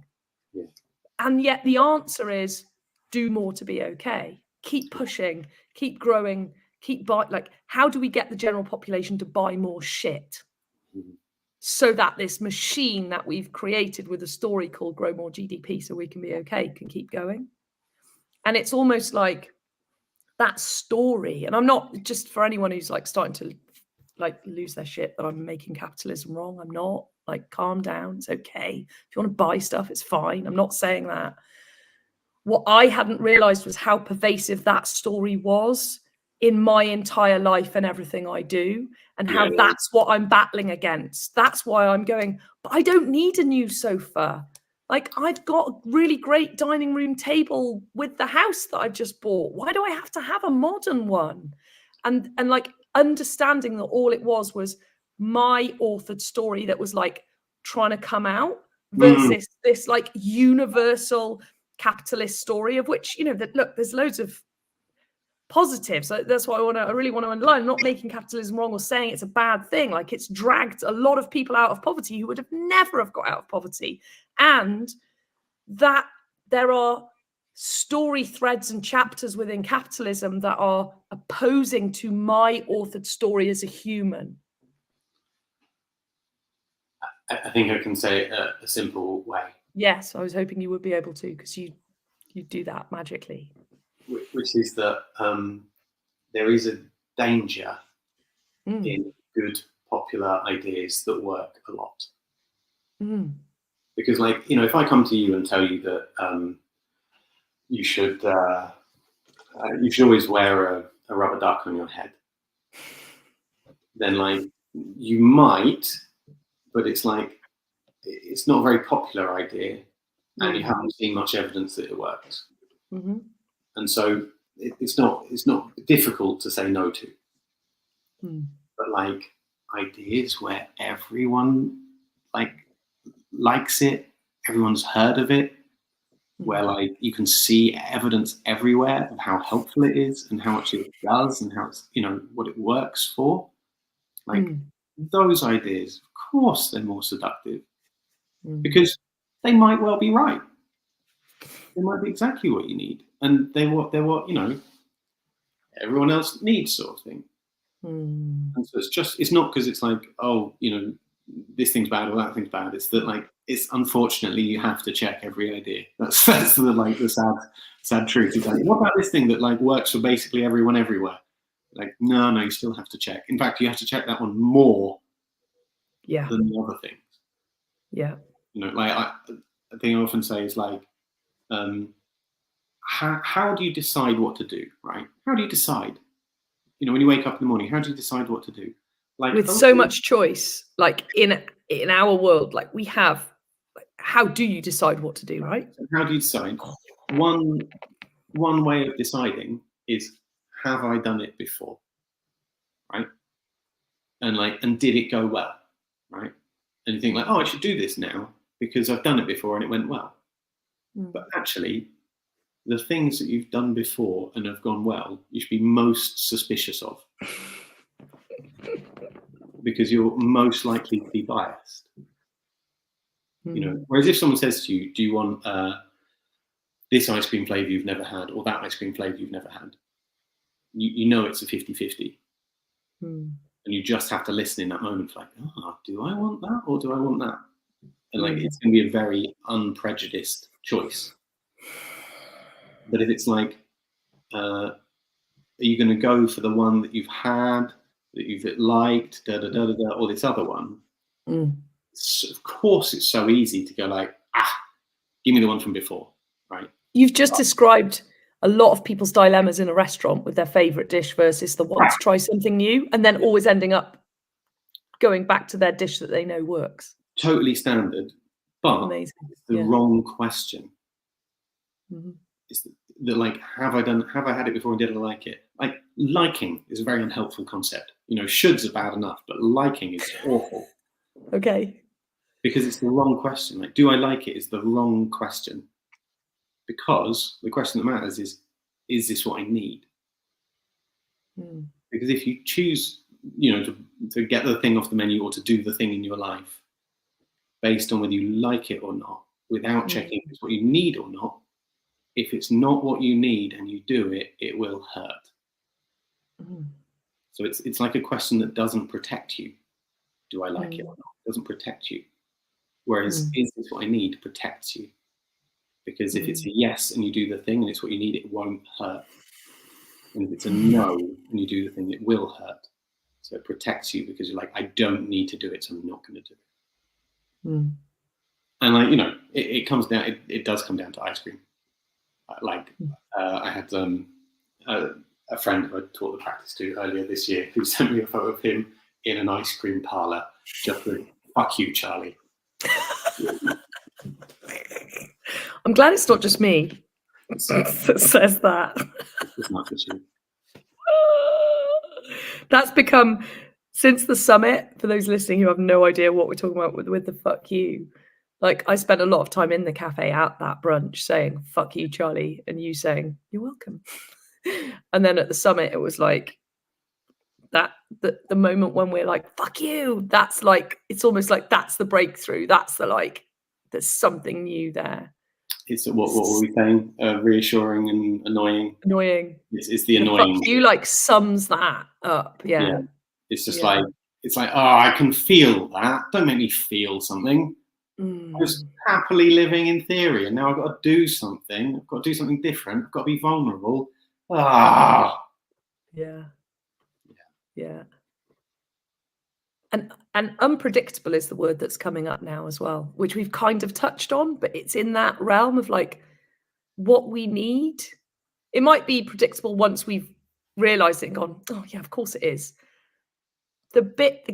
And yet the answer is do more to be okay. Keep pushing, keep growing, like, how do we get the general population to buy more shit so that this machine that we've created with a story called Grow More GDP so we can be okay can keep going? And it's almost like that story, and I'm not, just for anyone who's like starting to like lose their shit that I'm making capitalism wrong, I'm not. Like, calm down, it's okay. If you want to buy stuff, it's fine. I'm not saying that. What I hadn't realized was how pervasive that story was in my entire life and everything I do, and how that's what I'm battling against. That's why I'm going, but I don't need a new sofa. Like, I've got a really great dining room table with the house that I've just bought. Why do I have to have a modern one? And like, understanding that all it was my authored story that was like trying to come out versus this like universal capitalist story, of which, that look, there's loads of positives. So that's why I really want to underline, I'm not making capitalism wrong or saying it's a bad thing. Like, it's dragged a lot of people out of poverty who would have never have got out of poverty. And that there are story threads and chapters within capitalism that are opposing to my authored story as a human. I think I can say it a simple way. Yes, I was hoping you would be able to, because you do that magically. Which is that there is a danger in good popular ideas that work a lot. Because, like, if I come to you and tell you that you should always wear a rubber duck on your head, then, like, you might, but it's like, it's not a very popular idea, and you haven't seen much evidence that it works. And so it's not difficult to say no to. But like ideas where everyone like likes it, everyone's heard of it, where like you can see evidence everywhere of how helpful it is and how much it does and how it's, what it works for. Like those ideas, of course, they're more seductive because they might well be right. They might be exactly what you need, and they're what everyone else needs, sort of thing. And so it's not because it's like, oh, this thing's bad or that thing's bad. It's that like it's unfortunately you have to check every idea. That's the sad truth. It's like, what about this thing that like works for basically everyone everywhere? Like, no, you still have to check. In fact, you have to check that one more than the other things. Yeah. Like a thing I often say is like, how do you decide what to do, right? How do you decide? When you wake up in the morning, how do you decide what to do? Like with so much choice, like in our world, like we have, how do you decide what to do, right? How do you decide? One way of deciding is, have I done it before, right? And did it go well, right? And you think like, oh, I should do this now because I've done it before and it went well. But actually, the things that you've done before and have gone well, you should be most suspicious of. Because you're most likely to be biased. Whereas if someone says to you, do you want this ice cream flavour you've never had or that ice cream flavour you've never had, you know it's a 50-50. And you just have to listen in that moment like, oh, do I want that or do I want that? And like it's going to be a very unprejudiced choice. But if it's like, are you going to go for the one that you've had, that you've liked, or this other one? Of course, it's so easy to go like, give me the one from before, right? You've just described a lot of people's dilemmas in a restaurant with their favourite dish versus the want to try something new, and then always ending up going back to their dish that they know works. Totally standard, but amazing. It's the wrong question. It's that like, have I had it before and did I like it? Like liking is a very unhelpful concept. Shoulds are bad enough, but liking is awful. Okay. Because it's the wrong question. Like, do I like it is the wrong question. Because the question that matters is this what I need? Because if you choose, to get the thing off the menu or to do the thing in your life based on whether you like it or not, without checking if it's what you need or not, if it's not what you need and you do it, it will hurt. So it's like a question that doesn't protect you. Do I like it or not? It doesn't protect you. Whereas is this what I need protects you. Because if it's a yes and you do the thing and it's what you need, it won't hurt. And if it's a no and you do the thing, it will hurt. So it protects you because you're like, I don't need to do it, so I'm not going to do it. And like, it comes down, it does come down to ice cream. Like I had a friend who I taught the practice to earlier this year who sent me a photo of him in an ice cream parlour, just with, fuck you, Charlie. I'm glad it's not just me that says that. It's not just you. That's become, since the summit, for those listening who have no idea what we're talking about with the fuck you, like I spent a lot of time in the cafe at that brunch saying, fuck you, Charlie, and you saying, you're welcome. And then at the summit, it was like that, the moment when we're like, fuck you, that's like, it's almost like that's the breakthrough. That's the like, there's something new there. It's what were we saying? Reassuring and annoying. Annoying. It's the annoying. Fuck you like sums that up. Yeah. It's just like, oh, I can feel that. Don't make me feel something. I'm just happily living in theory, and now I've got to do something. I've got to do something different. I've got to be vulnerable. Yeah. And unpredictable is the word that's coming up now as well, which we've kind of touched on, but it's in that realm of like what we need. It might be predictable once we've realized it and gone, oh yeah, of course it is. The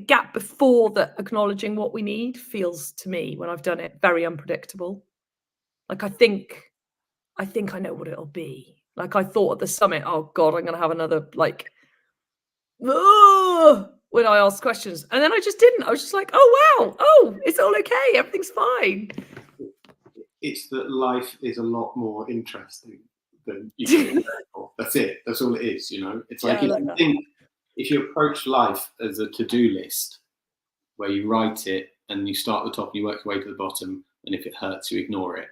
gap before that, acknowledging what we need, feels to me, when I've done it, very unpredictable. Like I think I know what it'll be. Like I thought at the summit, oh God, I'm going to have another like, when I asked questions, and then I just didn't. I was just like, oh wow, oh, it's all okay, everything's fine. It's that life is a lot more interesting than you can prepare for. That's it. That's all it is. It's like, if you approach life as a to-do list where you write it and you start at the top and you work your way to the bottom, and if it hurts, you ignore it.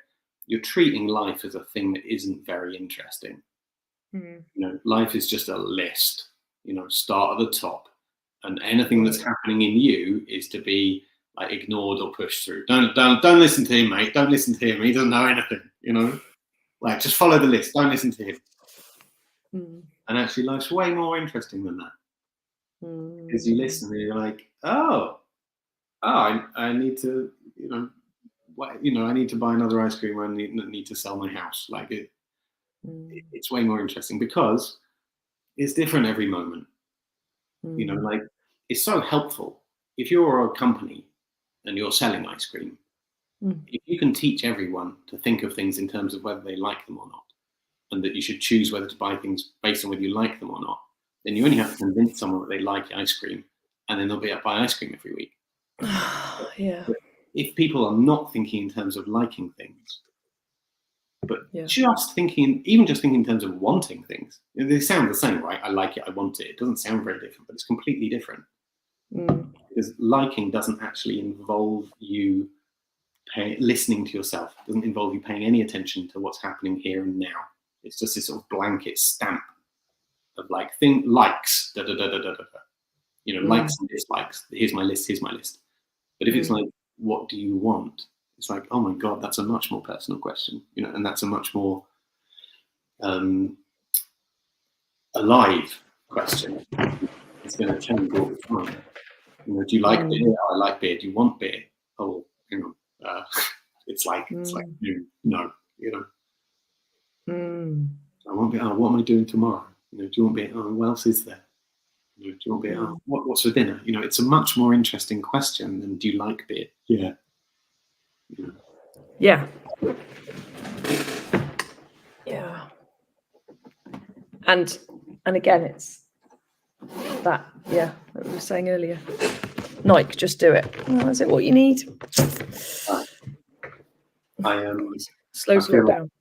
You're treating life as a thing that isn't very interesting. Life is just a list. Start at the top, and anything that's happening in you is to be like ignored or pushed through. Don't listen to him, mate. Don't listen to him. He doesn't know anything. Like, just follow the list. Don't listen to him. And actually, life's way more interesting than that. Because you listen and you're like, I need to, I need to buy another ice cream. Or I need to sell my house. Like it's way more interesting because it's different every moment. Like, it's so helpful if you're a company and you're selling ice cream. If you can teach everyone to think of things in terms of whether they like them or not, and that you should choose whether to buy things based on whether you like them or not, then you only have to convince someone that they like ice cream, and then they'll be up buy ice cream every week. Yeah. But if people are not thinking in terms of liking things, but just thinking in terms of wanting things, they sound the same, right? I like it, I want it. It doesn't sound very different, but it's completely different. Because liking doesn't actually involve you listening to yourself. It doesn't involve you paying any attention to what's happening here and now. It's just this sort of blanket stamp of like likes, likes and dislikes. Here's my list. But if it's like, what do you want? It's like, oh my God, that's a much more personal question, and that's a much more alive question. It's going to change all the time. Do you like beer? Oh, I like beer. Do you want beer? Oh, hang on. It's like no. I want beer. Oh, what am I doing tomorrow? Do you want beer? Oh, what else is there? Do you want beer? Oh, what's for dinner? It's a much more interesting question than do you like beer? Yeah. Yeah. And again, it's that, that we were saying earlier. Nike, just do it. Oh, is it what you need? Slows you down. I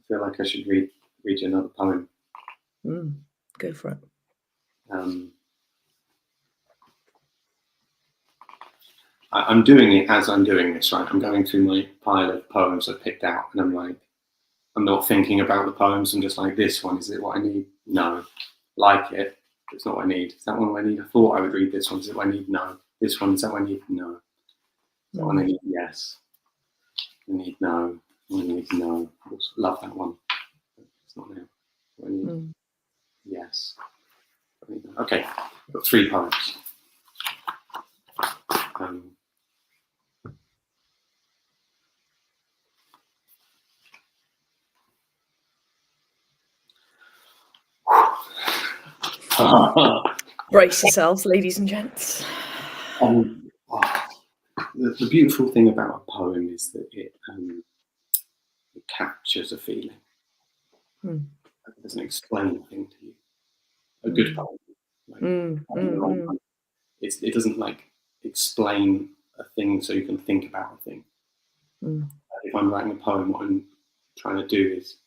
feel like I should read you another poem. Go for it. I'm doing it as I'm doing this, right? I'm going through my pile of poems I've picked out, and I'm like, I'm not thinking about the poems. I'm just like, this one, is it what I need? No. Like it. It's not what I need. Is that one what I need? I thought I would read this one. Is it what I need? No. This one, is that what I need? No. Is that one I need? Yes. I need no. I need no. I also love that one. It's not now. I need yes. I need no. Okay. I've got 3 poems. Brace yourselves, ladies and gents. The beautiful thing about a poem is that it captures a feeling. It doesn't explain a thing to you. A good poem. It doesn't like explain a thing so you can think about a thing. If I'm writing a poem, what I'm trying to do is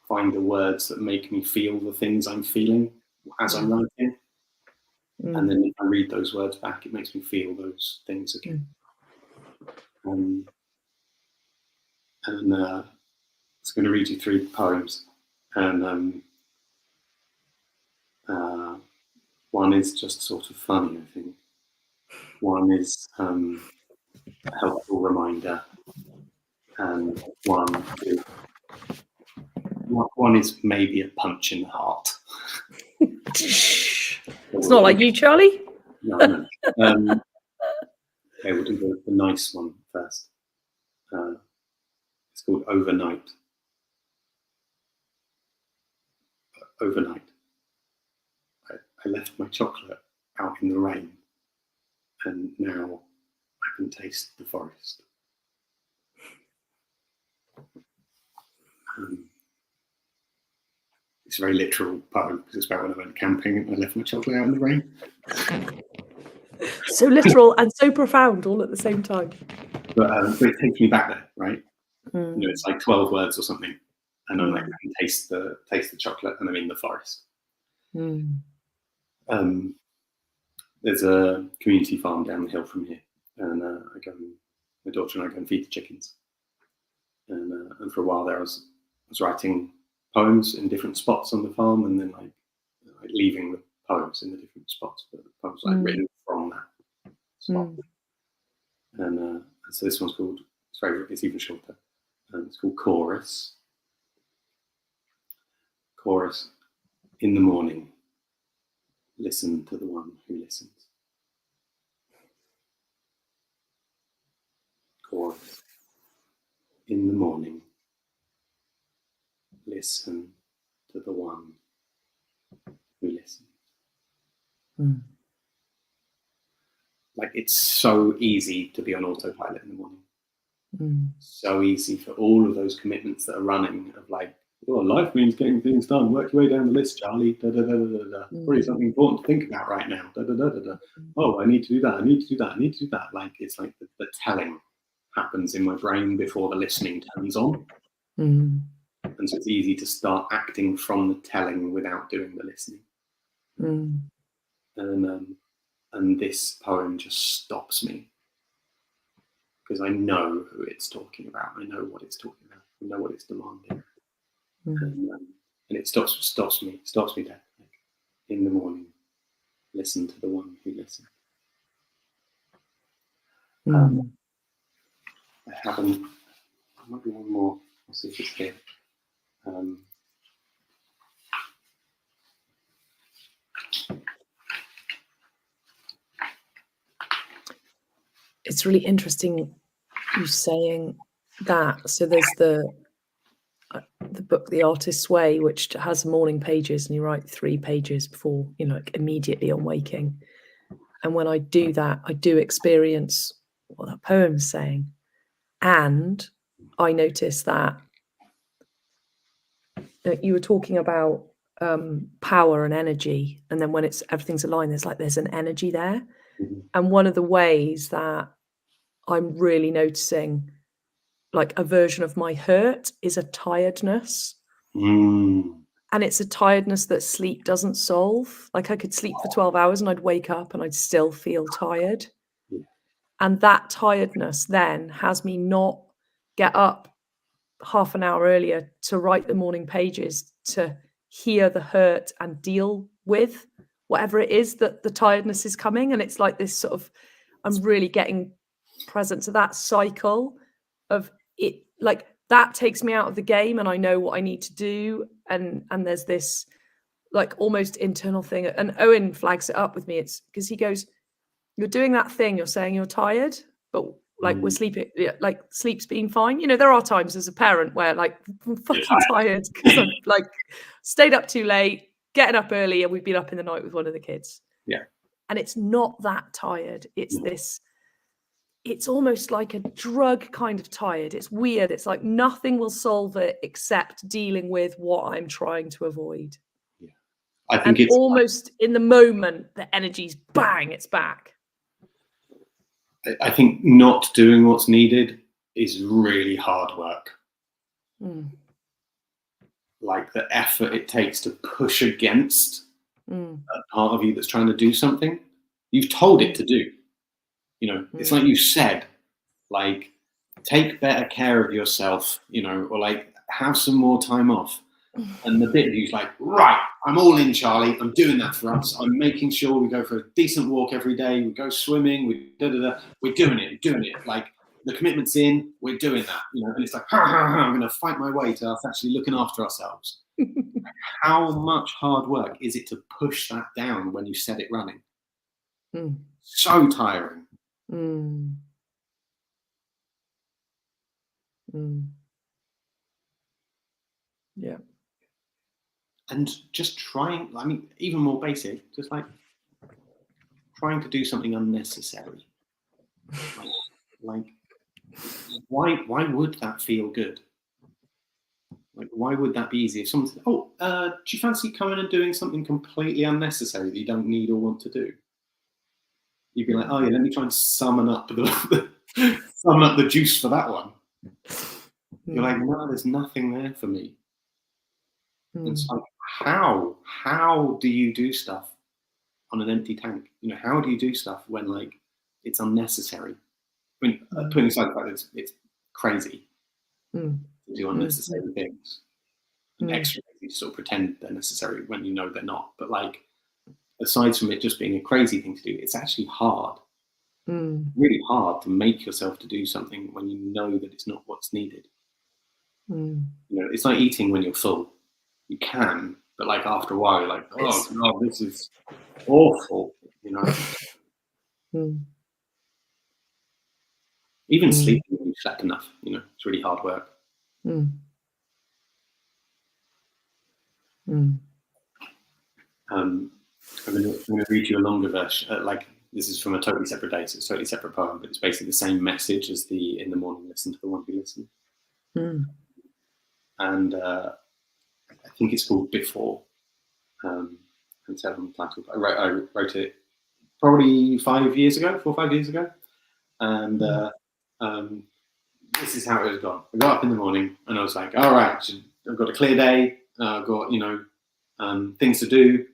find the words that make me feel the things I'm feeling as I'm writing. And then if I read those words back, it makes me feel those things again. And I was going to read you 3 poems. And one is just sort of funny, I think. One is a helpful reminder. And one is maybe a punch in the heart. It's not like you, Charlie. No. Okay, we'll do the nice one first. It's called Overnight. Overnight. I left my chocolate out in the rain, and now I can taste the forest. It's a very literal poem because it's about when I went camping and I left my chocolate out in the rain. So literal and so profound all at the same time. But it takes me back there, right? Mm. You know, it's like 12 words or something, and I'm like, I can taste the chocolate, and I'm in the forest. Mm. There's a community farm down the hill from here, and my daughter and I go and feed the chickens. And for a while there, I was writing poems in different spots on the farm, and then like leaving the poems in the different spots, but the poems like written from that spot. And so this one's called, it's even shorter, and it's called Chorus. Chorus. In the morning, listen to the one who listens. Chorus. In the morning, listen to the one who listens. Mm. Like, it's so easy to be on autopilot in the morning. Mm. So easy for all of those commitments that are running of like, oh, life means getting things done. Work your way down the list, Charlie. Da, da, da, da, da, da. Probably something important to think about right now. Da, da, da, da, da. Oh, I need to do that. I need to do that. I need to do that. Like, it's like the telling happens in my brain before the listening turns on. Mm. And so it's easy to start acting from the telling without doing the listening. Mm. And this poem just stops me, because I know who it's talking about. I know what it's talking about. I know what it's demanding. And it stops me dead. Like, in the morning, listen to the one who listens. I haven't. There might be one more. I'll see if it's here. It's really interesting you saying that. So there's the book The Artist's Way, which has morning pages, and you write 3 pages before, you know, like immediately on waking. And when I do that, I do experience what that poem's saying. And I notice that you were talking about power and energy, and then when everything's aligned, there's an energy there. And one of the ways that I'm really noticing, like, a version of my hurt is a tiredness. And it's a tiredness that sleep doesn't solve. Like, I could sleep for 12 hours and I'd wake up and I'd still feel tired. And that tiredness then has me not get up half an hour earlier to write the morning pages, to hear the hurt and deal with whatever it is that the tiredness is coming. And it's like this sort of, I'm really getting present to that cycle of it. Like, that takes me out of the game and I know what I need to do. And there's this like almost internal thing. And Owen flags it up with me. It's because he goes, you're doing that thing, you're saying you're tired, but like we're sleeping, like sleep's been fine. You know, there are times as a parent where like I'm fucking tired because I've like stayed up too late, getting up early, and we've been up in the night with one of the kids. Yeah. And it's not that tired. It's this, it's almost like a drug kind of tired. It's weird. It's like nothing will solve it except dealing with what I'm trying to avoid. Yeah. I think it's almost in the moment, the energy's bang, it's back. I think not doing what's needed is really hard work. Like, the effort it takes to push against a part of you that's trying to do something you've told it to do. You know, it's like you said, like, take better care of yourself, you know, or like have some more time off. And the bit of you's like, right, I'm all in, Charlie. I'm doing that for us. I'm making sure we go for a decent walk every day. We go swimming. We're doing it. Like, the commitment's in. We're doing that. You know, and it's like, I'm going to fight my way to us actually looking after ourselves. How much hard work is it to push that down when you set it running? So tiring. Yeah. And just trying, I mean, even more basic, just like trying to do something unnecessary. Like, why would that feel good? Like, why would that be easy? If someone said, oh, do you fancy coming and doing something completely unnecessary that you don't need or want to do? you'd be like, oh yeah, let me try and summon up the juice for that one. You're like, no, there's nothing there for me. It's like, how do you do stuff on an empty tank? You know, how do you do stuff when like it's unnecessary? I mean, putting aside the fact that it's crazy to do unnecessary things, and extra you sort of pretend they're necessary when you know they're not. But like, aside from it just being a crazy thing to do, it's actually hard, really hard to make yourself to do something when you know that it's not what's needed. You know, it's like eating when you're full. You can, but like after a while, you're like, oh God, this is awful. You know. Even sleeping when you slept enough, you know, it's really hard work. I'm going to read you a longer version. Like, this is from a totally separate day, so it's a totally separate poem, but it's basically the same message as the "In the morning, listen to the one who listens." And I think it's called "Before." And so on the title. I wrote it probably 5 years ago, 4 or 5 years ago, and this is how it was gone. I got up in the morning and I was like, all right, I've got a clear day. I've got, you know, things to do.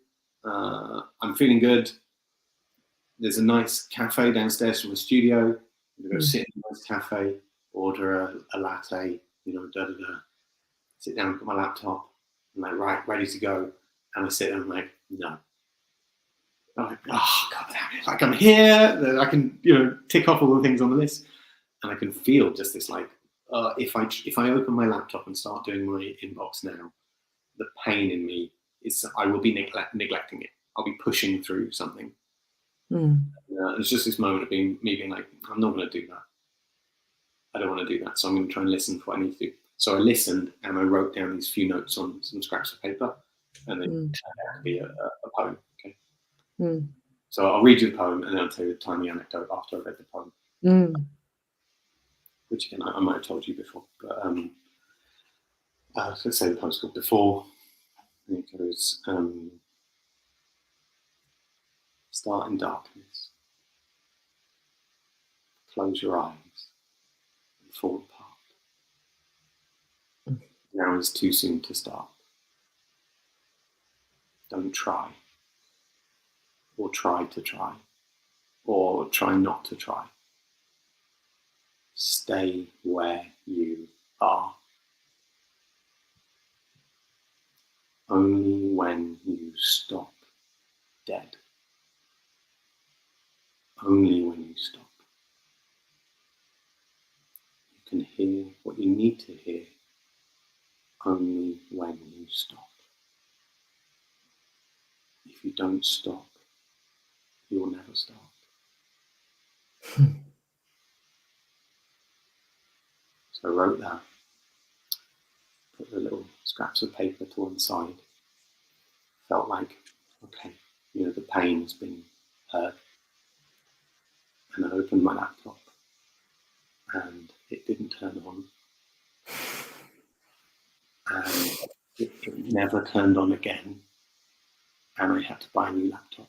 I'm feeling good. There's a nice cafe downstairs from the studio. I'm gonna go sit in a nice cafe, order a latte, you know, sit down, put my laptop, I'm like, right, ready to go. And I sit and I'm like, no. I'm like, oh God damn it. Like, I'm here. I can, you know, tick off all the things on the list. And I can feel just this like, if I open my laptop and start doing my inbox now, the pain in me is I will be neglecting it. I'll be pushing through something. It's just this moment of me being like, I'm not going to do that. I don't want to do that. So I'm going to try and listen for what I need to do. So I listened and I wrote down these few notes on some scraps of paper, and they turned out to be a poem. Okay. So I'll read you the poem and then I'll tell you a tiny anecdote after I read the poem. Which again, I might have told you before, but let's say the poem's called "Before." And it goes, start in darkness, close your eyes, and fall apart. Now is too soon to start. Don't try, or try to try, or try not to try. Stay where you are. Only when you stop dead. Only when you stop. You can hear what you need to hear. Only when you stop. If you don't stop, you'll never stop. So I wrote that, put the little scraps of paper to one side, felt like, okay, you know, the pain has been heard. And I opened my laptop and it didn't turn on. And it never turned on again. And I had to buy a new laptop.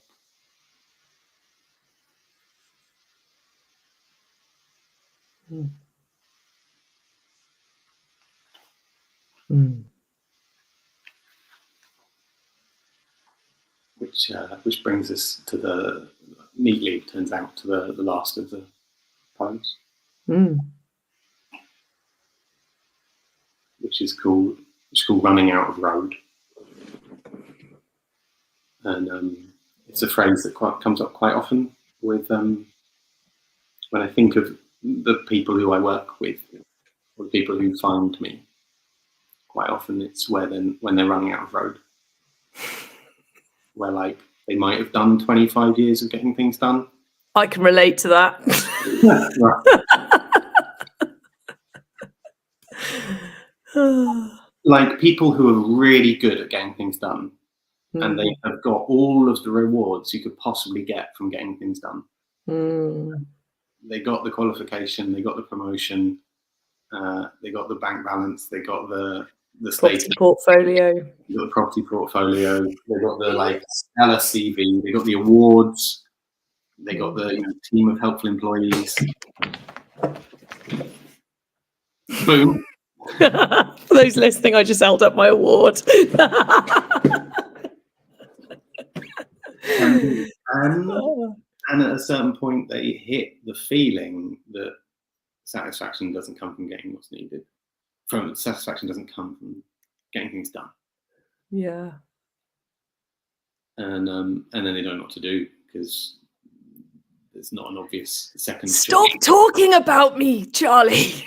Which brings us to the, neatly turns out, to the last of the poems. Which is called "Running Out of Road." And it's a phrase that comes up quite often with when I think of the people who I work with, or the people who find me. Quite often it's when they're running out of road. Where like they might have done 25 years of getting things done. I can relate to that. Like people who are really good at getting things done, and they have got all of the rewards you could possibly get from getting things done. They got the qualification, they got the promotion, they got the bank balance, they got the property portfolio, they got the property portfolio, they got the like stellar CV, they got the awards, They got the team of helpful employees. Boom. For those listening, I just held up my award. And at a certain point, they hit the feeling that satisfaction doesn't come from getting what's needed. Satisfaction doesn't come from getting things done. Yeah. And then they don't know what to do because there's not an obvious second. Stop talking about me, Charlie.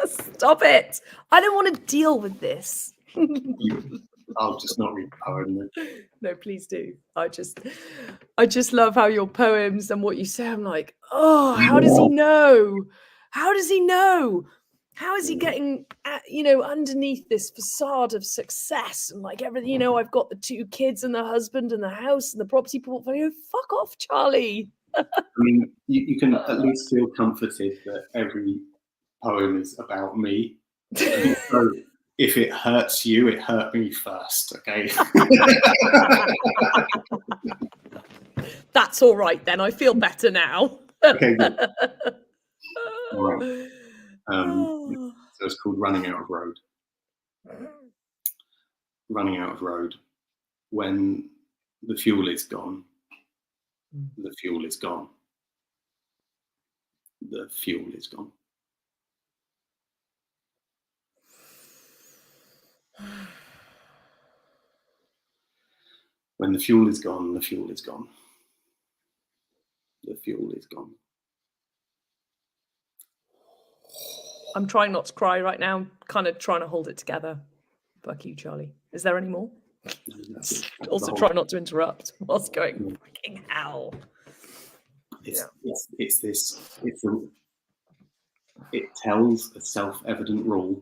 Stop it. I don't want to deal with this. I'll just not read the poem. No, please do. I just love how your poems and what you say. I'm like, oh, how does he know? How does he know? How is he getting, underneath this facade of success and like everything? I've got the 2 kids and the husband and the house and the property portfolio. Fuck off, Charlie. I mean, you can at least feel comforted that every poem is about me. So if it hurts you, it hurt me first, okay? That's all right then. I feel better now. Okay, good. All right. So it's called Running Out of Road. Running out of road. When the fuel is gone, the fuel is gone. The fuel is gone. When the fuel is gone, the fuel is gone. The fuel is gone. I'm trying not to cry right now. I'm kind of trying to hold it together. Fuck you, Charlie. Is there any more? Also, try not to interrupt whilst going, fucking hell. It tells a self-evident rule,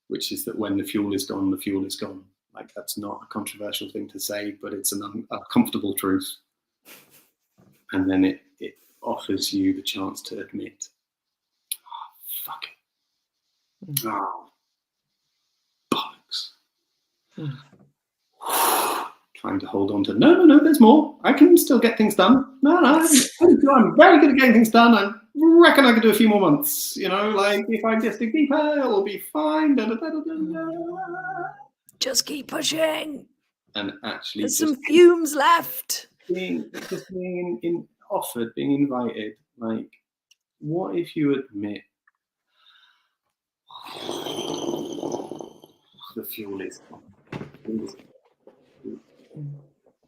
which is that when the fuel is gone, the fuel is gone. Like, that's not a controversial thing to say, but it's an uncomfortable truth. And then it offers you the chance to admit, oh, fuck it. Oh, bollocks. Trying to hold on to, no, there's more. I can still get things done. No, I'm very good at getting things done. I reckon I could do a few more months. Like if I just dig deeper, it'll be fine. Just keep pushing. And actually, there's some fumes left. Being offered, being invited. Like, what if you admit the fuel is gone?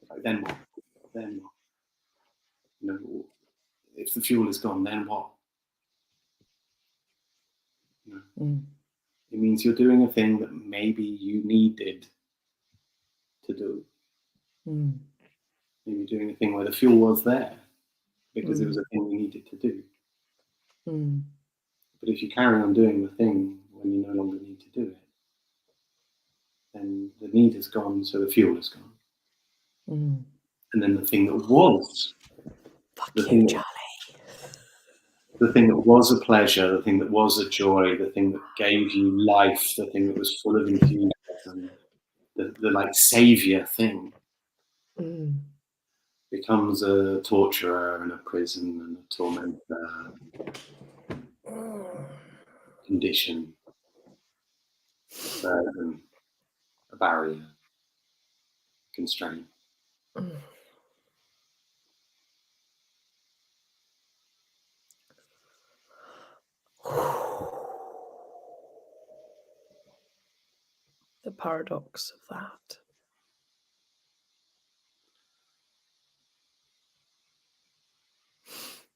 Like, then what? If the fuel is gone, then what? It means you're doing a thing that maybe you needed to do. Maybe doing a thing where the fuel was there because it was a thing you needed to do. But if you carry on doing the thing when you no longer need to do it, then the need is gone, so the fuel is gone. And then the thing that was, the thing that was a pleasure, the thing that was a joy, the thing that gave you life, the thing that was full of enthusiasm, the like savior thing, becomes a torturer and a prison and a tormentor, condition, burden, a barrier, constraint. The paradox of that.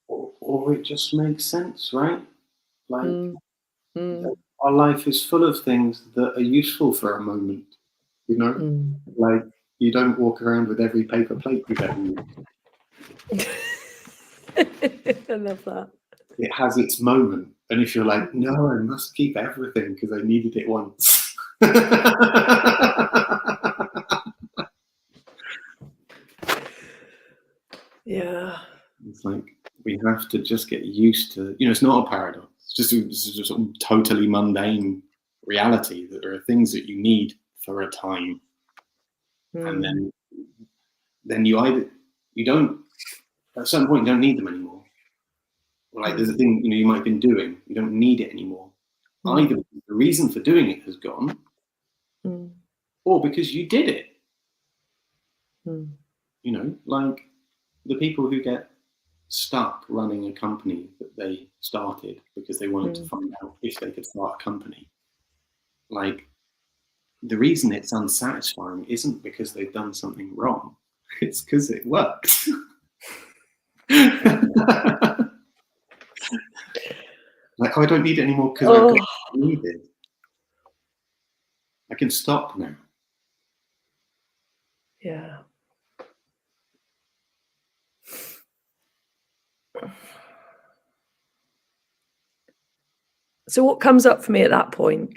Or it just makes sense, right? Like, our life is full of things that are useful for a moment, Like, you don't walk around with every paper plate you've ever used. I love that. It has its moment. And if you're like, no, I must keep everything because I needed it once. Yeah. It's like, we have to just get used to, it's not a paradox. It's just a totally mundane reality that there are things that you need for a time. And then you either, you don't, at a certain point, you don't need them anymore. Like there's a thing, you might have been doing, you don't need it anymore. Either the reason for doing it has gone, or because you did it. Like the people who get stuck running a company that they started because they wanted to find out if they could start a company. Like the reason it's unsatisfying isn't because they've done something wrong. It's because it worked. Like, I don't need it anymore because I've got what I needed. I can stop now. Yeah. So what comes up for me at that point?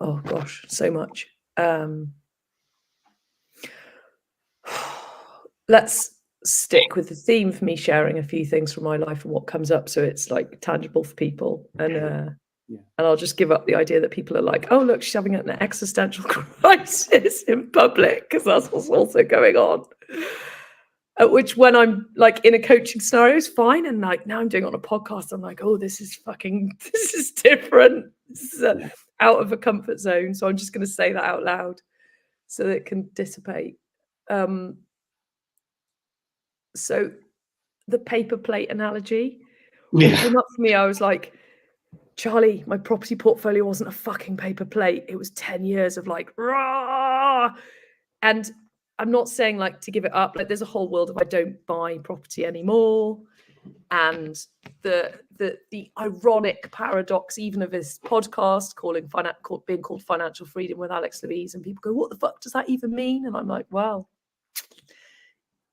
Oh gosh, so much. Let's stick with the theme for me sharing a few things from my life and what comes up, so it's like tangible for people. And I'll just give up the idea that people are like, oh look, she's having an existential crisis in public, because that's what's also going on. At which, when I'm like in a coaching scenario, is fine, and like now I'm doing it on a podcast, I'm like, oh, this is different. This is out of a comfort zone. So I'm just going to say that out loud so that it can dissipate. So the paper plate analogy, when it came up for me, I was like, Charlie, my property portfolio wasn't a fucking paper plate. It was 10 years of like, rah! And I'm not saying like to give it up. Like there's a whole world of I don't buy property anymore. And the ironic paradox even of this podcast being called Financial Freedom with Alexlouise, and people go, what the fuck does that even mean? And I'm like, well,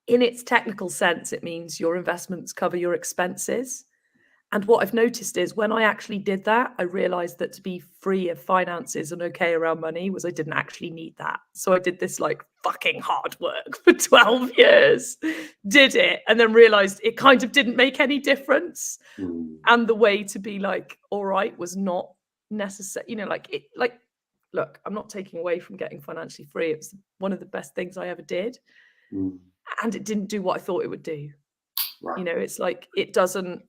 in its technical sense, it means your investments cover your expenses. And what I've noticed is when I actually did that, I realized that to be free of finances and okay around money was I didn't actually need that. So I did this like fucking hard work for 12 years, did it, and then realized it kind of didn't make any difference. And the way to be like, all right, was not necessary. Look, I'm not taking away from getting financially free. It was one of the best things I ever did. And it didn't do what I thought it would do. Right. It's like, it doesn't,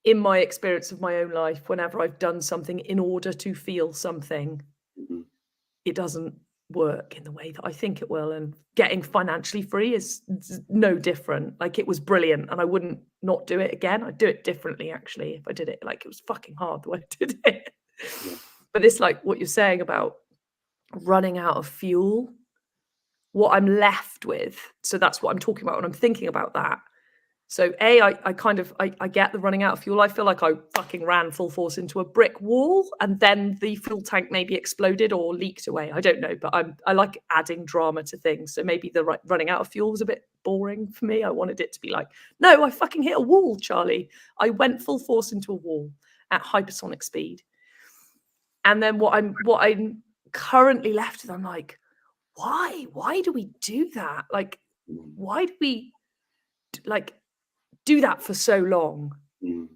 in my experience of my own life, whenever I've done something in order to feel something, it doesn't work in the way that I think it will. And getting financially free is no different. Like, it was brilliant, and I wouldn't not do it again. I'd do it differently, actually, if I did it. Like, it was fucking hard the way I did it. But it's like what you're saying about running out of fuel, what I'm left with. So that's what I'm talking about when I'm thinking about that. So I get the running out of fuel. I feel like I fucking ran full force into a brick wall, and then the fuel tank maybe exploded or leaked away. I don't know, but I like adding drama to things. So maybe the running out of fuel was a bit boring for me. I wanted it to be like, no, I fucking hit a wall, Charlie. I went full force into a wall at hypersonic speed. And then what I'm currently left with, I'm like, why? Why do we do that? Like, why do we like do that for so long?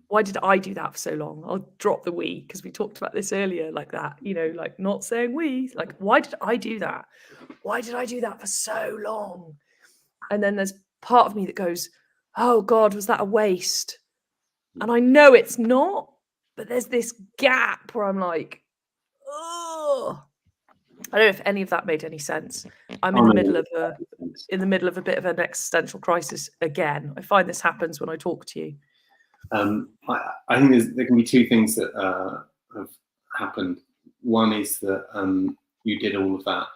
Why did I do that for so long? I'll drop the we, because we talked about this earlier, like that, like not saying we, like, why did I do that? Why did I do that for so long? And then there's part of me that goes, oh God, was that a waste? And I know it's not, but there's this gap where I'm like, oh, I don't know if any of that made any sense. I'm in the middle of a bit of an existential crisis again. I find this happens when I talk to you. I think there can be two things that have happened. One is that you did all of that,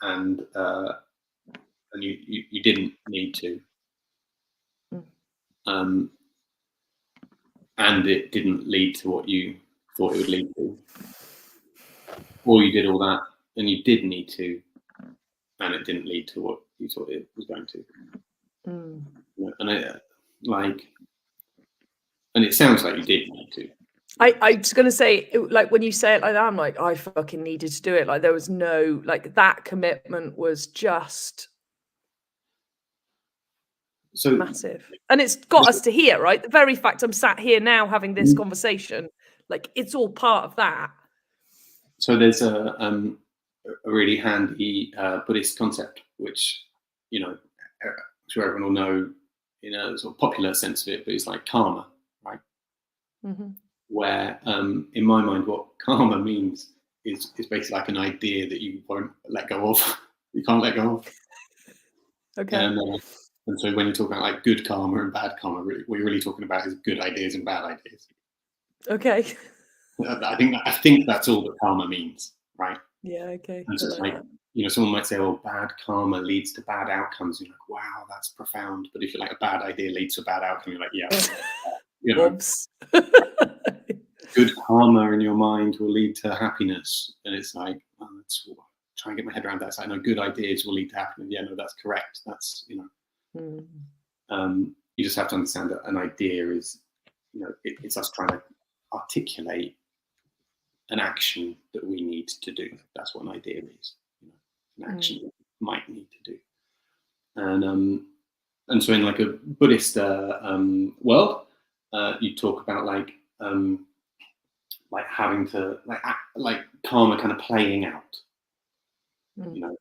and you didn't need to, and it didn't lead to what you thought it would lead to, or you did all that and you did need to, and it didn't lead to what you thought it was going to. And it sounds like you did need to. I was going to say, like, when you say it like that, I'm like, I fucking needed to do it. Like, there was no, like, that commitment was just so massive. And it's got us to here, right? The very fact I'm sat here now having this conversation, like, it's all part of that. So there's a a really handy Buddhist concept, which, you know, I'm sure everyone will know in a sort of popular sense of it, but it's like karma, right? Mm-hmm. Where, in my mind, what karma means is basically like an idea that you won't let go of. You can't let go of. Okay. And so when you talk about like good karma and bad karma, really, what you're really talking about is good ideas and bad ideas. Okay. I think that's all that karma means, right? Yeah. Okay. And so it's like like, you know, someone might say, "Oh, bad karma leads to bad outcomes." And you're like, "Wow, that's profound." But if you're like, a bad idea leads to a bad outcome, you're like, "Yeah, you know, Whoops. good karma in your mind will lead to happiness." And it's like, oh, that's try and get my head around that. It's like, no, good ideas will lead to happiness. Yeah, no, that's correct. That's, you know, you just have to understand that an idea is, you know, it's us trying to articulate an action that we need to do. That's what an idea is. You know, an action that we might need to do. And so in like a Buddhist world, you talk about like having to like karma kind of playing out, you know.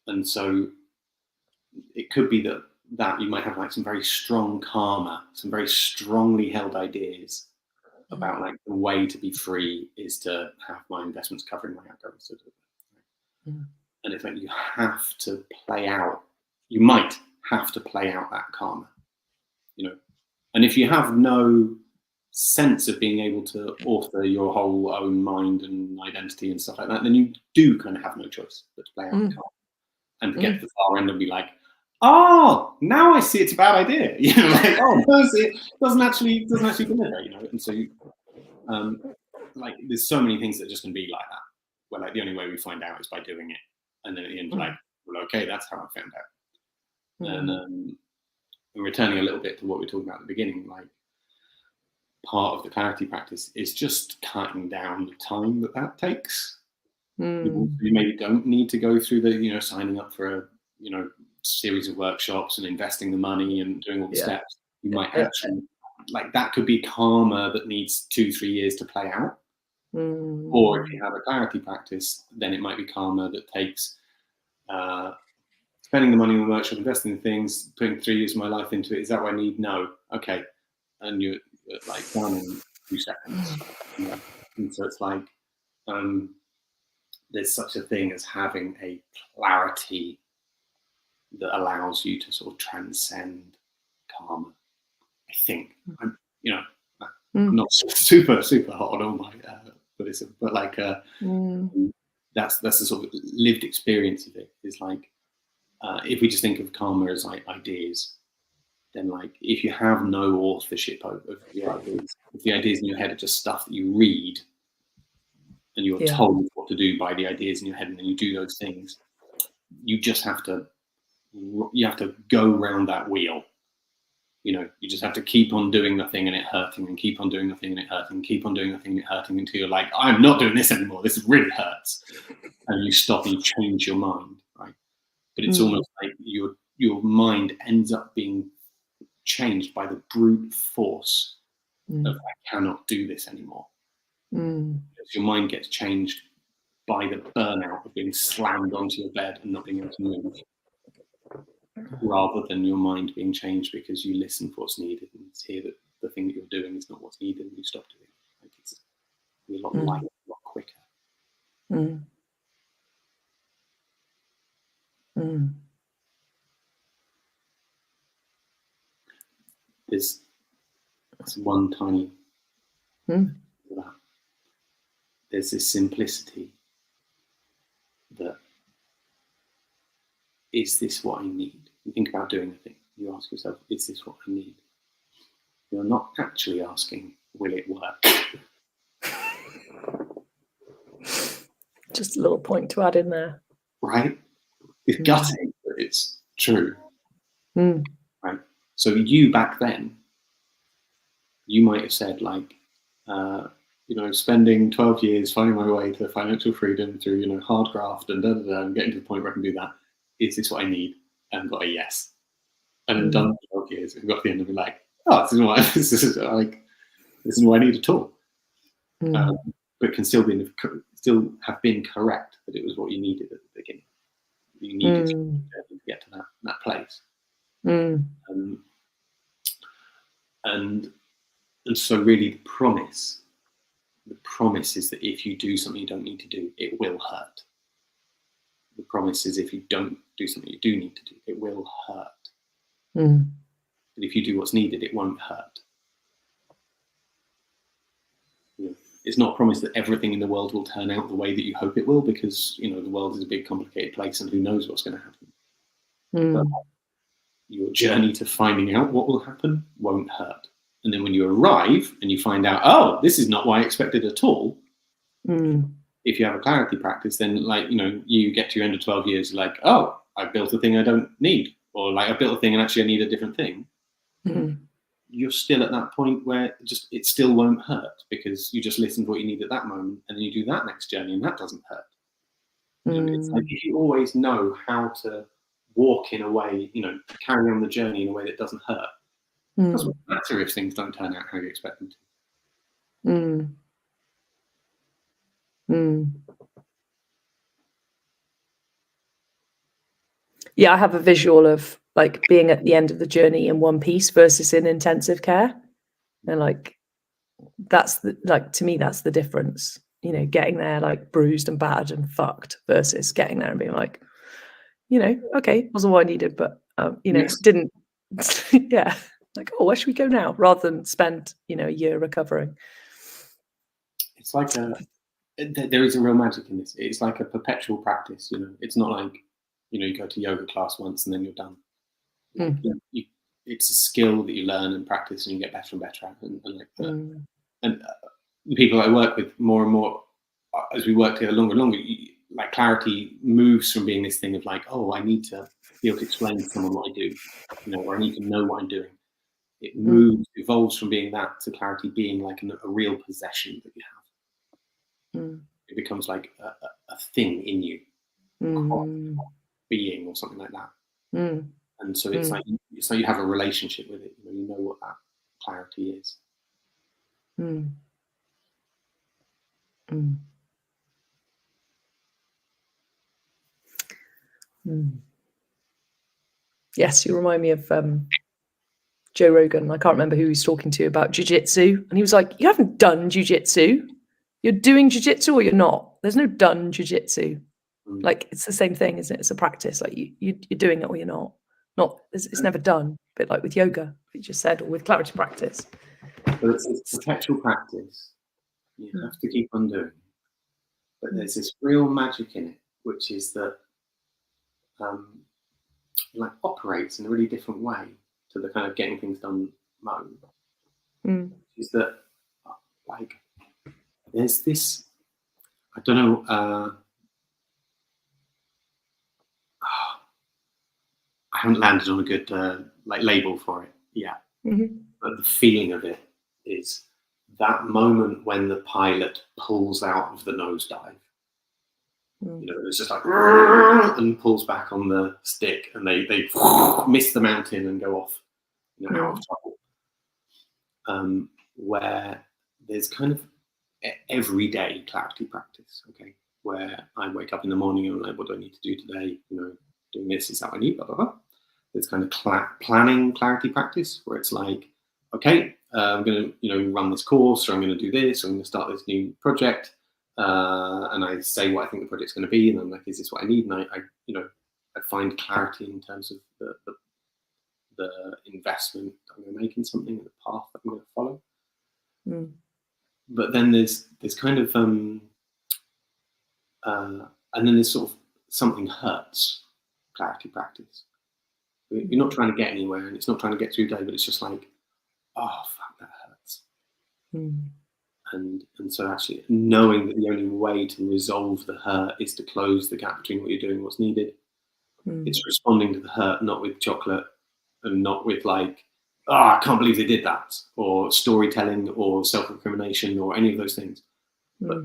And so it could be that you might have like some very strong karma, some very strongly held ideas about like the way to be free is to have my investments covering my outgoings. And it's like you have to play out, you might have to play out that karma, you know. And if you have no sense of being able to author your whole own mind and identity and stuff like that, then you do kind of have no choice but to play out the karma and to get to the far end and be like, oh, now I see it's a bad idea. You know, like, oh, it doesn't actually deliver, you know. And so like there's so many things that just can be like that, where like the only way we find out is by doing it. And then at the end, like, well, okay, that's how I found out. And returning a little bit to what we were talking about at the beginning, like part of the clarity practice is just cutting down the time that takes. You maybe don't need to go through the, you know, signing up for a, you know, series of workshops and investing the money and doing all the steps. You might actually, like, that could be karma that needs 2-3 years to play out. Or if you have a clarity practice, then it might be karma that takes spending the money on the workshop, investing in things, putting 3 years of my life into it. Is that what I need? No. Okay. And you're like done in 2 seconds. You know? And so it's like, there's such a thing as having a clarity that allows you to sort of transcend karma. I think I'm, you know, not super hot on all my Buddhism, but like that's the sort of lived experience of it. Is like if we just think of karma as like ideas, then like if you have no authorship of your ideas, if the ideas in your head are just stuff that you read and you're told what to do by the ideas in your head, and then you do those things, you just have to go round that wheel. You know, you just have to keep on doing the thing and it hurting, and keep on doing the thing and it hurting, keep on doing the thing and it hurting, until you're like, I'm not doing this anymore. This really hurts. And you stop and you change your mind, right? But it's almost like your mind ends up being changed by the brute force of, I cannot do this anymore. Your mind gets changed by the burnout of being slammed onto your bed and not being able to move, rather than your mind being changed because you listen for what's needed and hear that the thing that you're doing is not what's needed, and you stop doing it. Like it's a lot lighter, a lot quicker. There's one tiny there's this simplicity that, is this what I need? You think about doing a thing, you ask yourself, is this what I need? You're not actually asking, will it work? Just a little point to add in there. Right? It's gutting, but it's true. Right? So you back then, you might have said like, you know, spending 12 years finding my way to financial freedom through, you know, hard graft and and getting to the point where I can do that. Is this what I need? And got a yes. And then done 12 years and got to the end and be like, oh, this is what I need at all. But can still have been correct that it was what you needed at the beginning. You needed to get to that place. And so really the promise is that if you do something you don't need to do, it will hurt. The promise is if you don't do something you do need to do, it will hurt. But if you do what's needed, it won't hurt. It's not a promise that everything in the world will turn out the way that you hope it will, because the world is a big, complicated place, and who knows what's going to happen. But your journey to finding out what will happen won't hurt. And then when you arrive and you find out, oh, this is not what I expected at all. If you have a clarity practice, then you get to your end of 12 years, like, oh, I built a thing I don't need, or like I built a thing and actually I need a different thing. You're still at that point where it still won't hurt, because you just listened to what you need at that moment, and then you do that next journey and that doesn't hurt. It's like if you always know how to walk in a way, carry on the journey in a way that doesn't hurt, it doesn't matter if things don't turn out how you expect them to. Yeah, I have a visual of like being at the end of the journey in one piece versus in intensive care, and like that's to me that's the difference. Getting there like bruised and battered and fucked versus getting there and being like, okay, wasn't what I needed, but Yes. didn't. Yeah, like, oh, where should we go now? Rather than spend a year recovering. It's like there is a real magic in this. It's like a perpetual practice. It's not like you go to yoga class once and then you're done. It's a skill that you learn and practice, and you get better and better at. And the people I work with more and more, as we work together longer and longer, like clarity moves from being this thing of like, oh, I need to be able to explain to someone what I do, or I need to know what I'm doing. It evolves from being that to clarity being like a real possession that you have. It becomes like a thing in you, being or something like that. And so it's like you have a relationship with it. You know what that clarity is. Yes, you remind me of Joe Rogan. I can't remember who he was talking to about jiu-jitsu, and he was like, you haven't done jiu-jitsu. You're doing jiu-jitsu or you're not. There's no done jiu-jitsu. Like, it's the same thing, isn't it? It's a practice. Like you're doing it or you're not. It's never done. A bit like with yoga, you just said, or with clarity practice. But it's perpetual practice. You have to keep on doing. But there's this real magic in it, which is that like operates in a really different way to the kind of getting things done mode. Is that like there's this, I don't know, I haven't landed on a good label for it yet, but the feeling of it is that moment when the pilot pulls out of the nosedive. It's just like and pulls back on the stick, and they miss the mountain and go off, out of trouble. Where there's kind of everyday clarity practice, okay, where I wake up in the morning and I'm like, what do I need to do today? Doing this is how I need, blah, blah, blah. There's kind of planning clarity practice where it's like, okay, I'm going to, run this course, or I'm going to do this, or I'm going to start this new project. And I say what I think the project's going to be, and I'm like, is this what I need? And I find clarity in terms of the investment I'm going to make in something, the path that I'm going to follow. But then there's kind of and then there's sort of something hurts clarity practice. You're not trying to get anywhere, and it's not trying to get through your day, but it's just like, oh fuck, that hurts. And so actually knowing that the only way to resolve the hurt is to close the gap between what you're doing and what's needed. It's responding to the hurt, not with chocolate, and not with like, oh, I can't believe they did that, or storytelling, or self-recrimination, or any of those things. But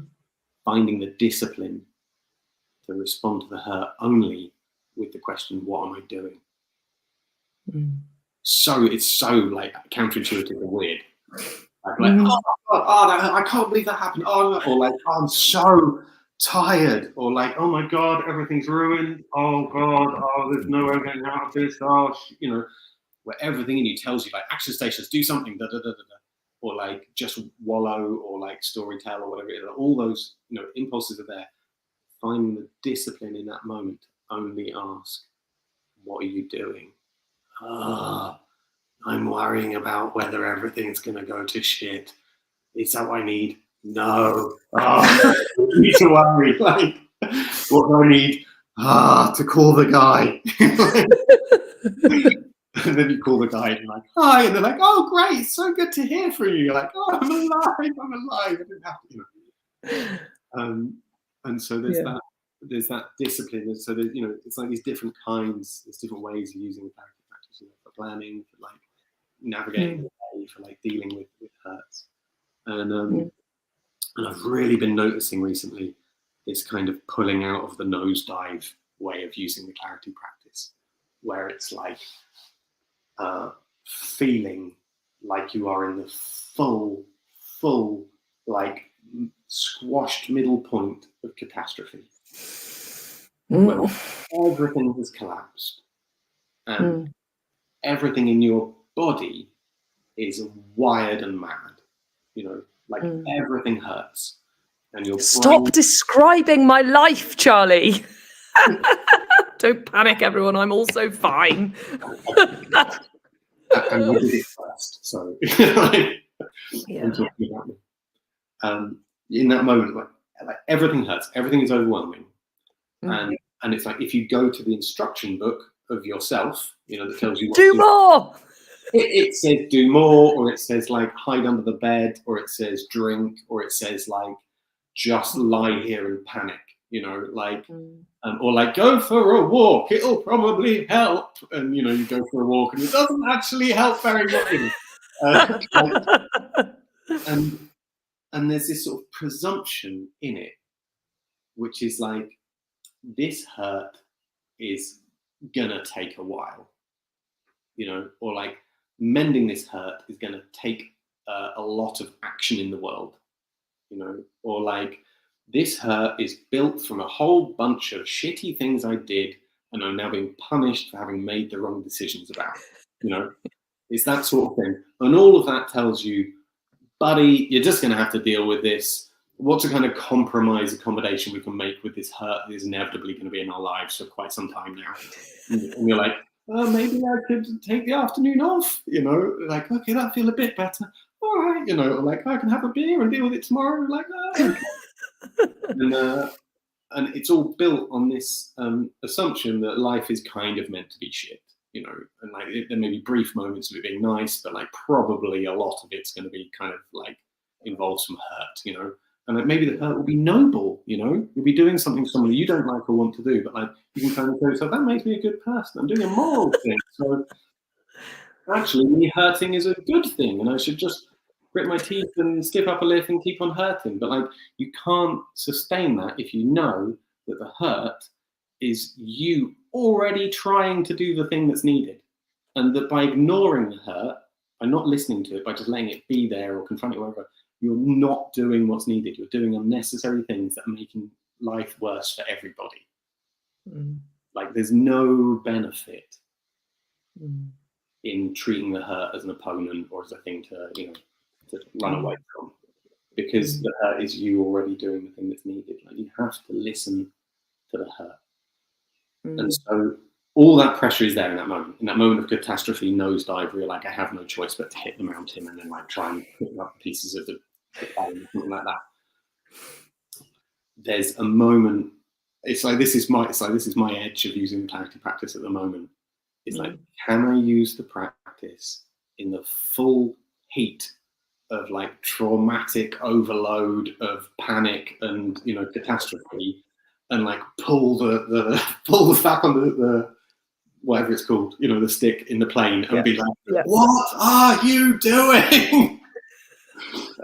finding the discipline to respond to the hurt only with the question, what am I doing? So it's so like counterintuitive and weird. Like, oh, I can't believe that happened. Oh, or like, oh, I'm so tired, or like, oh my God, everything's ruined. Oh God, oh, there's no way I'm getting out of this. Oh, where everything in you tells you like action stations, do something, da da da da da, or like just wallow, or like storytell, or whatever it is. All those impulses are there. Finding the discipline in that moment. Only ask, what are you doing? I'm worrying about whether everything's going to go to shit. Is that what I need? No. I need to worry. Like, what do I need? To call the guy. And then you call the guy and you're like, hi. And they're like, oh, great. It's so good to hear from you. You're like, oh, I'm alive. I didn't have to. And so there's that discipline. So there's, it's like these different kinds, there's different ways of using the character practice, for planning, for like navigating the day, for like dealing with hurts. And I've really been noticing recently this kind of pulling out of the nosedive way of using the clarity practice, where it's like feeling like you are in the full like squashed middle point of catastrophe, where everything has collapsed and everything in your body is wired and mad, like everything hurts, and your Stop describing my life, Charlie. Don't panic, everyone. I'm also fine. And we did it first, so I'm talking about me. In that moment, like everything hurts, everything is overwhelming, and it's like if you go to the instruction book of yourself, that tells you what do more. It says do more, or it says like hide under the bed, or it says drink, or it says like just lie here and panic, like, or like go for a walk, it'll probably help, and you go for a walk and it doesn't actually help very much. And there's this sort of presumption in it, which is like, this hurt is gonna take a while, or like mending this hurt is gonna take a lot of action in the world, or like this hurt is built from a whole bunch of shitty things I did and I'm now being punished for having made the wrong decisions about, it's that sort of thing. And all of that tells you, buddy, you're just going to have to deal with this. What's a kind of compromise accommodation we can make with this hurt that is inevitably going to be in our lives for quite some time now? And you're like, maybe I could take the afternoon off, like, okay, that'll feel a bit better. All right, or like, I can have a beer and deal with it tomorrow. Like, okay. And it's all built on this assumption that life is kind of meant to be shit, and like there may be brief moments of it being nice, but like probably a lot of it's going to be kind of like involves some hurt, and like maybe the hurt will be noble, you'll be doing something someone you don't like or want to do, but like you can kind of go, so that makes me a good person. I'm doing a moral thing, so actually me hurting is a good thing, and I should just grit my teeth and skip up a lip and keep on hurting. But like you can't sustain that if you know that the hurt is you already trying to do the thing that's needed, and that by ignoring the hurt, by not listening to it, by just letting it be there or confronting it, whatever, you're not doing what's needed. You're doing unnecessary things that are making life worse for everybody. Like there's no benefit in treating the hurt as an opponent or as a thing to run away from, because the hurt is you already doing the thing that's needed. Like you have to listen to the hurt. And so all that pressure is there in that moment of catastrophe, nosedive, where you're like, I have no choice but to hit the mountain and then like try and pick up pieces of the bone, something like that. There's a moment, it's like this is my edge of using the clarity practice at the moment. It's like, can I use the practice in the full heat of like traumatic overload of panic and catastrophe, and like pull the back on the whatever it's called, the stick in the plane, and be like, what are you doing?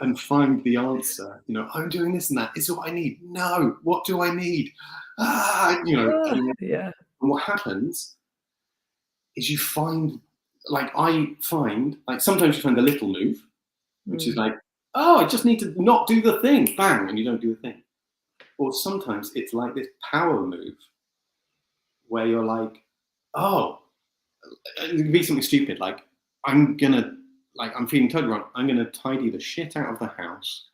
And find the answer. I'm doing this and that. Is what I need. No, what do I need? And what happens is you find, sometimes you find a little move, which is like, oh, I just need to not do the thing, bang, and you don't do the thing. Or sometimes it's like this power move where you're like, oh, it could be something stupid, like I'm feeling totally wrong. I'm gonna tidy the shit out of the house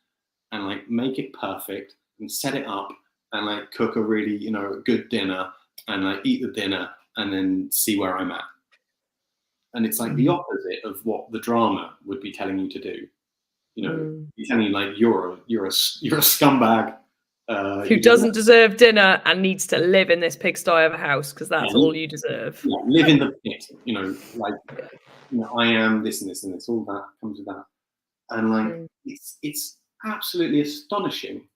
and like make it perfect and set it up and like cook a really, good dinner and like eat the dinner and then see where I'm at. And it's like the opposite of what the drama would be telling you to do. He's telling you like you're a scumbag who doesn't deserve dinner and needs to live in this pigsty of a house because that's all you deserve. Yeah, live in the pit. I am this and this and this. All that comes with that, and like it's absolutely astonishing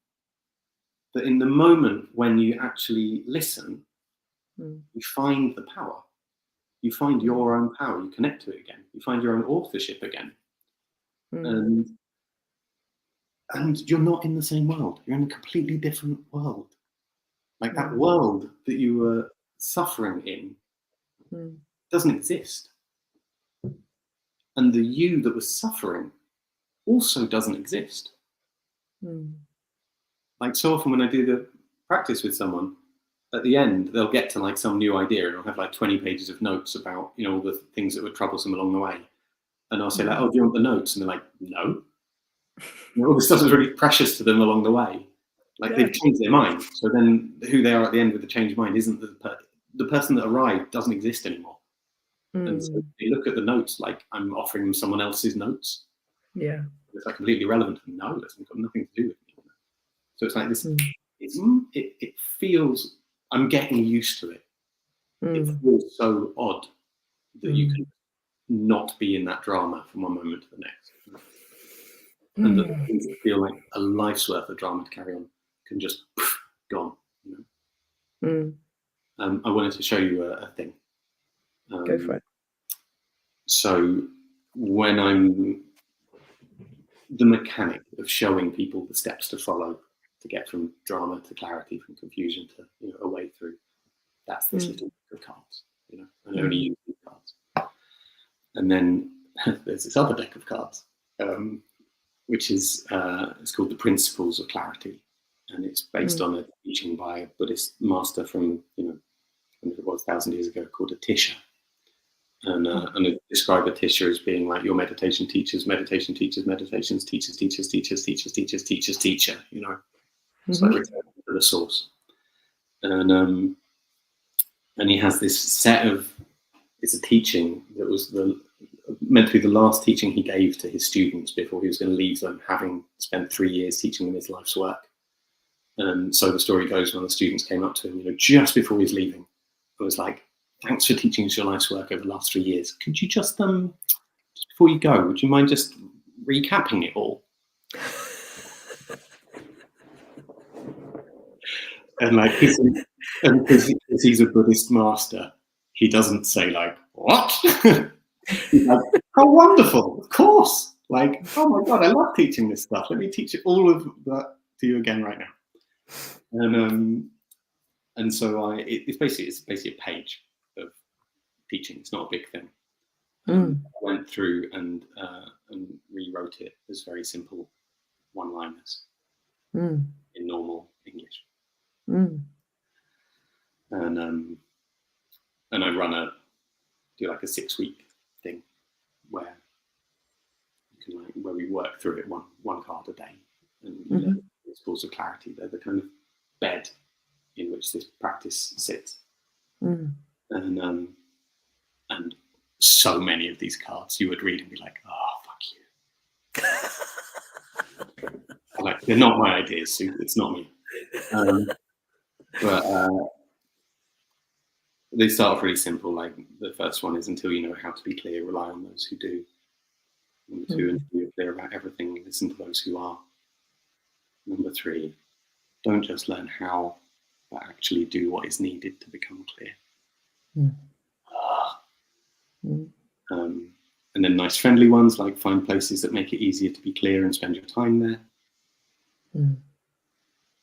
that in the moment when you actually listen, you find the power. You find your own power. You connect to it again. You find your own authorship again. And you're not in the same world. You're in a completely different world. Like that world that you were suffering in doesn't exist. And the you that was suffering also doesn't exist. Like so often when I do the practice with someone, at the end, they'll get to like some new idea and I'll have like 20 pages of notes about, all the things that were troublesome along the way. And I'll say like, oh, do you want the notes? And they're like, no. All the stuff is really precious to them along the way. Like they've changed their mind. So then who they are at the end with the changed mind isn't the person that arrived doesn't exist anymore. And so they look at the notes like I'm offering them someone else's notes. Yeah. It's like completely irrelevant. No, it's got nothing to do with me. So it's like this, it feels, I'm getting used to it. It feels so odd that you can not be in that drama from one moment to the next. And the things that feel like a life's worth of drama to carry on can just gone. I wanted to show you a thing. Go for it. So when I'm the mechanic of showing people the steps to follow to get from drama to clarity, from confusion to a way through, that's this little deck of cards, and I only use these cards. And then there's this other deck of cards, which is it's called the Principles of Clarity, and it's based on a teaching by a Buddhist master from it was 1,000 years ago called Atisha. And I describe Atisha as being like your meditation teachers, meditations teachers, teacher. It's like returning to the source. And he has this set of, it's a teaching that was meant to be the last teaching he gave to his students before he was going to leave them, having spent 3 years teaching them his life's work. And so the story goes, when the students came up to him, just before he was leaving, it was like, thanks for teaching us your life's work over the last 3 years. Could you just before you go, would you mind just recapping it all? And like, because he's a Buddhist master, he doesn't say like, what? He's like, how wonderful, of course. Like, oh my God, I love teaching this stuff. Let me teach all of that to you again right now. And so it's basically a page of teaching. It's not a big thing. I went through and rewrote it as very simple one-liners in normal English. And I do like a 6-week thing where we work through it one card a day, and learn principles of clarity. They're the kind of bed in which this practice sits. And so many of these cards you would read and be like, oh, fuck you. Like, they're not my ideas, Sue. It's not me. But they start off really simple. Like the first one is, until you know how to be clear, rely on those who do. Number 2, until you're clear about everything, listen to those who are. Number 3, don't just learn how, but actually do what is needed to become clear. And then nice friendly ones, like find places that make it easier to be clear and spend your time there.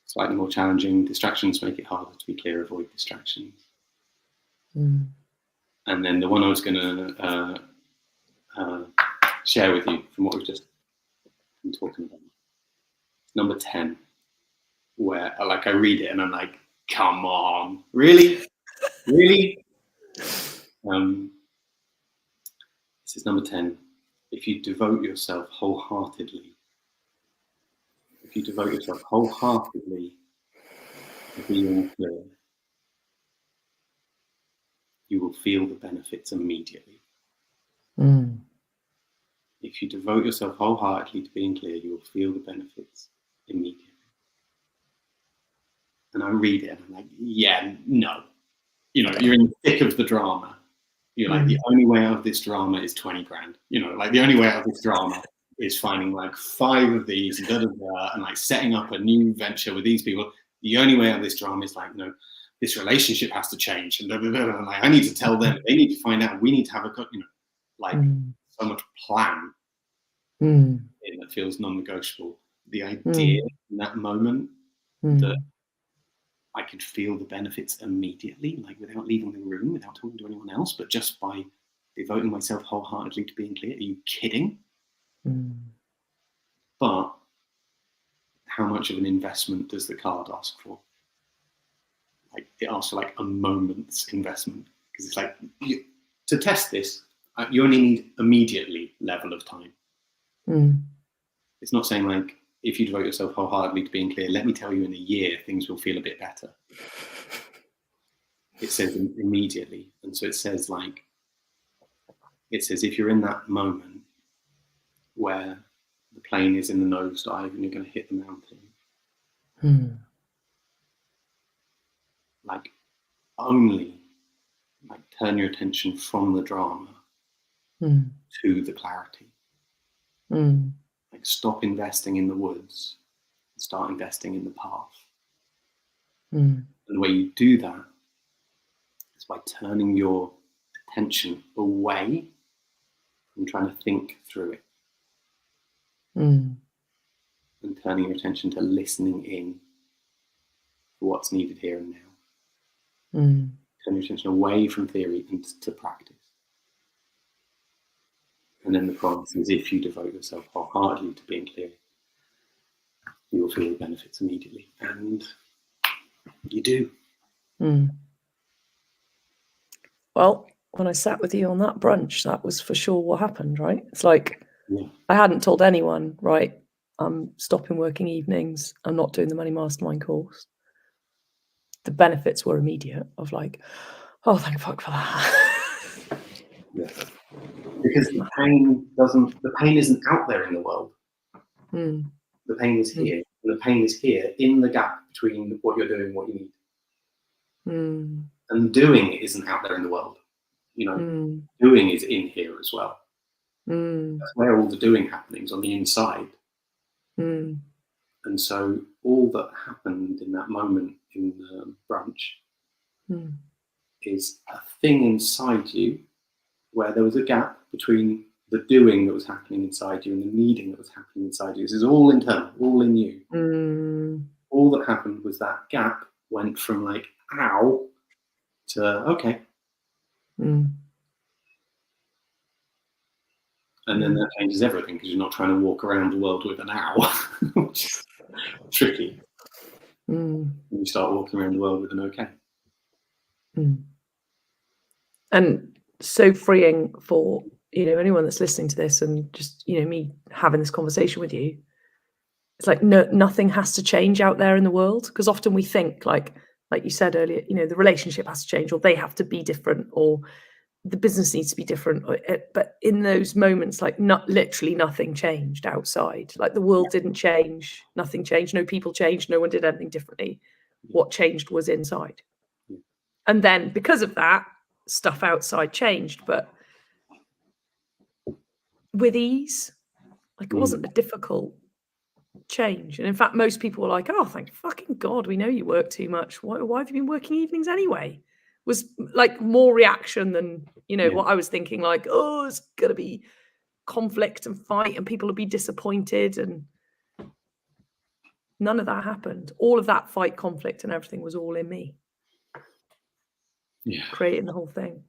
Slightly more challenging, distractions make it harder to be clear, avoid distractions. And then the one I was going to share with you from what we've just been talking about. Number 10. where like I read it and I'm like, come on, really? This is number 10. If you devote yourself wholeheartedly to being clear, you will feel the benefits immediately. If you devote yourself wholeheartedly to being clear, you will feel the benefits immediately. And I read it and I'm like, yeah, no. You're in the thick of the drama. You're like, the only way out of this drama is 20 grand. Like the only way out of this drama is finding like 5 of these and like setting up a new venture with these people. The only way out of this drama is like, no, this relationship has to change. And like, I need to tell them, they need to find out, we need to have so much plan that feels non-negotiable. The idea in that moment that I could feel the benefits immediately, like without leaving the room, without talking to anyone else, but just by devoting myself wholeheartedly to being clear. Are you kidding? But how much of an investment does the card ask for? Like it asks for like a moment's investment, because it's like to test this, you only need immediately level of time. It's not saying like, if you devote yourself wholeheartedly to being clear, let me tell you in a year, things will feel a bit better. It says immediately. And so it says if you're in that moment where the plane is in the nosedive and you're going to hit the mountain, like only like turn your attention from the drama to the clarity. Like stop investing in the woods and start investing in the path. And the way you do that is by turning your attention away from trying to think through it. And turning your attention to listening in for what's needed here and now. Turn your attention away from theory into practice. And then the promise is, if you devote yourself wholeheartedly to being clear, you will feel the benefits immediately. And you do. Well, when I sat with you on that brunch, that was for sure what happened, right? It's like, I hadn't told anyone, right, I'm stopping working evenings, I'm not doing the Money Mastermind course. The benefits were immediate of like, oh, thank fuck for that. Because the pain isn't out there in the world. The pain is here. And the pain is here in the gap between what you're doing and what you need. And doing it isn't out there in the world. Doing is in here as well. That's where all the doing happenings on the inside. And so all that happened in that moment in the brunch is a thing inside you where there was a gap between the doing that was happening inside you and the needing that was happening inside you. This is all internal, all in you. All that happened was that gap went from like, ow, to okay. And then that changes everything, because you're not trying to walk around the world with an ow, which is tricky. And you start walking around the world with an okay. And so freeing for, anyone that's listening to this and just, me having this conversation with you. It's like, no, nothing has to change out there in the world, because often we think like you said earlier, the relationship has to change, or they have to be different, or the business needs to be different. But in those moments, like literally nothing changed outside. Like the world didn't change, nothing changed, no people changed, no one did anything differently. What changed was inside. And then because of that, stuff outside changed, but with ease. Like it wasn't a difficult change. And in fact, most people were like, oh, thank fucking God, we know you work too much. Why have you been working evenings anyway? Was like more reaction than, what I was thinking, like, oh, it's going to be conflict and fight and people will be disappointed. And none of that happened. All of that fight, conflict and everything was all in me. Creating the whole thing.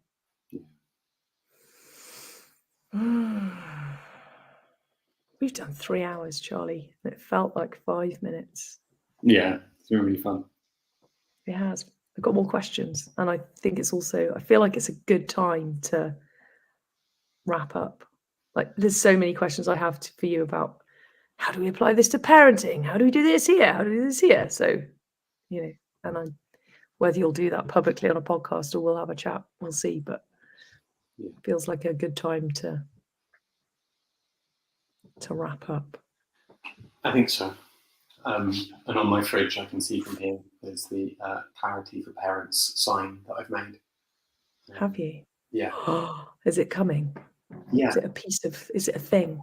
We've done 3 hours, Charlie, and it felt like 5 minutes. Yeah, It's been really fun. It has. I've got more questions, and I think it's also, I feel like it's a good time to wrap up. Like, there's so many questions I have for you about how do we apply this to parenting? How do we do this here? How do we do this here? So, you know, and whether you'll do that publicly on a podcast or we'll have a chat, we'll see. But it feels like a good time to wrap up. I think so. And on my fridge, I can see from here, there's the Clarity for Parents sign that I've made. Have you? Yeah. Is it coming? Yeah. Is it a thing?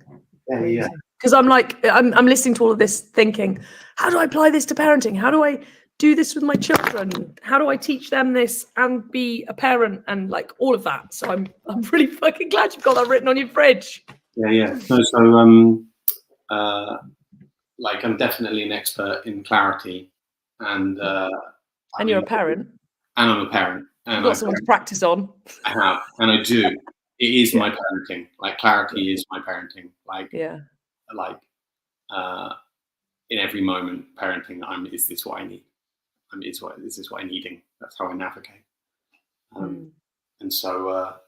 Yeah. Because I'm like, I'm listening to all of this thinking, how do I apply this to parenting? How do I do this with my children? How do I teach them this and be a parent and like all of that? So I'm really fucking glad you've got that written on your fridge. Yeah. No, so like I'm definitely an expert in clarity, and you're a parent. And I'm a parent. And You've got someone to practice on. I have, and I do. It is my parenting. Like clarity is my parenting. Like in every moment, parenting. Is this what I need? Is this what I'm needing? That's how I navigate. And so a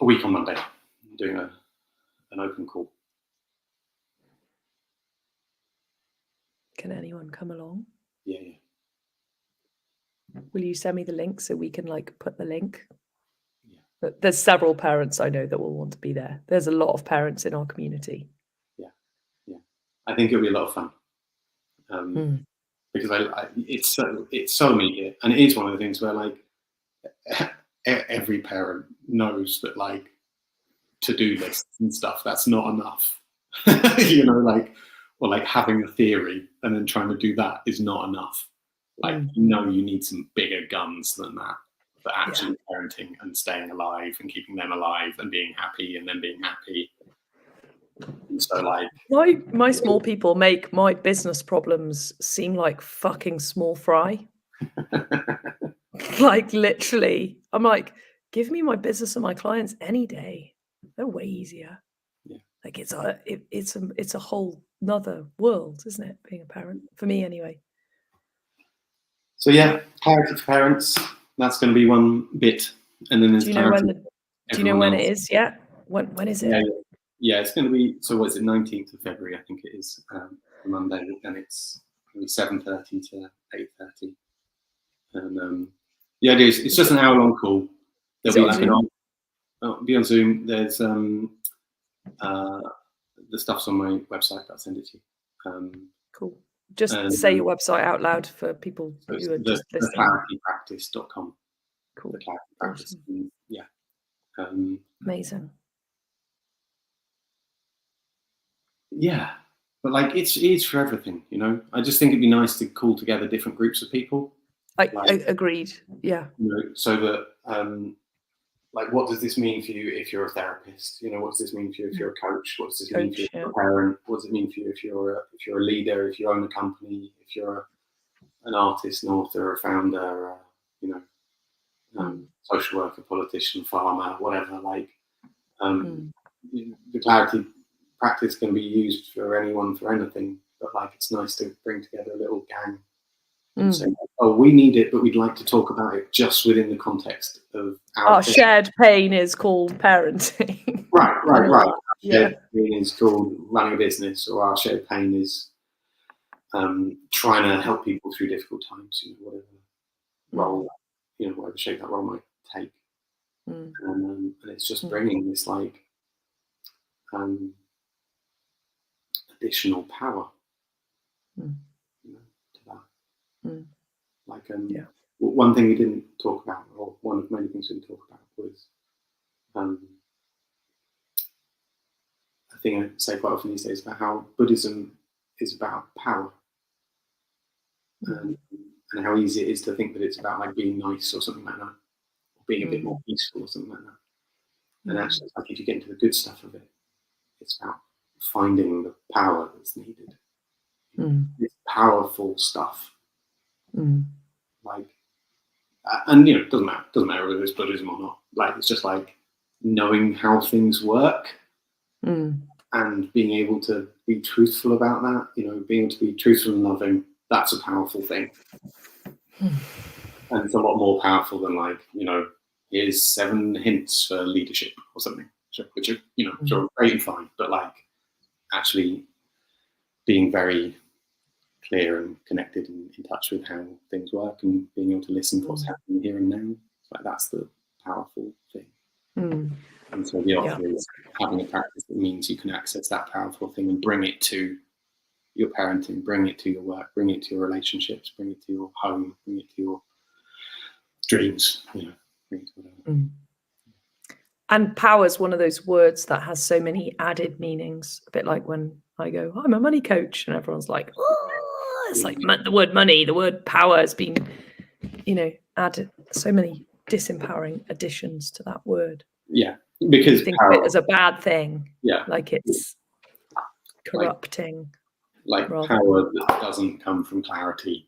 week on Monday, I'm doing an open call. Can anyone come along? Yeah. Will you send me the link so we can like put the link? Yeah. There's several parents I know that will want to be there. There's a lot of parents in our community. Yeah. I think it'll be a lot of fun. Because it's so immediate, and it is one of the things where like every parent knows that like to-do lists and stuff, that's not enough. You know, like, or like having a theory and then trying to do that is not enough. Like, you need some bigger guns than that for actually parenting and staying alive and keeping them alive and being happy and then being happy. And so like my small people make my business problems seem like fucking small fry. Like literally, I'm like, give me my business and my clients any day. They're way easier. Yeah. Like it's a whole nother world, isn't it? Being a parent, for me anyway. So yeah, clarity for parents. That's going to be one bit, and then there's clarity. Do you know when it is? Yeah. When is it? Yeah, it's going to be. So what is it? 19th of February, I think it is, Monday, and it's going to be 7:30 to 8:30. And the idea is it's just an hour-long call. There'll be like be on Zoom. There's the stuff's on my website. I'll send it to you. Cool. Just say your website out loud for people who are just listening. theclaritypractice.com. Cool. The Clarity Practice. Yeah. Amazing. Yeah, but like it's for everything, you know. I just think it'd be nice to call together different groups of people. I agreed. Yeah. You know, so that like, what does this mean for you if you're a therapist? You know, what does this mean for you if you're a coach? What does this mean for you if you're a parent? What does it mean for you if you're a leader? If you own a company? If you're an artist, an author, a founder? You know, social worker, politician, farmer, whatever. Like, the Clarity Practice can be used for anyone, for anything. But like, it's nice to bring together a little gang and say, oh, we need it, but we'd like to talk about it just within the context of our shared pain is called parenting. Right. Yeah. Shared pain is called running a business, or our shared pain is trying to help people through difficult times, you know, whatever role, you know, whatever shape that role might take. And it's just bringing this like additional power, you know, to that. Like one thing we didn't talk about, or one of many things we didn't talk about, was a thing I say quite often these days about how Buddhism is about power, and how easy it is to think that it's about like being nice or something like that, or being a bit more peaceful or something like that. And actually, it's like if you get into the good stuff of it, it's about finding the power that's needed. It's powerful stuff. Like, and you know, it doesn't matter whether it's Buddhism or not. Like, it's just like knowing how things work. and being able to be truthful about that, being able to be truthful and loving, that's a powerful thing. And it's a lot more powerful than like, here's 7 hints for leadership or something, which are, sort of great and fine, but like actually being very clear and connected and in touch with how things work and being able to listen to what's happening here and now. Like that's the powerful thing. And so the offer is having a practice that means you can access that powerful thing and bring it to your parenting, bring it to your work, bring it to your relationships, bring it to your home, bring it to your dreams, bring it to whatever. And power is one of those words that has so many added meanings, a bit like when I go, I'm a money coach, and everyone's like, oh, it's like the word money, the word power has been, added so many disempowering additions to that word. Yeah, because you think power, of it as a bad thing. Yeah, like it's corrupting. Like power that doesn't come from clarity,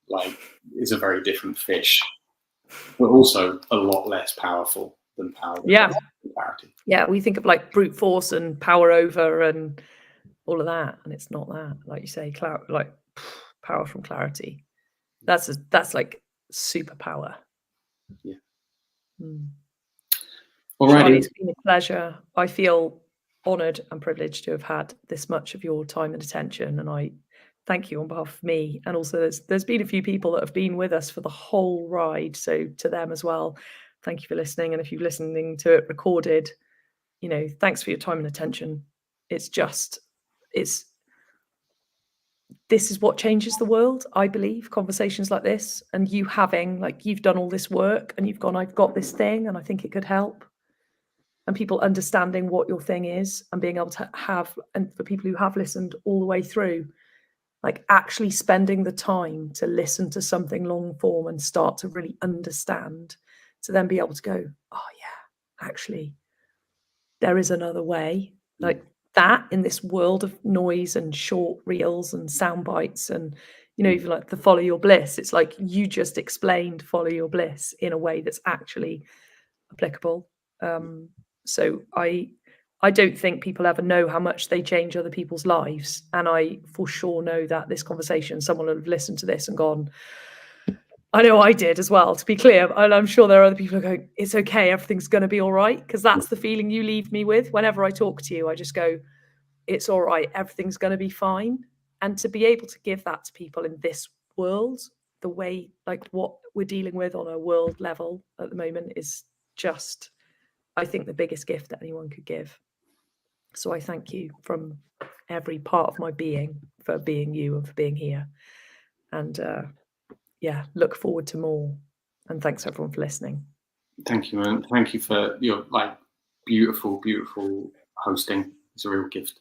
like is a very different fish, but also a lot less powerful than power that comes from clarity. Yeah, we think of like brute force and power over and all of that, and it's not that. Like you say, like power from clarity. That's like superpower. Yeah. Charlie, it's been a pleasure. I feel honoured and privileged to have had this much of your time and attention, and I thank you on behalf of me. And also, there's been a few people that have been with us for the whole ride, so to them as well, thank you for listening. And if you're listening to it recorded, thanks for your time and attention. This is what changes the world, I believe, conversations like this, and you having, like, you've done all this work and you've gone, I've got this thing and I think it could help. And people understanding what your thing is and being able to have, and for people who have listened all the way through, like actually spending the time to listen to something long form and start to really understand, to then be able to go, oh yeah, actually, there is another way. Like that in this world of noise and short reels and sound bites and, even like the follow your bliss, it's like you just explained follow your bliss in a way that's actually applicable. So I don't think people ever know how much they change other people's lives. And I for sure know that this conversation, someone will have listened to this and gone, I know I did as well, to be clear. And I'm sure there are other people who are going, it's okay, everything's going to be all right. Because that's the feeling you leave me with. Whenever I talk to you, I just go, it's all right, everything's going to be fine. And to be able to give that to people in this world, the way, like what we're dealing with on a world level at the moment is just, I think, the biggest gift that anyone could give. So I thank you from every part of my being for being you and for being here. And look forward to more. And thanks everyone for listening. Thank you, man. Thank you for your beautiful, beautiful hosting. It's a real gift.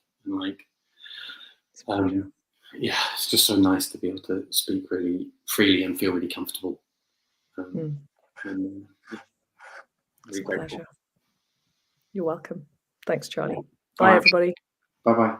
And it's just so nice to be able to speak really freely and feel really comfortable. And it's a pleasure. You're welcome. Thanks, Charlie. Bye, everybody. Bye-bye.